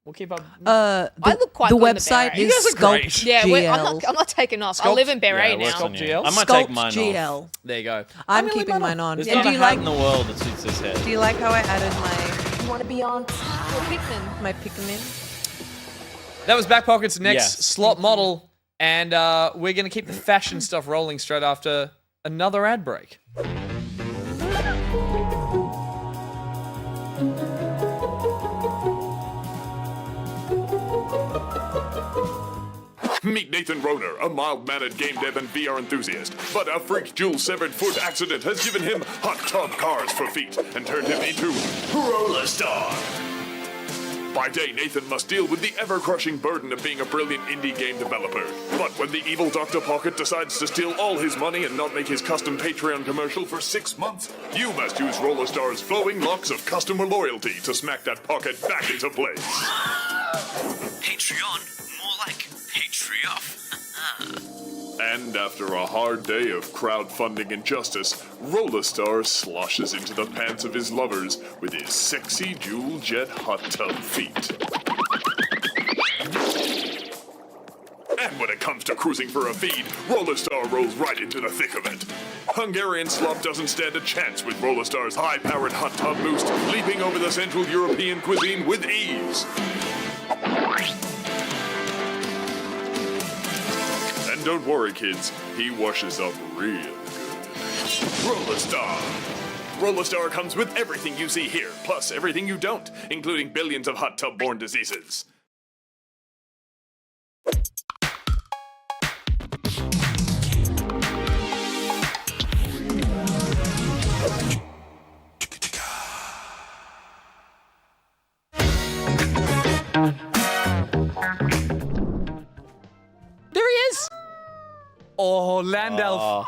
We'll keep up. I look quite the good in the website beret. is You guys are great. Sculpt Yeah, GL. I'm not taking off. I live in beret now. Sculpt GL. I might Sculpt take mine GL. off. There you go. I'm keeping mine on. There's And not do a you hat like? in the world that suits this head. Do you like how I added my You want to be on Pikmin. my Pikmin? That was Back Pocket's next Yes. slot model, and we're going to keep the fashion stuff rolling straight after another ad break. Meet Nathan Roner, a mild-mannered game dev and VR enthusiast. But a freak jewel-severed foot accident has given him hot tub cars for feet and turned him into RollerStar. By day, Nathan must deal with the ever-crushing burden of being a brilliant indie game developer. But when the evil Dr. Pocket decides to steal all his money and not make his custom Patreon commercial for 6 months, you must use RollerStar's flowing locks of customer loyalty to smack that pocket back into place. Patreon? More like Patreoff. And after a hard day of crowdfunding injustice, RollerStar sloshes into the pants of his lovers with his sexy jewel jet hot tub feet. And when it comes to cruising for a feed, RollerStar rolls right into the thick of it. Hungarian Slop doesn't stand a chance with RollerStar's high-powered hot tub boost, leaping over the Central European cuisine with ease. And don't worry, kids, he washes up real good. RollerStar. RollerStar comes with everything you see here, plus everything you don't, including billions of hot tub-borne diseases. There he is! Oh, Landau.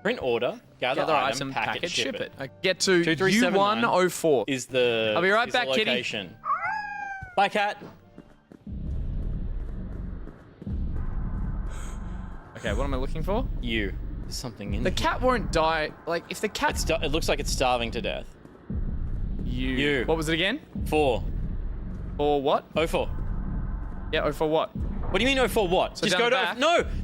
Print order, gather item, packet, ship it. Get to 2379 U104. Is the I'll be right is back, the kitty. location. Bye, cat. Okay, what am I looking for? You. There's something in The here. cat won't die. Like, if the cat... It looks like it's starving to death. You. What was it again? 4. Or what? 04. Yeah, for what? What do you mean 04 what? So Just down go the to... back?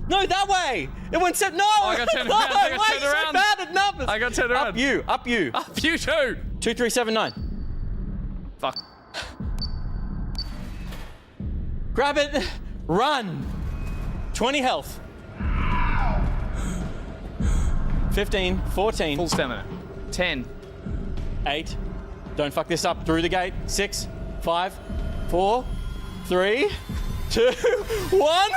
No, that way! It went set... No! I got turned around. I got Why turned are you around. so bad at numbers? I got turned around. Up you. Up you too! 2379. Fuck. Grab it. Run. 20 health. 15, 14. Full stamina. 10. 8. Don't fuck this up. Through the gate. 6, 5, 4, 3, 2, 1.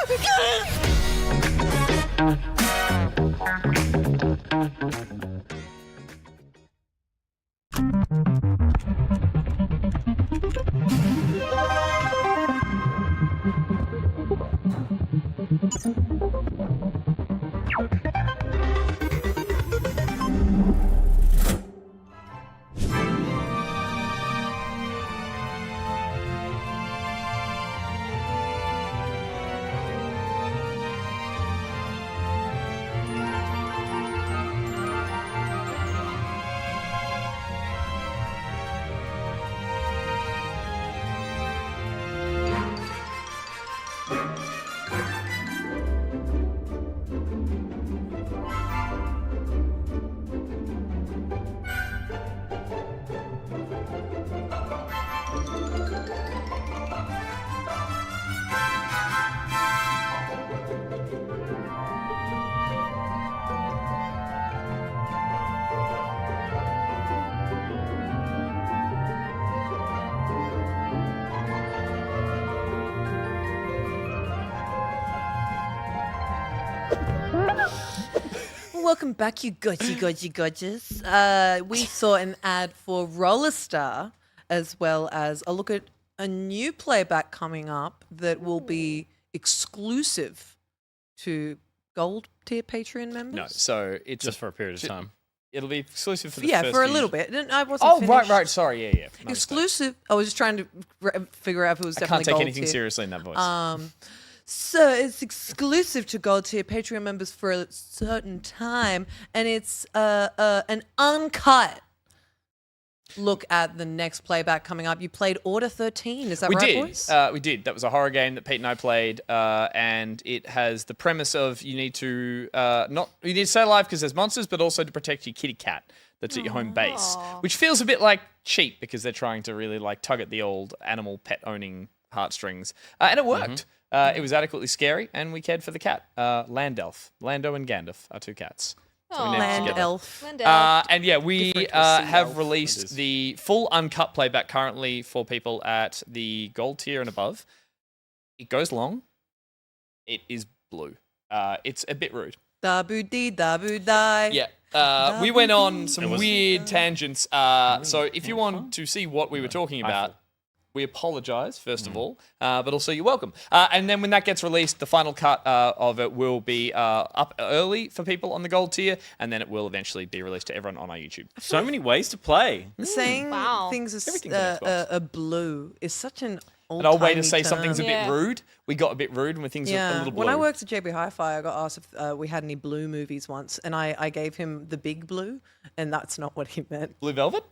Welcome back, you gorgeous. We saw an ad for RollerStar, as well as a look at a new playback coming up that will be exclusive to gold tier Patreon members. No, so it's Just for a period of time. It'll be exclusive for the Yeah, first for a few- little bit. I wasn't Oh, finished. right. Sorry, yeah. My mistake. Exclusive. I was just trying to figure out if it was I definitely can't take gold anything tier. seriously in that voice. So it's exclusive to gold tier Patreon members for a certain time, and it's an uncut look at the next playback coming up. You played Order 13, is that We right, did. boys? We did. That was a horror game that Pete and I played, and it has the premise of you need to stay alive because there's monsters, but also to protect your kitty cat that's at your home base, which feels a bit like cheap because they're trying to really like tug at the old animal pet owning heartstrings, and it worked. It was adequately scary, and we cared for the cat, Landelf. Lando and Gandalf are two cats. So we named Land together. elf. And yeah, we Different to sea have elf. released the full uncut playback currently for people at the gold tier and above. It goes long. It is blue. It's a bit rude. Da boo dee, da boo die. Yeah. We went on some It was- weird tangents. So if you want to see what we were talking about, we apologize, first of all, but also you're welcome. And then when that gets released, the final cut of it will be up early for people on the gold tier, and then it will eventually be released to everyone on our YouTube. So many ways to play. Saying Wow. things as Everything's on Xbox. blue is such an old An old way to timey say term. something's a bit Yeah. rude. We got a bit rude when things were a Yeah, little blue. when I worked at JB Hi-Fi, I got asked if we had any blue movies once, and I gave him the big blue, and that's not what he meant. Blue Velvet?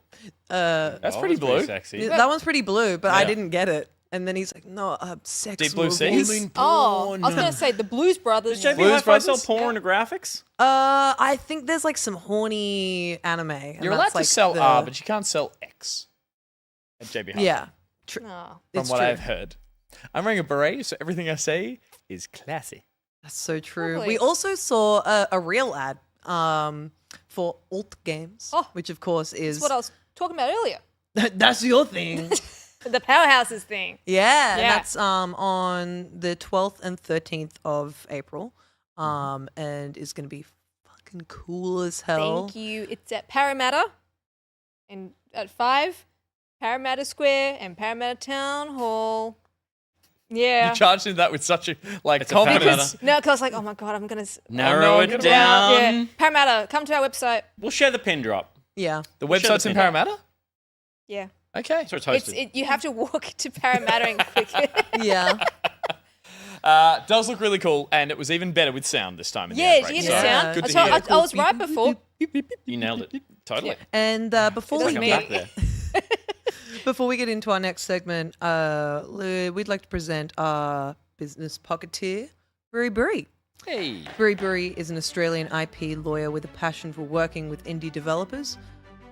Uh, That's pretty blue. Sexy. that one's pretty blue, but I Yeah. didn't get it. And then he's like, "No, sex Deep Blue movies." Seas? Oh, I was going to say the Blues Brothers. Does JB Blues Hi-Fi sell Brothers? pornographics? I think there's like some horny anime. and You're allowed that's, to like, sell the- R, but you can't sell X at JB Hi-Fi. yeah, Oh. From it's what true. I've heard. I'm wearing a beret, so everything I say is classy. That's so true. Lovely. We also saw a real ad for alt games, Oh. which of course is That's what I was talking about earlier. that's your thing. The Powerhouses thing. Yeah, and Yeah. that's on the 12th and 13th of April, and is going to be fucking cool as hell. Thank you. It's at Parramatta, and at 5, Parramatta Square and Parramatta Town Hall. Yeah. You charged him that with such a It's a confidence. Parramatta. No, because I was like, oh my god, I'm gonna Narrow no, it get down. Yeah, Parramatta, come to our website. We'll share the pin drop. Yeah, The We'll share website's the in pin. Parramatta? Yeah, Okay. So it's hosted. you have to walk to Parramatta and click it. yeah. Does look really cool, and it was even better with sound this time. In the Yeah, outbreak, did you so hear the sound? Good I, to saw- hear. I was right before. You nailed it. Totally. And before It we doesn't Come get back there. before we get into our next segment, we'd like to present our business pocketeer, Buri. Hey. Buri is an Australian IP lawyer with a passion for working with indie developers.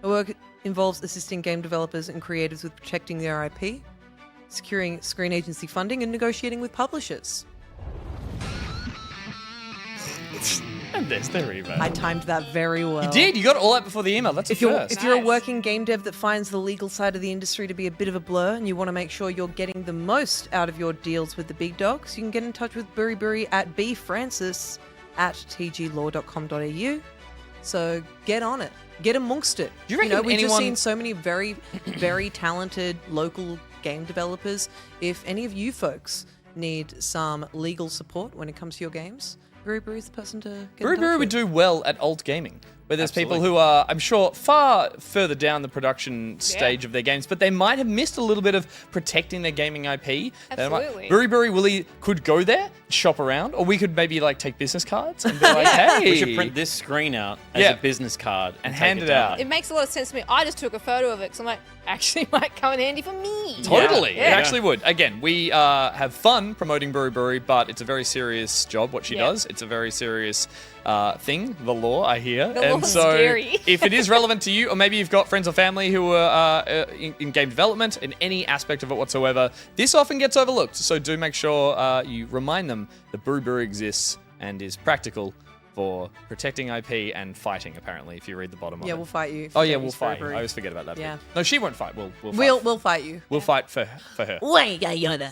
Her work involves assisting game developers and creators with protecting their IP, securing screen agency funding, and negotiating with publishers. And there's the email. I timed that very well. You did. You got all that before the email. That's If a you're, first. if you're a Nice. working game dev that finds the legal side of the industry to be a bit of a blur and you want to make sure you're getting the most out of your deals with the big dogs, you can get in touch with Buri at bfrancis@tglaw.com.au. So get on it. Get amongst it. Do you reckon we've just anyone- seen so many very, very talented local game developers. If any of you folks need some legal support when it comes to your games, Buri is the person to get in touch Buri would with. do well at alt gaming, where there's people Absolutely. who are, I'm sure, far further down the production stage of their games, but they might have missed a little bit of protecting their gaming IP. Absolutely. Buri Willie could go there, shop around, or we could maybe like take business cards and be like, hey, We should print this screen out as Yeah. a business card And take hand it down. out. It makes a lot of sense to me. I just took a photo of it because I'm like, actually might come in handy for me. Totally, Yeah. it actually would. Again, we have fun promoting Buri, but it's a very serious job what she Yeah. does. It's a very serious thing, the law, I hear. The and law's so scary. if it is relevant to you, or maybe you've got friends or family who are in game development, in any aspect of it whatsoever, this often gets overlooked. So do make sure you remind them that Buri exists and is practical for protecting IP and fighting, apparently, if you read the bottom of Yeah, it. we'll fight you. Oh if yeah, you we'll use fight. Buri. I always forget about that. Yeah. Bit. No, she won't fight. We'll fight. We'll fight you. We'll fight for her. Wait, Yoda.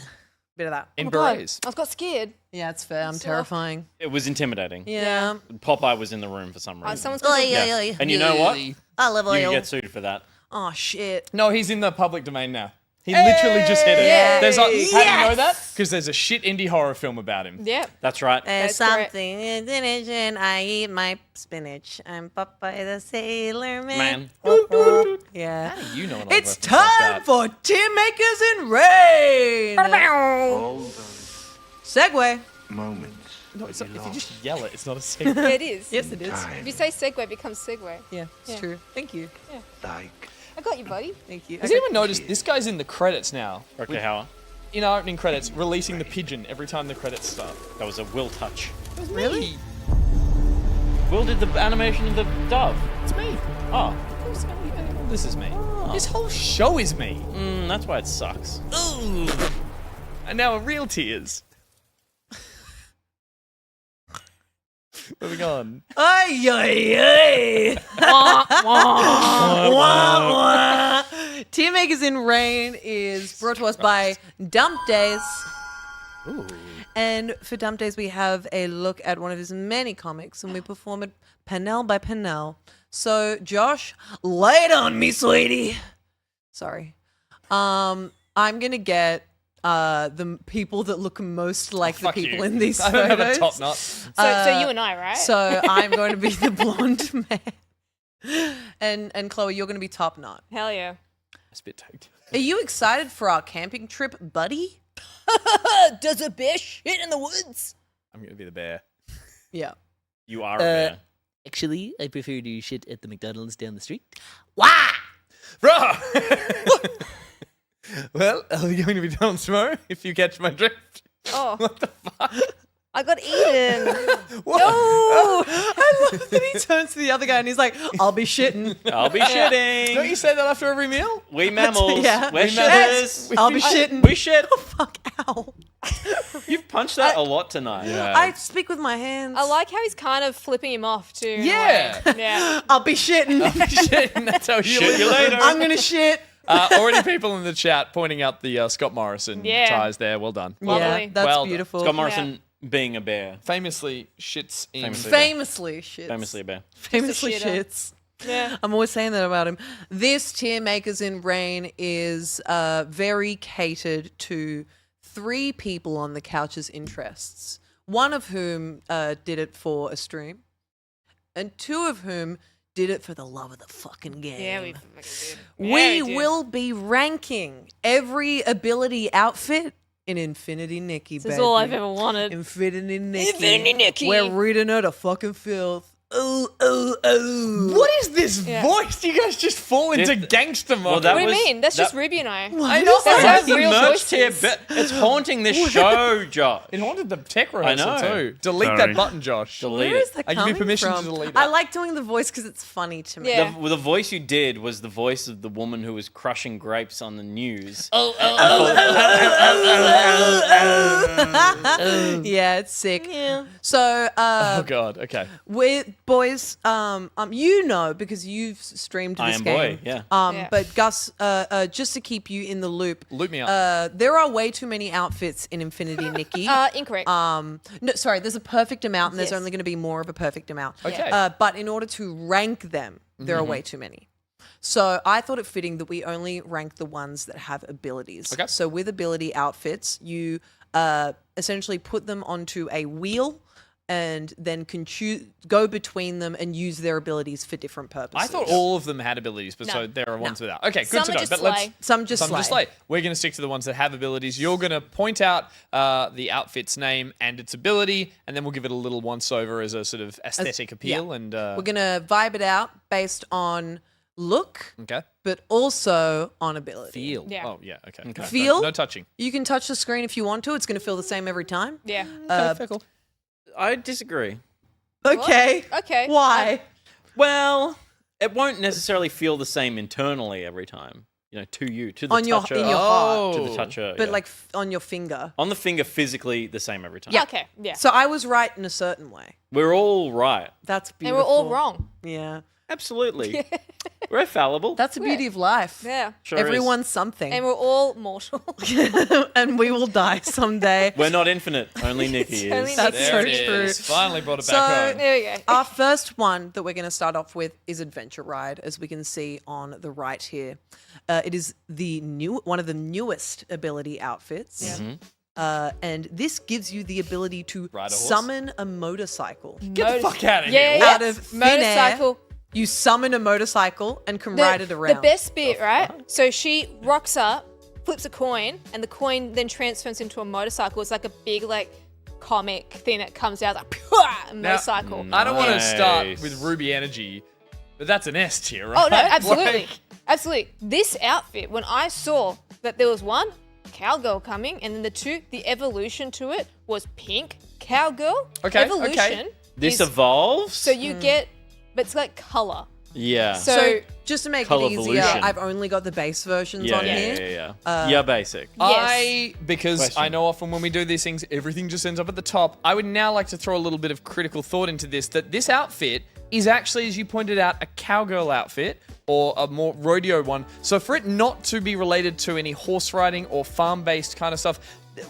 Bit of that. In Oh my God, berets. I got scared. Yeah, it's fair. I'm So- terrifying. It was intimidating. Yeah. Popeye was in the room for some reason. Someone's gonna Yeah. And you know what? I love You oil. can get sued for that. Oh shit. No, he's in the public domain now. He literally just hit it. Yeah. There's how do you know that? Because there's a shit indie horror film about him. Yep. That's right. There's That's correct. something in spinach and I eat my spinach. I'm Popeye the Sailor Man. Yeah. How do you know? It's time for TierMakers in Rain. Segway. Moments. No, it's not, if you just yell it, it's not a segment. Yeah, it is. Yes, it is. If you say segue, it becomes segue. Yeah, it's true. Thank you. Like. I got you, buddy. Thank you. Has anyone noticed this guy's in the credits now? Okay, Howard. In our opening credits, releasing the pigeon every time the credits start. That was a Will touch. It was really? Will did the animation of the dove. It's me. Oh. This is me. This whole show is me. That's why it sucks. Ooh. And now a real tears. Moving on. Ay, ay, ay. TierMakers in Rain is brought to us by DumpDaze. Ooh. And for DumpDaze, we have a look at one of his many comics, and we perform it panel by panel. So, Josh, lay it on me, sweetie. Sorry. I'm gonna get the people that look most like the people in these I photos. don't have a top knot. So you and I, right? So I'm going to be the blonde man, and Chloe, you're going to be top knot. Hell yeah. That's a bit tagged. Are you excited for our camping trip, buddy? Does a bear shit in the woods? I'm going to be the bear. Yeah. You are a bear. Actually, I prefer to shit at the McDonald's down the street. Wah! Bro! Well, are we going to be done tomorrow if you catch my drift? Oh. What the fuck? I got eaten. What? No! I love that he turns to the other guy and he's like, I'll be shitting. I'll be shitting. Don't you say that after every meal? We mammals. Yeah. We're We shitters. I'll be shitting. We shit. Oh, fuck, ow. You've punched that a lot tonight. I speak with my hands. I like how he's kind of flipping him off too. in a Yeah. way. Yeah. I'll be shitting. Shitting, that's how you Shit you live. later. I'm going to shit. Already people in the chat pointing out the Scott Morrison Yeah. ties there. Well done. Yeah, Lovely. that's Well done. beautiful. Scott Morrison being a bear. Famously shits in... Famously shits. Famously a bear. Famously Just a shitter. shits. Yeah. I'm always saying that about him. This TierMakers in Rain is very catered to 3 people on the couch's interests. One of whom did it for a stream, and 2 of whom did it for the love of the fucking game. Yeah, we fucking did. We Yeah, we did. will be ranking every ability outfit in Infinity Nikki, This baby. is all I've ever wanted. Infinity Nikki. Infinity Nikki. We're reading her to fucking filth. Ooh, ooh, ooh. What is this Yeah. voice? You guys just fall into This- gangster mode. Well, that What do you was- mean? That's that- just Ruby and I. I know. That's Why our have you real merged here? voices. But it's haunting this show, Josh. It haunted the tech rehearsal I know. too. Delete Sorry. that button, Josh. Delete Where is it. that I give you coming permission from? to delete it. I like doing the voice because it's funny to me. Yeah. The voice you did was the voice of the woman who was crushing grapes on the news. Yeah, it's sick. So, Oh god. Okay. with boys, you know because you've streamed I this am game. boy, yeah. Yeah. But Gus, just to keep you in the loop, Loop me up. there are way too many outfits in Infinity Nikki. Incorrect. No, sorry, there's a perfect amount, and there's Yes. only going to be more of a perfect amount. Okay. But in order to rank them, there are way too many. So I thought it fitting that we only rank the ones that have abilities. Okay. So with ability outfits, you essentially put them onto a wheel and then can go between them and use their abilities for different purposes. I thought all of them had abilities, but No. so there are ones No. without. Okay, good Some to are know. just But let's slay. Some just slay. We're going to stick to the ones that have abilities. You're going to point out the outfit's name and its ability, and then we'll give it a little once-over as a sort of aesthetic appeal. And We're going to vibe it out based on look, okay, but also on ability. feel. Yeah. Oh yeah. Okay. No, Feel? No touching. You can touch the screen if you want to. It's going to feel the same every time. yeah. I disagree. Okay. Okay. Why? Well, it won't necessarily feel the same internally every time. You know, to you, to the On your- toucher. in your heart. To the toucher. But yeah. like on your finger. on the finger, physically the same every time. Yeah. Okay. Yeah. So I was right in a certain way. We're all right. That's And beautiful. we're all wrong. Yeah. Absolutely. We're fallible. That's the beauty of life. Yeah. Sure Everyone's something. And we're all mortal. And we will die someday. We're not infinite. Only Nikki Only is. That's so There it true. is. Finally brought it So- back home. There we go. Our first one that we're going to start off with is Adventure Ride, as we can see on the right here. It is one of the newest ability outfits. And this gives you the ability to Ride a horse? summon a motorcycle. Get the fuck out of Yeah, here. yeah, Out yeah. of thin air, Motorcycle. you summon a motorcycle and can ride it around. The best bit, right? So she rocks up, flips a coin, and the coin then transforms into a motorcycle. It's like a big, like, comic thing that comes out like a motorcycle. I don't want to start Nice. with Ruby Energy, but that's an S tier, right? Oh no, absolutely, Like, absolutely. This outfit, when I saw that there was one cowgirl coming, and then the evolution to it was pink cowgirl. Okay, evolution. okay. This is- evolves? So you get, but it's like color. Yeah. So, just to make it Color easier, evolution. I've only got the base versions yeah, on yeah, here. yeah. Yeah, basic. Because Question. I know often when we do these things, everything just ends up at the top. I would now like to throw a little bit of critical thought into this, that this outfit is actually, as you pointed out, a cowgirl outfit or a more rodeo one. So for it not to be related to any horse riding or farm-based kind of stuff,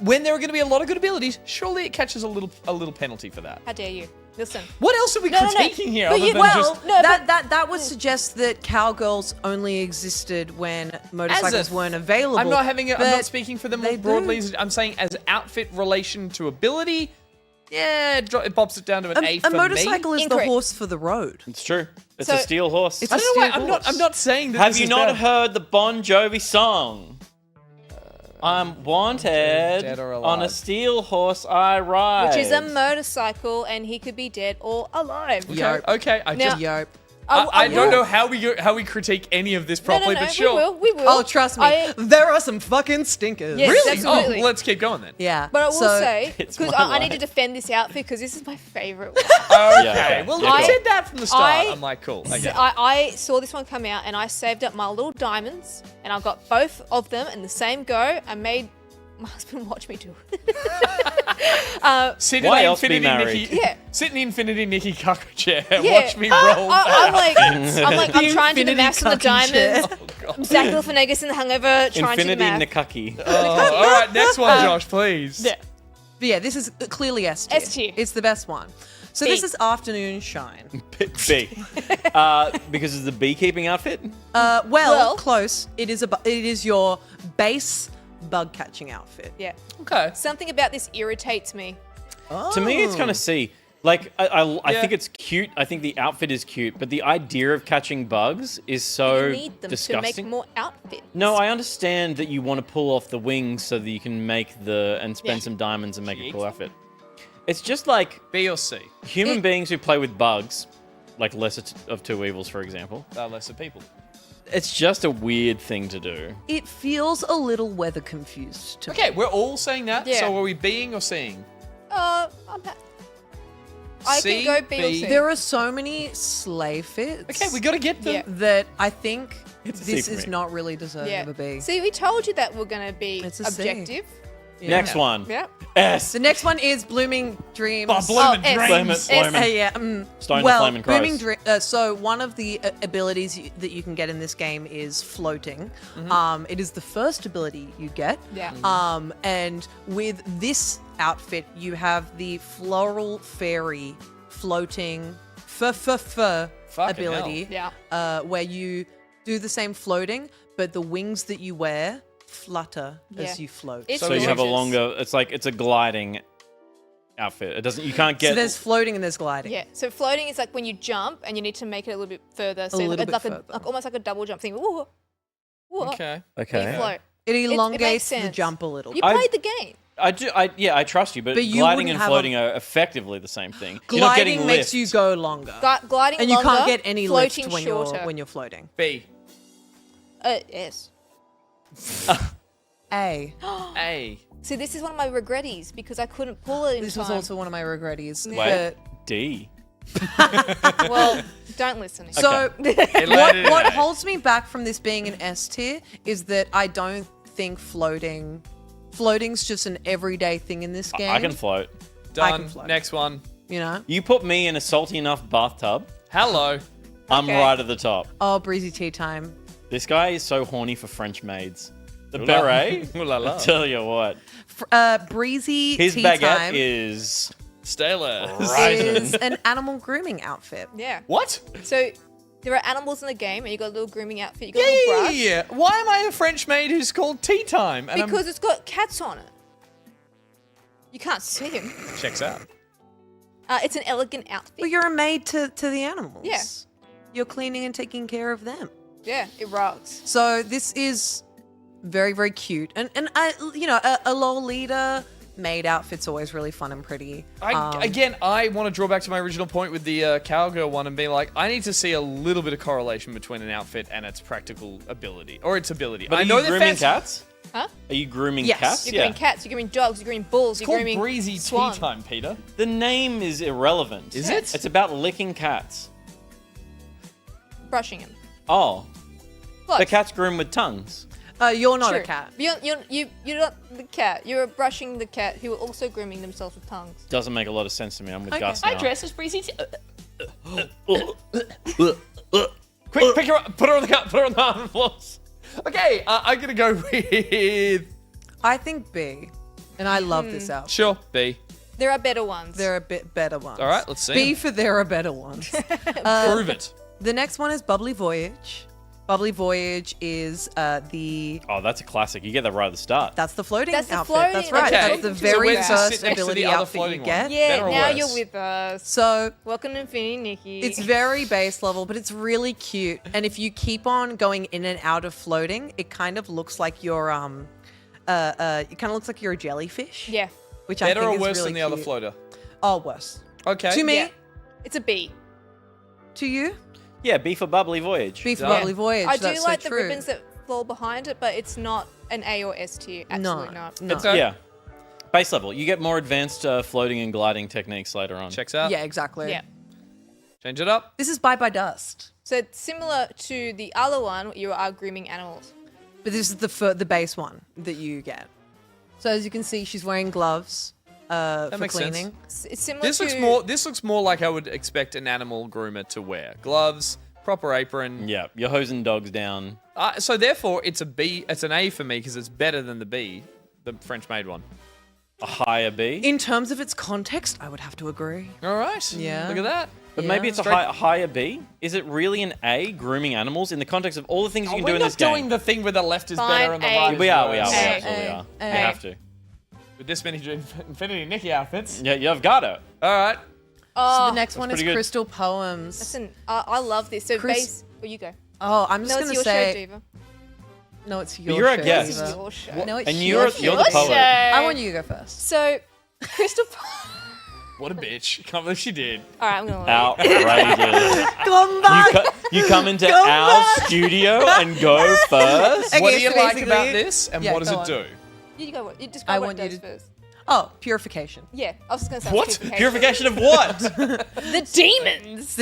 when there are going to be a lot of good abilities, surely it catches a little penalty for that. how dare you? Listen. What else are we No, no, no. critiquing here But other you- than well, just... no, that would suggest that cowgirls only existed when motorcycles weren't available. I'm not having. I'm but not speaking for them more they broadly. do. I'm saying as outfit relation to ability. Yeah, it bops it down to an A for A motorcycle me. is Incorrect. the horse for the road. It's true. It's So- a steel horse. It's I a don't know why. steel horse. I'm not saying that. Have this you is not bad. heard the Bon Jovi song? I'm wanted Dead or on alive. a steel horse I ride. Which is a motorcycle, and he could be dead or alive. Okay. I Now- just. Yope. I don't will- know how we critique any of this properly, no, but sure. We will. Oh, trust me, there are some fucking stinkers. Yes, Really? absolutely. Oh, well, let's keep going then. Yeah. But I will so, say, It's because my I need to life. defend this outfit because this is my favorite one. Okay. okay. Well, Yeah, you cool. said that from the start. I- I'm like, cool. I get it. I saw this one come out and I saved up my little diamonds and I got both of them in the same go. I made my husband watch me do it. Sit in Why the else be Infinity married? Nikki. Yeah. Sit in the Infinity Nikki cuckold chair. Yeah. Watch me roll. I'm like, I'm trying to do the Infinity maths on the cucking chair. diamonds. Zach Galifianakis in the Hangover, trying to do Infinity the math. Nikaki. Oh, all right, next one, Josh, please. Yeah. But yeah, this is clearly S tier. S tier. It's the best one. So B. this is Afternoon Shine. B. Because it's the beekeeping outfit? Well, close. It is your base bug catching outfit. Yeah. Okay. Something about this irritates me. To me, it's kind of C. Like, I Yeah. think it's cute. I think the outfit is cute. But the idea of catching bugs is so You need them disgusting. to make more outfits. No, I understand that you want to pull off the wings so that you can make and spend Yeah. some diamonds and make a cool outfit. It's just like B or C? human beings who play with bugs, like Lesser of Two Evils, for example. Lesser people. It's just a weird thing to do. It feels a little weather confused to me. Okay, we're all saying that. Yeah. So are we Bing or Seeing? I C, can go B or B. C. There are so many sleigh fits. Okay, we got to get them. Yeah. that I think It's a C this for is me. not really deserving Yeah. of a B. See, we told you that we're going to be It's a C. objective. Yeah. Next one. Yeah. S. The next one is Blooming Dreams. Oh, Blooming S. Dreams. Blame it. S. Blame it. Yeah. Stone the well, Flamin' Crows. Blooming so one of the abilities that you can get in this game is floating. It is the first ability you get. Yeah. And with this outfit, you have the floral fairy floating Fucking ability. Yeah. Where you do the same floating, but the wings that you wear flutter as Yeah. you float. It's So you have a gorgeous. longer. It's a gliding outfit. It doesn't. You can't get. So there's floating and there's gliding. Yeah. So floating is like when you jump and you need to make it a little bit further. So little it's bit like further. almost like a double jump thing. Ooh. Ooh. Okay. Okay. You float. It makes elongates the sense. jump a little. You I- played the game. I do. I trust you, but But you gliding wouldn't and have floating are effectively the same thing. You're Gliding not getting makes lift. you go longer. Gliding And you longer, can't get any lift floating when shorter. you're floating. B. Yes. A. A. See, this is one of my regretties because I couldn't pull it in This time. was also one of my regretties. Wait. D. Well, don't listen. So It landed in what A. holds me back from this being an S tier is that I don't think floating's just an everyday thing in this game. I can float. I Done. can float. Next one. You know? You put me in a salty enough bathtub. Hello. I'm right at the top. Oh, breezy tea time. This guy is so horny for French maids. The Ooh la- beret? ooh la la. I tell you what. Breezy His tea baguette time is Stayless. is an animal grooming outfit. Yeah. What? So there are animals in the game, and you got a little grooming outfit. You got a little brush. Yeah. Why am I a French maid who's called Tea Time? And Because it's got cats on it. You can't see him. checks out. It's an elegant outfit. Well, you're a maid to the animals. Yeah. You're cleaning and taking care of them. Yeah, it rocks. So this is very, very cute. And a Lolita maid outfit's always really fun and pretty. I want to draw back to my original point with the cowgirl one and be like, I need to see a little bit of correlation between an outfit and its practical ability or its ability. But I are know you that grooming cats? Huh? Are you grooming Yes. cats? You're grooming cats, you're grooming dogs, you're grooming bulls, It's you're called grooming breezy swan. tea time, Peter. The name is irrelevant. Is it? It's about licking cats. Brushing him. Oh. Close. The cats groom with tongues. You're not True. a cat. You're not the cat. You're brushing the cat who are also grooming themselves with tongues. Doesn't make a lot of sense to me. I'm with Okay. Gus I now. dress as breezy tea. Quick, pick her up, put her on the cut, put her on the iron floors. Okay, I'm gonna go with. I think B. And I love this outfit. Sure, B. There are better ones. There are a bit better ones. All right, let's see B 'em. for there are better ones. Prove it. The next one is Bubbly Voyage. Bubbly Voyage is the... Oh, that's a classic. You get that right at the start. That's the floating That's the outfit. floating That's right. Okay. That's the So very where does this first sit next to ability the other outfit you floating one? get. Yeah, Better or now worse? you're with us. So Welcome to Infinity Nikki. it's very base level, but it's really cute. And if you keep on going in and out of floating, it kind of looks like you're it kind of looks like you're a jellyfish. Yeah. Which I Better think or is worse really than the other cute. floater? Oh, worse. Okay. To me, Yeah. It's a B. to you, Yeah, B for Bubbly Voyage. B for Yeah. Bubbly Voyage. I do that's like so the true. ribbons that fall behind it, but it's not an A or S tier. Absolutely not. No. Okay. Yeah. Base level. You get more advanced floating and gliding techniques later on. Checks out. Yeah, exactly. Yeah. Change it up. This is Bye Bye Dust. So it's similar to the other one, you are grooming animals. But this is the base one that you get. So as you can see, she's wearing gloves for makes sense. cleaning. It's similar This to... looks more like I would expect an animal groomer to wear. Gloves, proper apron. Yeah, you're hosing dogs down. So therefore, it's a B. It's an A for me because it's better than the B, the French made one. A higher B. In terms of its context, I would have to agree. All right. Yeah. Look at that. But Yeah. maybe it's a higher B. Is it really an A, grooming animals, in the context of all the things you can do We're in not this game? doing the thing where the left is Fine, better and the A. right is We are. worse. Absolutely A. are. A. We have to. With this many Infinity Nikki outfits. Yeah, you've got it. All right. So Oh, the next one is pretty good. Crystal Poems. listen, I love this. So Chris- base... Oh, you go. Oh, I'm just No, it's gonna your say show, Diva. no. It's your you're a show, guest. This Eva. is your show. No, it's And your you're the poet. I want you to go first. So, Crystal... What a bitch. Can't believe she did. All right, I'm going to Outrageous. Come back. You come into Come our back. studio and go first? Okay, What do you so like basically- about this and Yeah, what does go it do? You go. You I describe what want it you does to- first. Oh, purification. Yeah, I was just going to say What? Purification of what? The demons.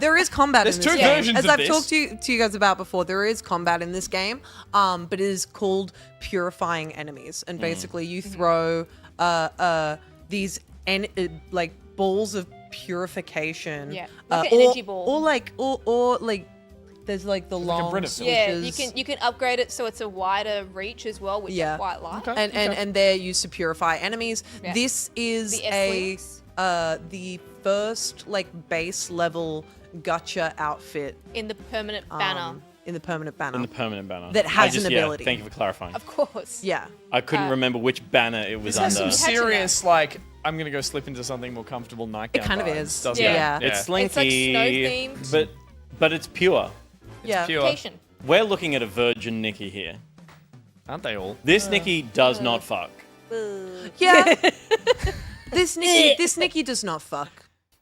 There is combat There's in this two game. versions As of I've this. talked to you guys about before, there is combat in this game, but it is called purifying enemies. And basically you throw these like balls of purification. Yeah, like an energy ball. Or like there's like the long British. Yeah, switches. you can upgrade it so it's a wider reach as well, which Yeah. I quite like. And they're used to purify enemies. Yeah. This is The S-Links. the first like base level gacha outfit In the permanent banner. in the permanent banner. In the permanent banner. That has I just- an ability. Yeah, thank you for clarifying. Of course. Yeah. I couldn't remember which banner it was This has under. some serious, like, I'm going to go slip into something more comfortable nightgown It kind of vibes, is. doesn't Yeah. it? It's slinky, It's like snow-themed. but it's pure. Yeah. Pure. Vacation. We're looking at a virgin Nikki here. Aren't they all? This Nikki does not fuck. Yeah. this Nikki does not fuck.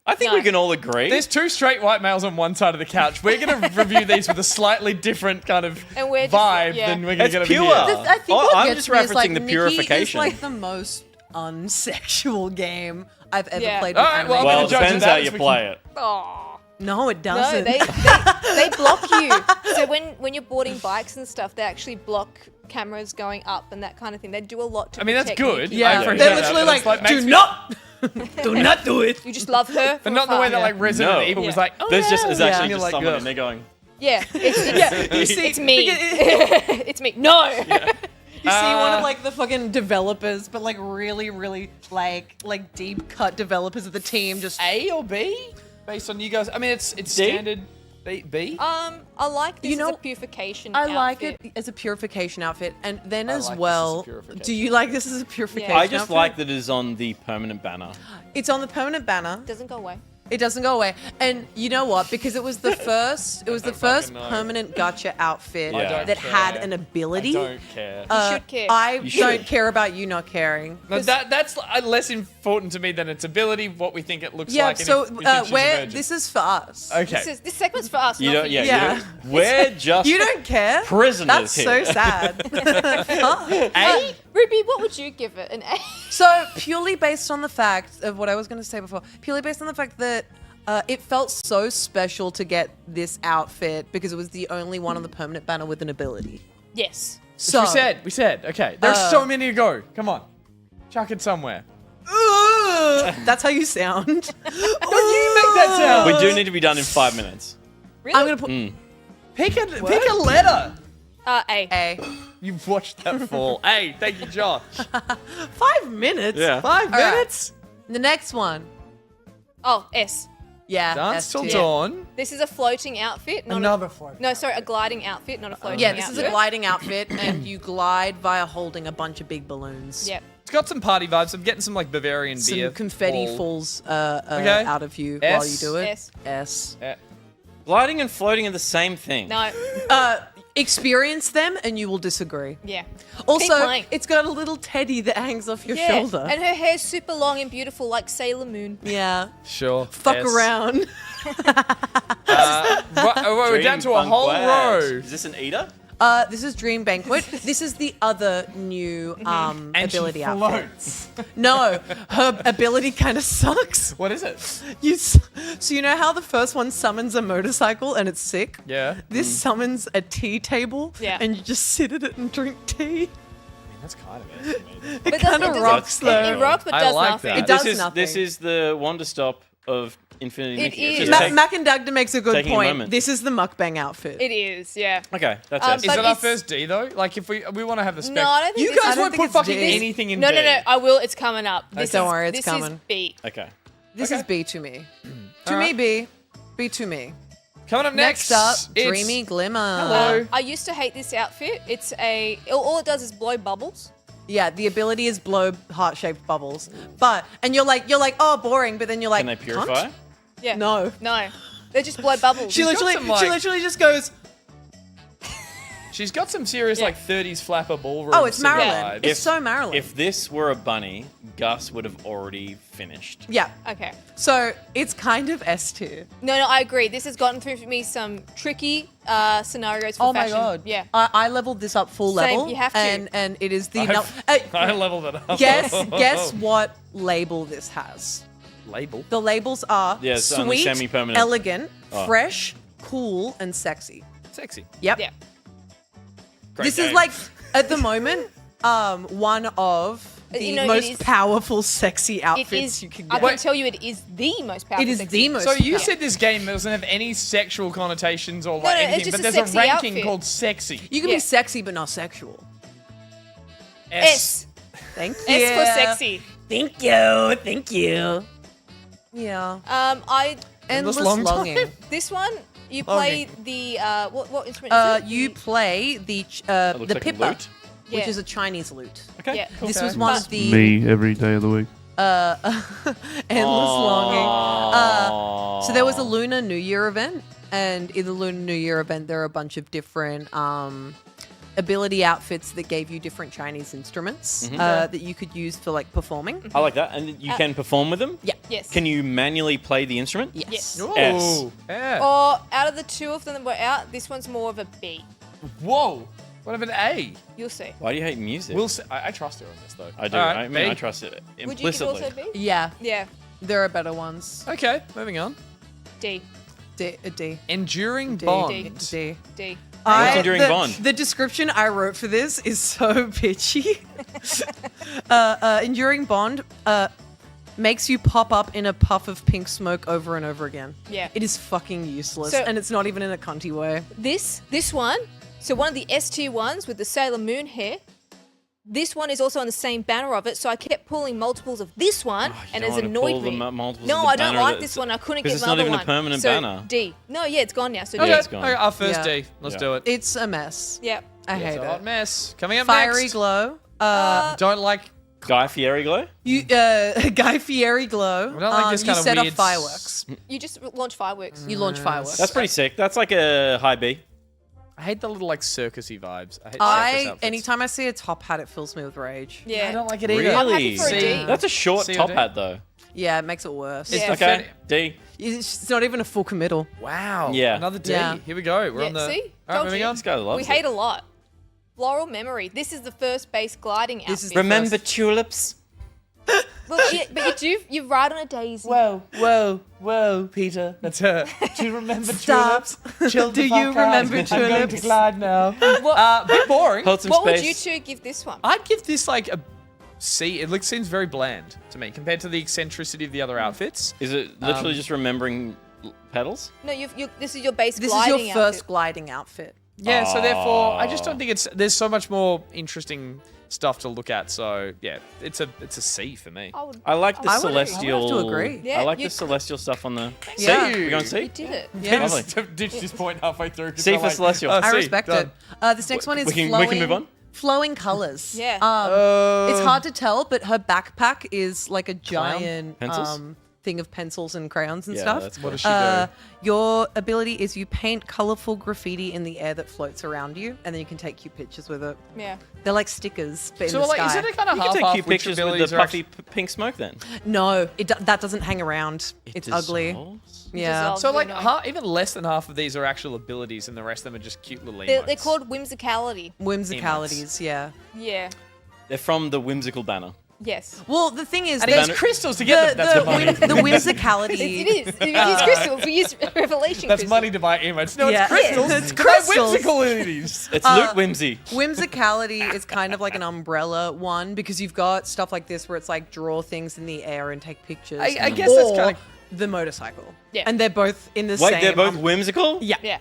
I think we can all agree. There's two straight white males on one side of the couch. We're going to review these with a slightly different kind of And we're just- vibe yeah. than we're going It's to get over pure. here. I think what I'm gets just me is, like, referencing the Nikki purification. is like the most unsexual game I've ever Yeah. played. All with right, anime well, I'm well, gonna it judge depends that how as you we play can- it. Oh. No, it No, doesn't. they block you. So when you're boarding bikes and stuff, they actually block cameras going up and that kind of thing. They do a lot to I mean, that's protect good. Nikki. yeah, I appreciate they're that, literally but it's like, makes do me- not. Do not do it. You just love her. But not the way that like Resident No. Evil was Yeah. like, oh, There's just yeah. there's actually You're just like, someone ugh. in there going. Yeah, You see, it's me. It's me. No. You see one of like the fucking developers, but like really, really like deep cut developers of the team. Just A or B based on you guys. I mean, it's standard B. I like this You know, as a purification. I like outfit. it as a purification outfit, and then I as like this as a well. purification. Do you like this as a purification? I just outfit? like that it is on the permanent banner. It's on the permanent banner. Doesn't go away. It doesn't go away. And you know what? Because it was the first fucking know. permanent gotcha outfit I don't that had care. an ability. I don't care. You should care. I You don't should. care about you not caring. No, that's less important to me than its ability, what we think it looks Yeah, like. and so if we think she's a where virgin. this is for us. Okay. This segment's for us. You not don't, for yeah, you. Yeah. You don't, we're just You don't care. prisoners That's here. so sad. A? Ruby, what would you give it? An A? So purely based on the fact of what I was going to say before, purely based on the fact that it felt so special to get this outfit because it was the only one on the permanent banner with an ability. Yes. So We said. Okay. There's so many to go. Come on. Chuck it somewhere. that's how you sound. Don't you make that sound? We do need to be done in 5 minutes. Really? I'm gonna put Pick a letter. A. A. You've watched that fall. Hey, thank you, Josh. 5 minutes. Yeah. 5 All right. minutes. The next one. Oh, S. Yeah. Dance S till tier. dawn. This is a floating outfit. Not Another float. No, sorry, a gliding outfit, not a floating Yeah, outfit. this is a gliding outfit, and you glide via holding a bunch of big balloons. Yep. It's got some party vibes. I'm getting some like Bavarian Some beer. confetti ball. falls Okay. out of you S. while you do it. S. S. Yeah. Gliding and floating are the same thing. No. Experience them, and you will disagree. Yeah. Also, playing. it's got a little teddy that hangs off your Yeah. shoulder. And her hair's super long and beautiful, like Sailor Moon. Yeah. Sure. Fuck S. around. We're down to a Dream whole Banquet. row. Is this an eater? This is Dream Banquet. This is the other new And ability she outfit. floats. No, her ability kind of sucks. What is it? So you know how the first one summons a motorcycle and it's sick? Yeah. This summons a tea table, Yeah. and you just sit at it and drink tea. That's kind of it. It kind of rocks It though. rocks, but I does like nothing. that. It does this is nothing. this is the Wonder Stop of Infinity. It Mickey. It's is. just Mac and Dagda makes a good taking a point. moment. This is the mukbang outfit. It is, yeah. Okay, that's Um, it. Is But it our it's- first D though? Like if we want to have the spec. No, I don't think You this guys is- I won't don't put think it's fucking D. anything in No, D. no, no. I will. It's coming up. This Don't is, worry, it's this coming. is B. Okay. This Okay. is B to me. To me, Alright. B. B to me. Coming up next. Next up, it's- Dreamy Glimmer. Hello. I used to hate this outfit. It's all it does is blow bubbles. Yeah, the ability is blow heart-shaped bubbles. And you're like, oh, boring. But then you're like, Can they purify? "Cunt?" Yeah. No. No. They just blow bubbles. She got literally, some, like- she literally just goes, She's got some serious Yeah. like 30s flapper ballroom. oh, it's singer Marilyn. vibes. It's so Marilyn. If this were a bunny, Gus would have already finished. yeah. Okay. So it's kind of S tier. No, I agree. This has gotten through for me some tricky scenarios for Oh my fashion. god. Yeah. I leveled this up full Same, level. you have to. And it is the. I leveled it up. guess what label this has? Label. The labels are Yeah, it's only sweet, semi-permanent. elegant, Oh. fresh, cool, and sexy. Sexy. Yep. Yeah. Great This is game. like at the moment one of the You know, it most is- powerful sexy It outfits is. you can I get. can tell you, it is the most powerful. It is sexy. the most. So you powerful. said this game doesn't have any sexual connotations or like no, it's anything, just but a there's sexy a ranking outfit. called sexy. You can Yeah. be sexy but not sexual. S. Thank you. S for sexy. Thank you. Thank you. Yeah. I Endless long time. longing. this one you play the what instrument? Is it? You play the That looks the like a pippa, lute. which Yeah. is a Chinese lute. Okay. Yeah. Cool. This Okay. was one But- of the Me every day of the week. endless longing. So there was a Lunar New Year event, and in the Lunar New Year event, there are a bunch of different ability outfits that gave you different Chinese instruments that you could use for like performing. I like that. And you can perform with them? Yeah. Yes. Can you manually play the instrument? Yes. Ooh, S. yeah. Or out of the two of them that were out, this one's more of a B. Whoa. What about an A? You'll see. Why do you hate music? We'll see. I trust her on this though. I do. All right, I mean, B. I trust it Would you give it implicitly. also B? Yeah, Yeah. there are better ones. Okay, moving on. D. A D. Enduring D. bond. D. D. What's Enduring the, Bond? The description I wrote for this is so bitchy. Enduring Bond makes you pop up in a puff of pink smoke over and over again. Yeah. It is fucking useless, So- and it's not even in a cunty way. This one, so one of the S tier ones with the Sailor Moon hair, this one is also on the same banner of it, so I kept pulling multiples of this one, and it's annoyed me. No, I don't like this one. I couldn't get it's another not even one. a permanent so banner. D. No, yeah, it's gone now. So Okay, D. it's gone. okay, our first Yeah. D. Let's Yeah. do it. It's a mess. Yep. I It's hate a hot it. mess. Coming up Fiery next. glow. Don't like. Guy Fieri glow? You Guy Fieri glow. I don't like this you kind of set weird off fireworks. You just launch fireworks. You launch fireworks. That's pretty sick. That's like a high B. I hate the little like circusy vibes. I hate circus outfits. Anytime I see a top hat, it fills me with rage. Yeah. I don't like it either. I'm happy Really? for a D. That's a short C or top D? hat though. Yeah, it makes it worse. It's Yeah. the Okay, D. It's not even a full committal. Wow. Yeah. Another D. Yeah. Here we go. We're Yeah, on the. see? All right, Told moving you. on. This guy loves We it. hate a lot. Floral memory. This is the first base gliding outfit. This is the Remember first- tulips? Well, yeah, but you ride on a daisy. Whoa, Peter. That's her. Do you remember Stop. Do you remember tulips? glide now. Bit boring. Hold some What space. would you two give this one? I'd give this like a C. It seems very bland to me compared to the eccentricity of the other outfits. Is it literally just remembering pedals? No, this is your base This is gliding your first outfit. gliding outfit. Yeah, so therefore, I just don't think there's so much more interesting stuff to look at. So yeah, it's a C for me. I would. I like the I would have celestial. to agree. Yeah, I like you- the celestial stuff on the. Yeah. C. We're going C. You did it. Yeah. Lovely. Ditched this point halfway through. C for celestial. Oh, I C, respect done. it. This next one is we can flowing. move on? Flowing colors. Yeah. It's hard to tell, but her backpack is like a giant Pencils? thing of pencils and crayons and Yeah, stuff. that's What does she do? Your ability is you paint colorful graffiti in the air that floats around you, and then you can take cute pictures with it. Yeah. They're like stickers, but So in the like, sky. isn't it kind of You can take half-half cute which pictures with abilities the are puffy pink smoke then. No, that doesn't hang around. It's ugly. dissolves? Yeah. Dissolves. So like Really nice. even less than half of these are actual abilities, and the rest of them are just cute little They're emotes. called whimsicality. Whimsicalities, yeah. Yeah. They're from the whimsical banner. Yes. Well, the thing is, And there's it's crystals to get them. That's the money. the whimsicality. It is. We use crystals. We use revelation That's crystals. money to buy emotes. No, Yeah. it's crystals. It's Buy crystals. whimsical entities. It's loot whimsy. Whimsicality is kind of like an umbrella one because you've got stuff like this where it's like draw things in the air and take pictures. I guess that's Or kinda- the motorcycle. Yeah. And they're both in the Wait, same. they're both whimsical? Yeah. Yeah.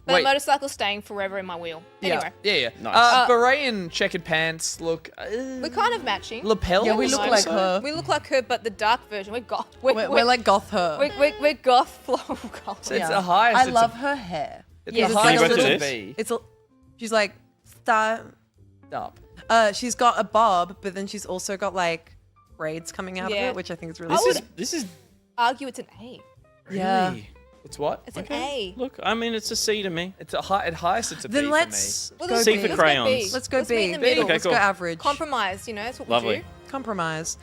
But Wait. the motorcycle's staying forever in my wheel. Anyway. Yeah. Nice. Beret and checkered pants look. We're kind of matching. Lapel. Yeah, we look like her. We look like her, but the dark version. We're goth. We're like goth her. We're goth floral colours. It's the highest. I it's love a, her hair. It's Yes. the Can highest you go to it'll this? be. It's a, she's like style Up. she's got a bob, but then she's also got like braids coming out of Yeah. it, which I think is really This is Argue it's an A. Yeah. really. It's what? It's an A. Look, I mean, it's a C to me. It's a high. At highest, it's a Then B let's Well, go let's C B. for go crayons. B. Let's go meet B. in the middle. Okay, Let's cool. go average. Compromise, you know, that's what Lovely. we do. Compromise.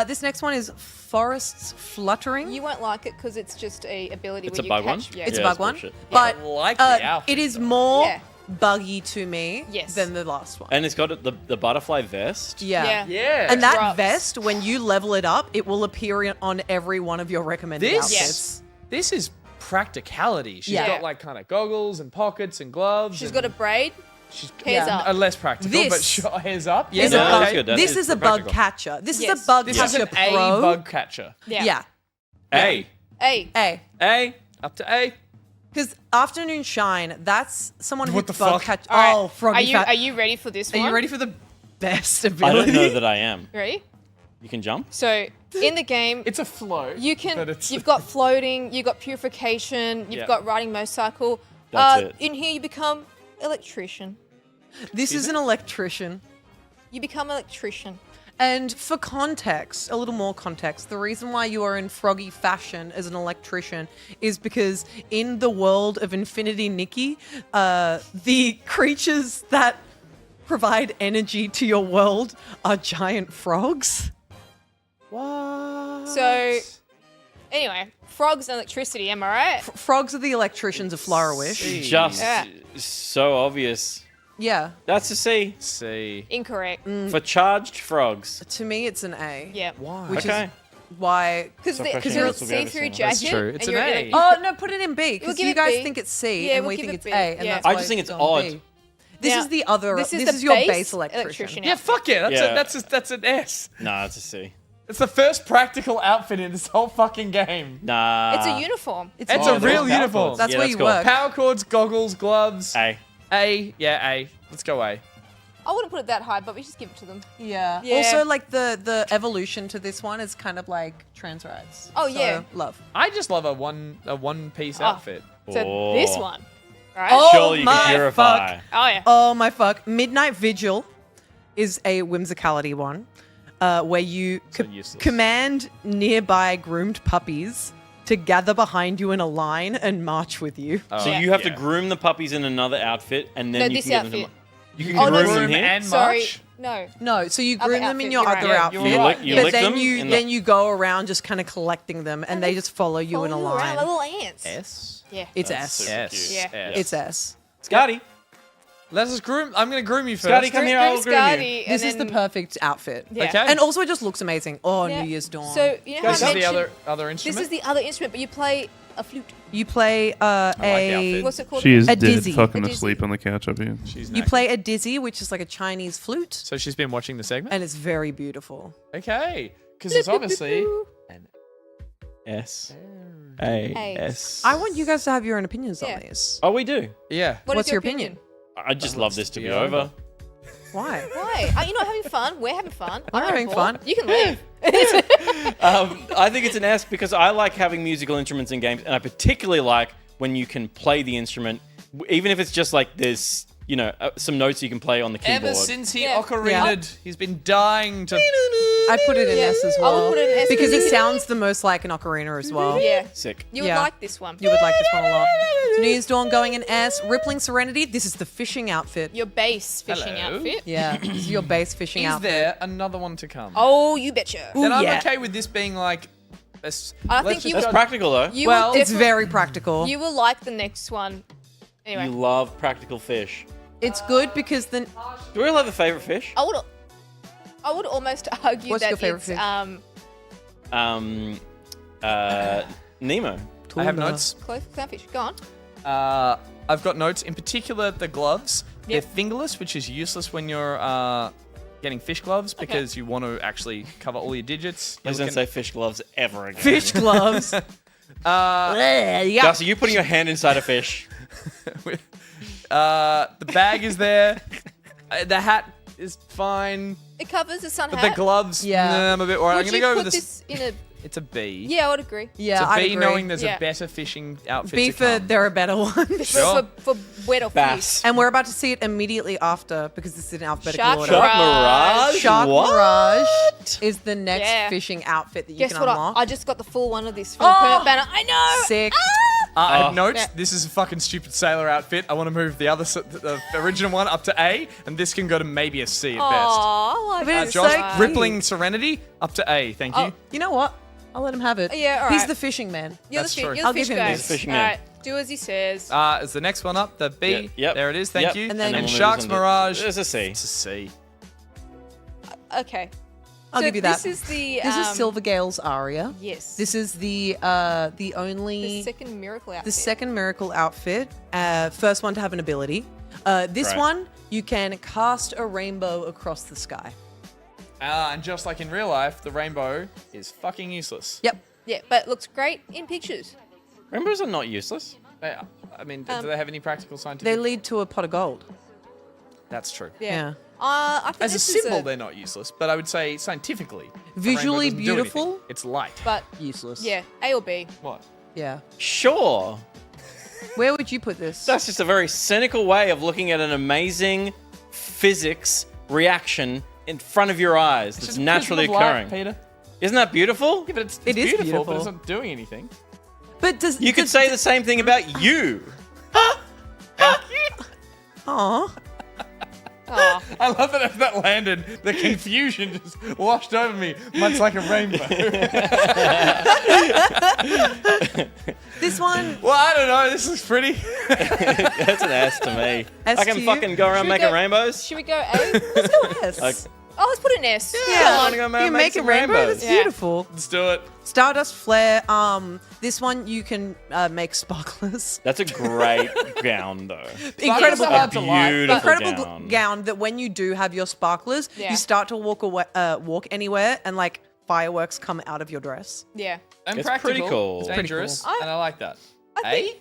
This next one is forests fluttering. You won't like it because it's just a ability It's where a you bug one? catch. Yeah. It's Yeah, a bug that's one, bullshit. but I like the outfit, it is though. more Yeah. buggy to me Yes. than the last one. And it's got the butterfly vest. Yeah. Yeah. Yeah. And that Drops. vest, when you level it up, it will appear on every one of your recommended This. outfits. This is practicality. She's Yeah. got like kind of goggles and pockets and gloves. She's and got a braid. She's hairs Yeah. up. less practical, This but sure, hairs up. Yeah, is Yeah, a that's bug, good. That this is is a bug practical. catcher. This is Yes. a bug This catcher is an A pro. bug catcher. Yeah. Yeah. A. A. A. A. Up to A. Because afternoon shine, that's someone who What the bug fuck? catch. All right. Oh, froggy fat. Are you ready for this Are one? you ready for the best I ability? don't know that I am. Ready? You can jump? So in the game, It's a float. you but can. it's- You've got floating. You've got purification. You've Yeah. got riding motorcycle. That's it. In here, you become electrician. This is an electrician. You become electrician. And for context, a little more context, the reason why you are in froggy fashion as an electrician is because in the world of Infinity Nikki, the creatures that provide energy to your world are giant frogs. What? So, anyway, frogs and electricity. Am I right? Frogs are the electricians of Flourish. Just Yeah. so obvious. Yeah. That's a C. C. Incorrect. For charged frogs. To me, it's an A. Yeah. Why? Which Okay. is why. Because Stop questioning you're a us, we'll be able to see-through see jacket. That's true. and It's an you're A. Oh no, put it in B We'll because give you it guys B. think it's C Yeah, and we'll we give think it it's B. A, and Yeah. that's I why just think it's on odd. B. This Now, is the other. This is, your base electrician. Yeah, fuck yeah. That's outfit. an S. Nah, it's a C. It's the first practical outfit in this whole fucking game. Nah. It's a uniform. It's a real power uniform. cords. That's Yeah, where that's you cool. work. Power cords, goggles, gloves. A. A. Yeah, A. Let's go A. I wouldn't put it that high, but we just give it to them. Yeah. Yeah. Also, like the evolution to this one is kind of like trans rights. Oh, So, yeah. love. I just love a one piece outfit. So this one, right? Oh, Surely you my can purify. fuck. Oh yeah. Oh my fuck! Midnight Vigil is a whimsicality one, where you useless. command nearby groomed puppies to gather behind you in a line and march with you. So you have to groom the puppies in another outfit, and then No, you this can get outfit. them. You can Oh, groom no, them here. and Sorry. march. No. No, so you Other groom them in outfit, your you're other right. outfit, you're right. You but lick then them you in then you go around just kind of collecting them, and they just follow you in a Follow you around line. like little ants. S. Yeah. It's That's S. super S. cute. Yeah. S. It's S. Scotty. Let us groom. I'm gonna groom you first. Scotty, come here. I'll groom you. Scotty, and This is the then- perfect outfit. Yeah. Okay. And also, it just looks amazing. Oh, Yeah. New Year's Dawn. So you know how This I is the mentioned other this instrument. is the other instrument, but you play a flute. you play the a outfit. What's it called? She is A dead, dizzy. fucking A dizzy. asleep on the couch up here. She's you knackered. play a dizzy, which is like a Chinese flute, So she's been watching the segment. and it's very beautiful. Okay, because it's obviously an S. A. A. S. I want you guys to have your own opinions Yeah. on this. Oh, we do. yeah. What is What's your opinion? I just love this to be over. Why? Why? Are you not having fun? We're having fun. I'm having bored. fun. You can leave. I think it's an S because I like having musical instruments in games, and I particularly like when you can play the instrument, even if it's just like there's, you know, some notes you can play on the keyboard. Ever since he Yeah. ocarinaed, he's been dying to. I put it in Yeah. S as I well. would put it in S because because it you- sounds the most like an ocarina as well. Yeah. Sick. You would Yeah. like this one. You would like this one a lot. So New Year's Dawn going in S. Rippling Serenity. This is the fishing outfit. Your base fishing Hello. outfit. Yeah, this is your base fishing Is outfit. there another one to come? Oh, you betcha. Ooh, Then I'm yeah. okay with this being like. I think you That's would, practical though. you Well, will it's definitely- very practical. You will like the next one. Anyway, You love practical fish. It's good because then Do we all have a favorite fish? I would almost argue What's that your favorite it's fish? Nemo. I have notes. clownfish. Go on. I've got notes. In particular, the gloves. Yep. They're fingerless, which is useless when you're getting fish gloves because you want to actually cover all your digits. Please don't say fish gloves ever again. fish gloves. yeah. Darcy, you putting your hand inside a fish. The bag is there. The hat is fine. It covers the sun But hat. the gloves, Yeah. nah, I'm a bit worried. Would I'm you going to put go with this. this in a? It's a B. Yeah, I would agree. Yeah, It's a I'd B agree. knowing there's Yeah. a better fishing outfit B to for come. there are better ones. Sure. For wet or Bass. fish. And we're about to see it immediately after because this is in alphabetical Shark order. Shark Mirage? Shark What? Mirage is the next Yeah. fishing outfit that you Guess can what? unlock. I just got the full one of this from the permanent banner. I know. Sick. I have notes. Yeah. This is a fucking stupid sailor outfit. I want to move the other, the original one up to A, and this can go to maybe a C at best. Aw, I like But that. it's Josh, so cute. Rippling Serenity up to A. Thank you. Oh, you know what? I'll let him have it. Yeah, all He's right. the fishing man. You're That's the, true. you're I'll the fish give him guy. this. He's the fishing All man. right, do as he says. Is the next one up? The B. Yep. There it is. Thank Yep. you. And then- And we'll move Sharks on to- Mirage. It's a C. It's a C. Okay. I'll So give you that. This is the. This is Silvergale's aria. Yes. This is the only the second miracle outfit. the second miracle outfit. First one to have an ability. This Right. one you can cast a rainbow across the sky. And just like in real life, the rainbow is fucking useless. Yep. Yeah, but it looks great in pictures. Rainbows are not useless. They are. I mean, do they have any practical scientific? They lead to a pot of gold. That's true. Yeah. Yeah. I think As a this is symbol, they're not useless, but I would say scientifically, the Visually rainbow doesn't do beautiful? anything. It's light. But Useless. yeah, A or B. What? Yeah. Sure. Where would you put this? That's just a very cynical way of looking at an amazing physics reaction in front of your eyes that's Just a naturally prism of light, occurring. Peter. Isn't that beautiful? Yeah, but it's It is beautiful, but it's beautiful. not doing anything. But does You could say the same thing about you. Aw. Oh, I love that as that landed, the confusion just washed over me, much like a rainbow. This one. Well, I don't know. This is pretty. That's an S to me. S I can to you? fucking go around Should we making go- rainbows. should we go A? Let's go S. Like, Oh, let's put an S. Yeah. I wanna go You make can make a some rainbow. rainbows. That's Yeah. beautiful. Let's do it. Stardust flare. This one you can make sparklers. that's a great gown, though. Incredible, are hard to light. Beautiful incredible gown. gown that when you do have your sparklers, Yeah. you start to walk away, walk anywhere, and like fireworks come out of your dress. Yeah. And It's practical. pretty cool. It's It's pretty dangerous, cool. and I like that. I think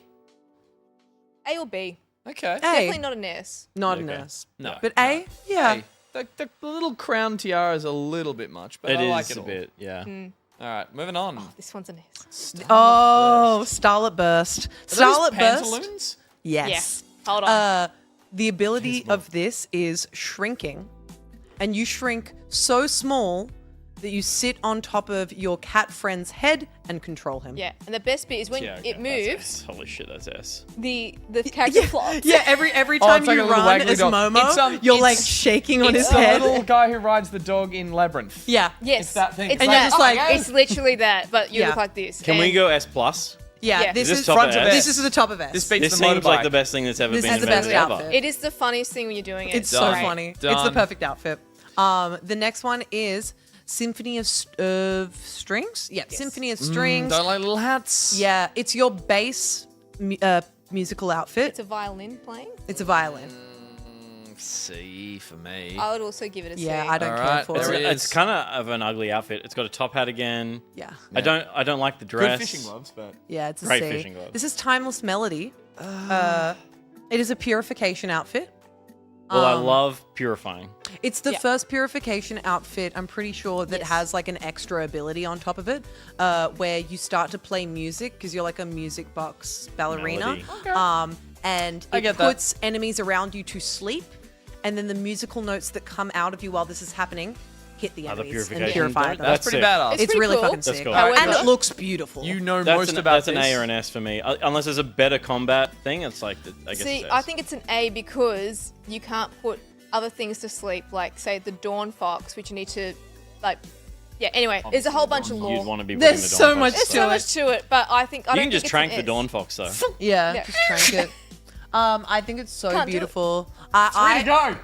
A or B. Okay. Definitely not an S. Not Okay. an S. No. But A? Yeah. Hey, the little crown tiara is a little bit much, but It I like is it a all. bit, yeah. All right, moving on. This one's an S. Oh, Starlet Burst. Are those Starlet Burst. pantaloons? Yes. Yeah. Hold on. The ability of this is shrinking, and you shrink so small that you sit on top of your cat friend's head and control him. Yeah, and the best bit is when Yeah, okay, it that's moves, S. Holy shit, that's S. the character flops. Yeah, every Oh, time it's like you a little run waggly as dog. Momo, you're like shaking on his It's the head. little guy who rides the dog in Labyrinth. Yeah. Yes. It's that thing. It's And that- you're just like- it's literally that, but you Yeah. look like this. Can we And go S plus? Yeah, Yeah. this Is is this top of S? this is the top of S. This beats This the seems like motorbike. the best thing that's ever This been is the best invented ever. outfit. It is the funniest thing when you're doing it. It's Done. so funny. It's the Done. perfect outfit. The next one is Symphony of Strings. Yeah, Symphony of Strings. Don't like little hats. Yeah, it's your base musical outfit. It's a violin playing. It's a violin. C for me. I would also give it a C. Yeah, I don't care Alright, for there it. it It's is. kind of an ugly outfit. It's got a top hat again. Yeah. I don't like the dress. Good fishing gloves, but Yeah, it's a Great C. fishing gloves. This is Timeless Melody. It is a purification outfit. Well, I love purifying. It's the Yeah. first purification outfit, I'm pretty sure, that Yes. has like an extra ability on top of it, where you start to play music because you're like a music box ballerina. Melody. And I it get that. puts enemies around you to sleep, and then the musical notes that come out of you while this is happening hit the Other enemies and purification. purify them. that's pretty sick. badass. It's pretty really cool. fucking That's sick. cool. And However- it looks beautiful. You know That's most an, about that's this. an A or an S for me. Unless there's a better combat thing, it's like I guess. See, it's S. I think it's an A because you can't put other things to sleep, like say the Dawn Fox, which you need to, like, yeah. Anyway, there's a whole bunch of you'd lore. want to be. There's putting the so Dawn much Fox There's so to much to it, but I think I You don't can think just it's trank an the S. Dawn Fox though. Yeah, Yeah. just trank it. I think it's so Can't do it. beautiful. Ready to go.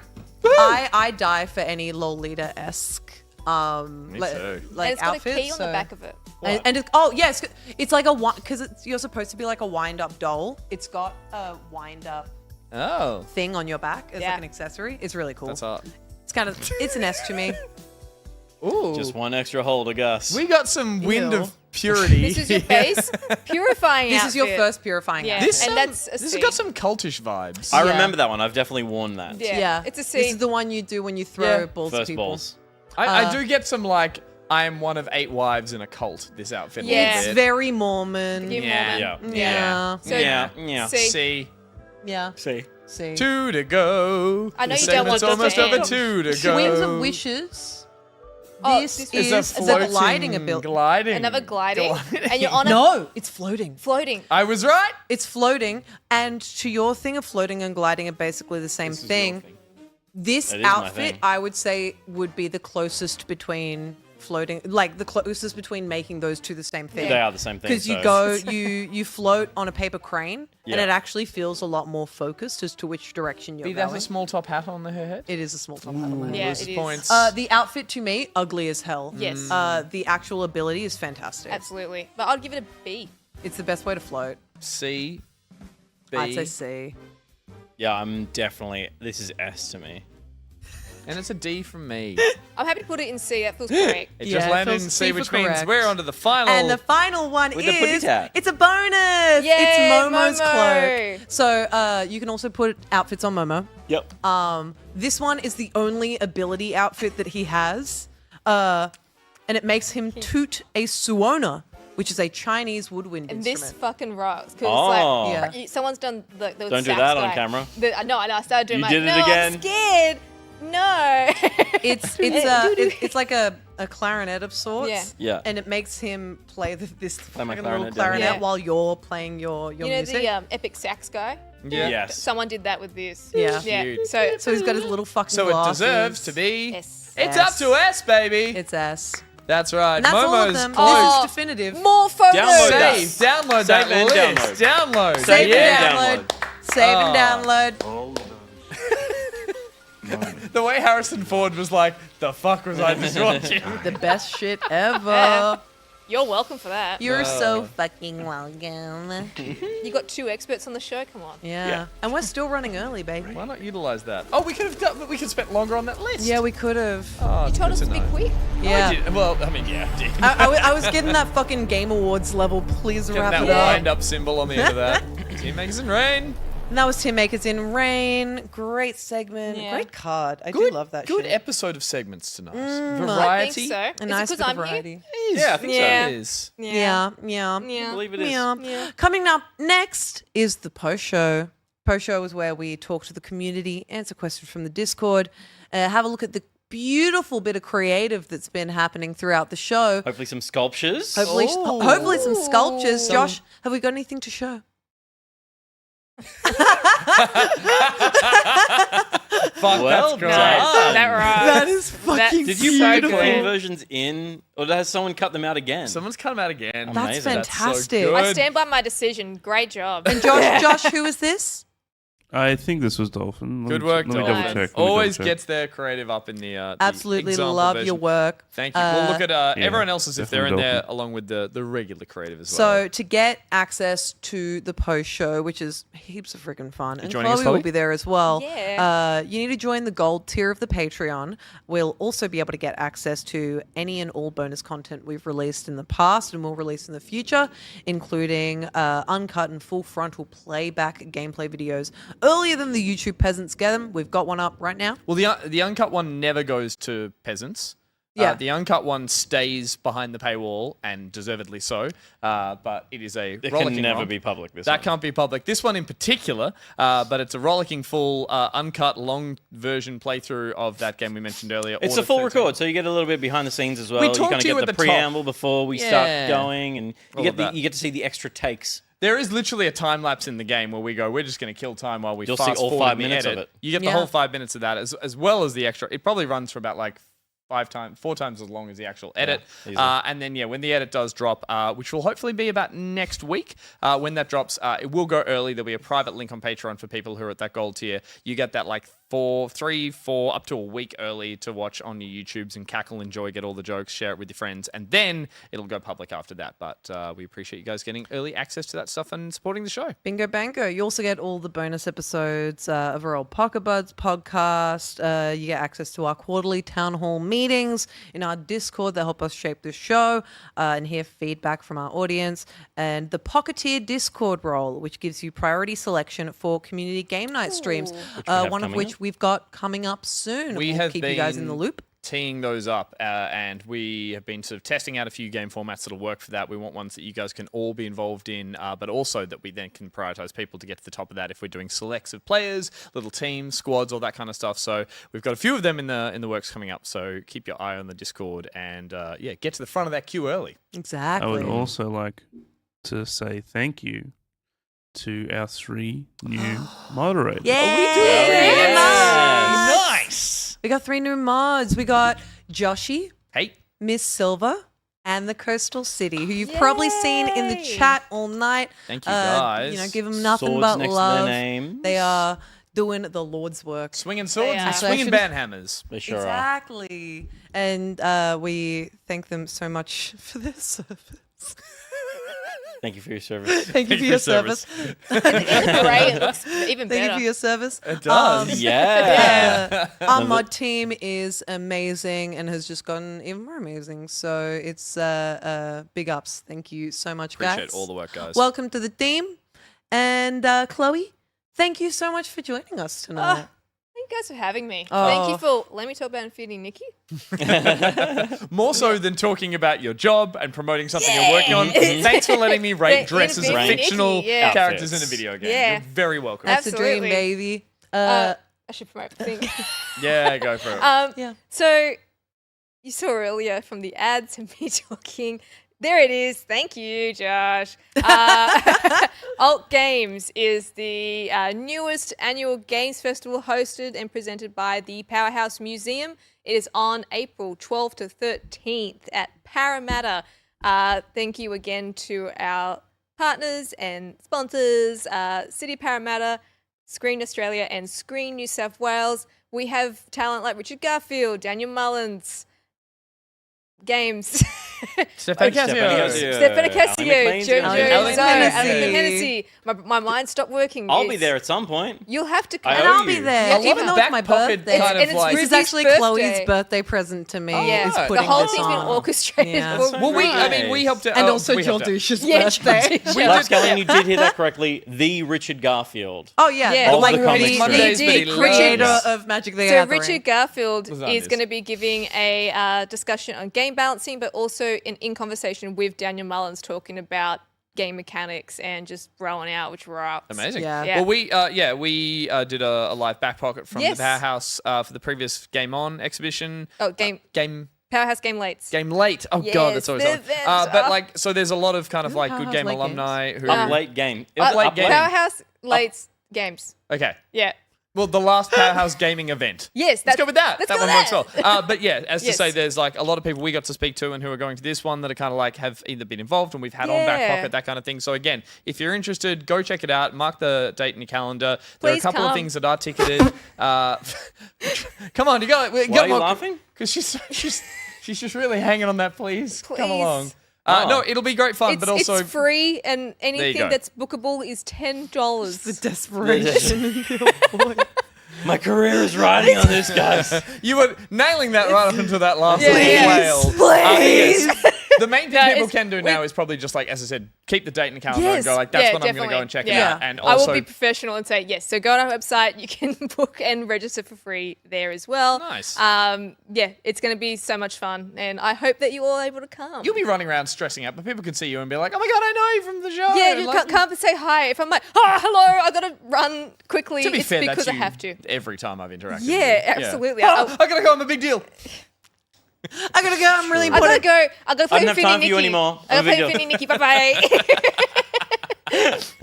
I die for any Lolita-esque Me like, too. like And it's got outfit. a key on the so- back of it. And it's like a because you're supposed to be like a wind-up doll. It's got a wind-up Oh, thing on your back as Yeah. like an accessory. It's really cool. that's hot. It's an S to me. Ooh, Just one extra hole to Gus. we got some wind Ew. of purity. This is your base purifying This outfit. is your first purifying Yeah. outfit. This and that's a this has C. got some cultish vibes. I Yeah. remember that one. I've definitely worn that. Yeah. It's a C. This is the one you do when you throw Yeah. balls at First people. balls. I do get some like I am one of 8 wives in a cult. This outfit. a Yeah. little It's bit. very Mormon. Give Yeah. Mormon. Yeah. So Yeah. C. C. Yeah. See. See. 2 to go. I know The you don't want segment's almost to over. end. 2 to go. Wings of Wishes. Oh, This this is It's a the floating gliding ability. Gliding. Another gliding. Gliding. And you're on a No, it's floating. floating. I was right. It's floating, and to your thing of floating and gliding are basically the same thing. This That is my outfit, thing. I would say, would be the closest between floating, like the closest between making those two the same thing. They are the same thing. Because you so- go, you float on a paper crane, and Yeah. it actually feels a lot more focused as to which direction you're Be that going. a small top hat on her head? It is a small top hat on my head. Yeah, Loses it is. points. The outfit to me, ugly as hell. Yes. The actual ability is fantastic. Absolutely. But I'd give it a B. It's the best way to float. C. B. I'd say C. Yeah, I'm definitely. This is S to me. And it's a D from me. I'm happy to put it in C. That feels correct. It Yeah, just it landed feels in C C, for which means correct. we're on to the final. And the final one With the putty is tat. it's a bonus. Yay, it's Momo's Momo. cloak. So you can also put outfits on Momo. Yep. This one is the only ability outfit that he has, and it makes him toot a suona, which is a Chinese woodwind And instrument. this fucking rocks. Because Oh. Yeah. someone's done the Don't do sax that on guy. camera. No, I started doing You my, did it no, again. I'm scared. No. It's like a clarinet of sorts. Yeah. Yeah. And it makes him play this my fucking little clarinet down clarinet here. Yeah. while you're playing your You know music. the epic sax guy? Yeah. Yes. Someone did that with this. Yeah. Yeah. Cute. So he's got his little fucking So it glasses. deserves to be. S. It's up to S, baby. It's S. That's right. And that's all Momo's of them. close. This Oh. is definitive. More photos. Download that. Save, download Save that and list. Download. Save Yeah. and download. Save and Oh. download. The way Harrison Ford was like, the fuck was I just watching? The best shit ever. You're welcome for that. You're so fucking welcome. You got 2 experts on the show. Come on. Yeah. And we're still running early, baby. Why not utilize that? Oh, we could have spent longer on that list. Yeah, we could have. Oh, You told us good to be know. quick. Yeah. I did. Well, I mean, yeah, I did. I was getting that fucking Game Awards level. Please Getting wrap that it up. wind-up symbol on the end of that. TierMakers in Rain. And that was TierMakers in Rain. Great segment. Yeah. Great card. I do love that Good shit. episode of segments tonight. I Variety. think so. A Is it nice 'cause bit of I'm here? variety. Yeah, I think Yeah. so. It is. Yeah. Yeah. I believe it is. Yeah. Coming up next is the post show. Post show is where we talk to the community, answer questions from the Discord, have a look at the beautiful bit of creative that's been happening throughout the show. Hopefully some sculptures. Hopefully some sculptures. Josh, have we got anything to show? Fuck, Well that's great. done. That right. That is fucking Did you So put the good. clean versions in, or has someone cut them out again? Someone's cut them out again. That's Amazing. fantastic. so I good. stand by my decision. Great job. And Josh, who is this? I think this was Dolphin. Good work, Let me Dolphin. double check. Always gets their creative up in the Absolutely example love version. your work. Thank you. We'll look at Yeah, everyone else's if they're in definitely there, Dolphin. along with the regular creative as well. So to get access to the post show, which is heaps of freaking fun, and joining us, Chloe will Chloe? be there as well. Yeah. You need to join the gold tier of the Patreon. We'll also be able to get access to any and all bonus content we've released in the past and will release in the future, including uncut and full frontal playback gameplay videos earlier than the YouTube peasants get them. We've got one up right now. well, the uncut one never goes to peasants. Yeah. The uncut one stays behind the paywall, and deservedly so. But it is a It rollicking can never romp. be public. This That one. can't be public. This one in particular, but it's a rollicking full, uncut, long version playthrough of that game we mentioned earlier. It's Order a full 13. record, so you get a little bit behind the scenes as well. We You talked kind of to you get at the the top. preamble before we Yeah. start going, and All you of get that. you get to see the extra takes. There is literally a time lapse in the game where we go, we're just going to kill time while we You'll see fast all forward 5 in the minutes of edit. it. You get the Yeah. whole 5 minutes of that, as well as the extra. It probably runs for about like 4 times as long as the actual edit. easily. And then, when the edit does drop, which will hopefully be about next week, when that drops, it will go early. There'll be a private link on Patreon for people who are at that gold tier. You get that like 3, 4, up to a week early to watch on your YouTubes and cackle, enjoy, get all the jokes, share it with your friends, and then it'll go public after that. But we appreciate you guys getting early access to that stuff and supporting the show. Bingo bango. You also get all the bonus episodes of our old Pocket Buds podcast. You get access to our quarterly town hall meetings in our Discord that help us shape the show and hear feedback from our audience. And the Pocketeer Discord role, which gives you priority selection for community game night streams, have one of coming which we've got coming up soon. We We'll have keep you guys in the been loop. teeing those up, and we have been sort of testing out a few game formats that'll work for that. We want ones that you guys can all be involved in, but also that we then can prioritize people to get to the top of that if we're doing selects of players, little teams, squads, all that kind of stuff. So we've got a few of them in the works coming up. So keep your eye on the Discord and get to the front of that queue early. Exactly. I would also like to say thank you to our 3 new moderators. Yeah, Nice. We got 3 new mods. We got Joshy, Hey. Miss Silver, and the Coastal City, who you've probably seen in the chat all night. Thank you, guys. Give them nothing Swords but next to love. their names. They are doing the Lord's work. Swinging swords They and are. swinging banhammers. They sure are. Exactly. And we thank them so much for their service. Thank you for your service. Thank you for your service. Great. It looks even Thank you better. for your service. It does. Yeah. Our mod team is amazing and has just gotten even more amazing. So it's big ups. Thank you so much, guys. Appreciate all the work, guys. Welcome to the team. And Chloe, thank you so much for joining us tonight. Thank you guys for having me. Oh. Thank you for letting me talk about feeding Nikki. More so than talking about your job and promoting something you're working on. Thanks for letting me rate dresses of Infinity, fictional yeah. characters in a Outfits. video game. Yeah. You're very welcome. That's a dream, Absolutely. baby. I should promote the thing. Yeah, go for it. Yeah. So you saw earlier from the ads and me talking. There it is. Thank you, Josh. Alt Games is the newest annual games festival hosted and presented by the Powerhouse Museum. It is on April 12th to 13th at Parramatta. Thank you again to our partners and sponsors, City Parramatta, Screen Australia, and Screen New South Wales. We have talent like Richard Garfield, Daniel Mullins, Games. Stefano Casio. Stefano Casio, Jojo, Alan Hennessy. My mind stopped working. I'll be there at some point. You'll have to come. And I'll be there. I love Even a though back it's my pocket birthday. kind of like. This is actually Chloe's birthday present to me. Yeah, is the putting whole this thing's been on. orchestrated. Yeah. for Well, me. we helped out. And also we Joel helped out. Douche's Yeah, birthday. Love Scully, you did hear that correctly. The Richard Garfield. Oh yeah, Yeah. Of like the comic strip. Mondays, but he the loves creator it. of Magic the So Gathering. Richard Garfield Was on is this. going to be giving a discussion on game balancing, but also in conversation with Daniel Mullins talking about game mechanics and just throwing out, which rocks. Amazing. Yeah. Well, we did a live back pocket from Yes. the Powerhouse for the previous Game On exhibition. Oh, Game Powerhouse Game Lates. Game Late. Oh Yes, god, that's always the on. event. But like, so there's a lot of kind of Isn't like good Powerhouse game late alumni who. Up late game. Late game. Powerhouse Lates games. Okay. Yeah. Well, the last Powerhouse gaming event. Yes, Let's go with that. let's That go one with works that. well. But yeah, as to Yes. say, there's like a lot of people we got to speak to and who are going to this one that are kind of like have either been involved and we've had on back Yeah. pocket, that kind of thing. So again, if you're interested, go check it out. Mark the date in your calendar. There are a Please couple of come. things that are ticketed. Come on, you got it. Why are you laughing? Because she's just really hanging on that. Please come Please. along. Oh. No, it'll be great fun, but also it's free, and you anything go. that's bookable is $10. the desperation in your voice. My career is riding on this, guys. you were nailing that right up until that last Yeah, little yes. wail. Please. Yes. The main thing No, people it's- can do now is probably just like, as I said, keep the date in the calendar and go like, that's yeah, when I'm going to go and check it definitely. out. And I will also, be professional and say yes. So go on our website. You can book and register for free there as well. Nice. Yeah, it's going to be so much fun, and I hope that you all are able to come. you'll be running around stressing out, but people can see you and be like, oh my god, I know you from the show. Yeah, And you like, can't say hi. If I'm like, oh, hello, I got to run quickly. to be it's fair, because that's I you have to. every time I've interacted. with Yeah, you. absolutely. Oh, I gotta go. I'm a big deal. I gotta go. I'm really I gotta important. go. I gotta play I don't with have Finny time for Nikki. you anymore. I gotta I'm a play with big Finny Nikki. Bye bye.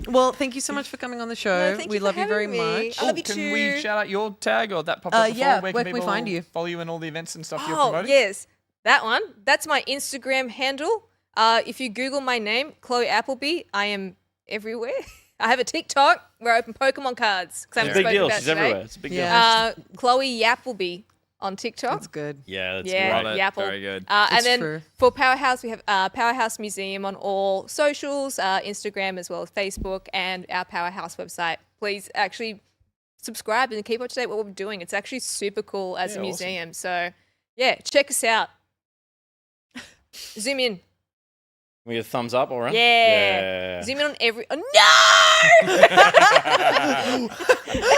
Well, thank you so much for coming on the show. No, thank We you for love you very having me. much. I love you Can too. we shout out your tag or that popped up before? yeah, Where where can can we people find you? follow you in all the events and stuff you're Oh, promoting? yes. That one. That's my Instagram handle. If you Google my name, Chloe Appleby, I am everywhere. I have a TikTok where I open Pokemon cards. It's a big deal. She's everywhere. It's a big Yeah. Chloe Appleby on TikTok. That's good. deal. Yeah, that's Yeah, Love it. Yapple. Very good. And It's then true. for Powerhouse, we have Powerhouse Museum on all socials, Instagram as well as Facebook, and our Powerhouse website. Please actually subscribe and keep up to date with what we're doing. It's actually super cool as a Yeah, museum. So, yeah, check us out. Zoom in. We get a thumbs up, all right? Yeah. Zoom in on every. Oh, no!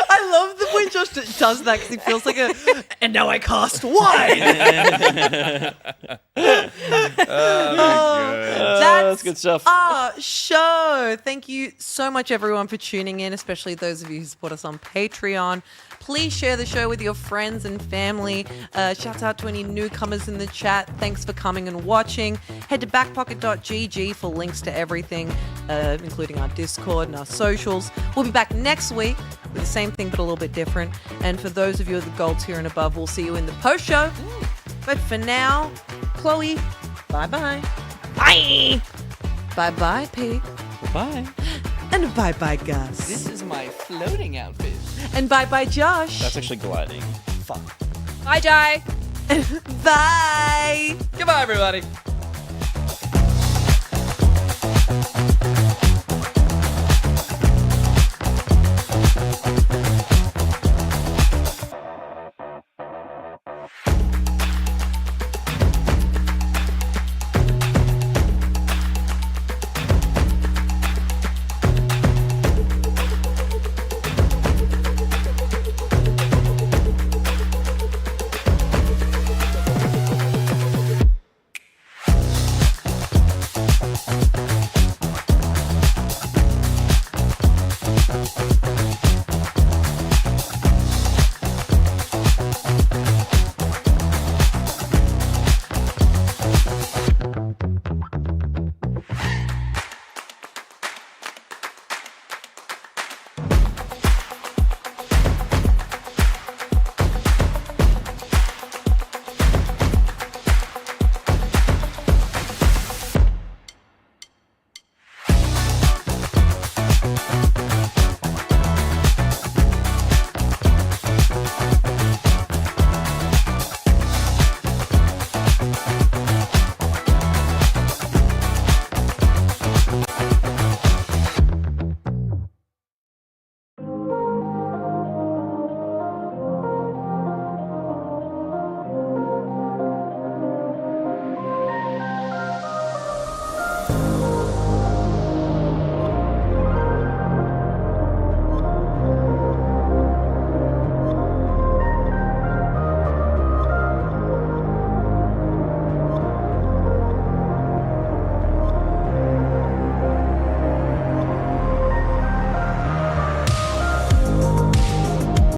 I love the way Josh does that because he feels like a. And now I cast wide. That's good stuff. Our show. Thank you so much, everyone, for tuning in, especially those of you who support us on Patreon. Please share the show with your friends and family. Shouts out to any newcomers in the chat. Thanks for coming and watching. Head to backpocket.gg for links to everything, including our Discord and our socials. We'll be back next week with the same thing but a little bit different. And for those of you at the gold tier and above, we'll see you in the post show. But for now, Chloe, bye-bye. Bye! Bye-bye, Pete. Bye. And bye-bye, Gus. This is my floating outfit. And bye-bye, Josh. That's actually gliding. Bye, Jai. Bye. Goodbye, everybody.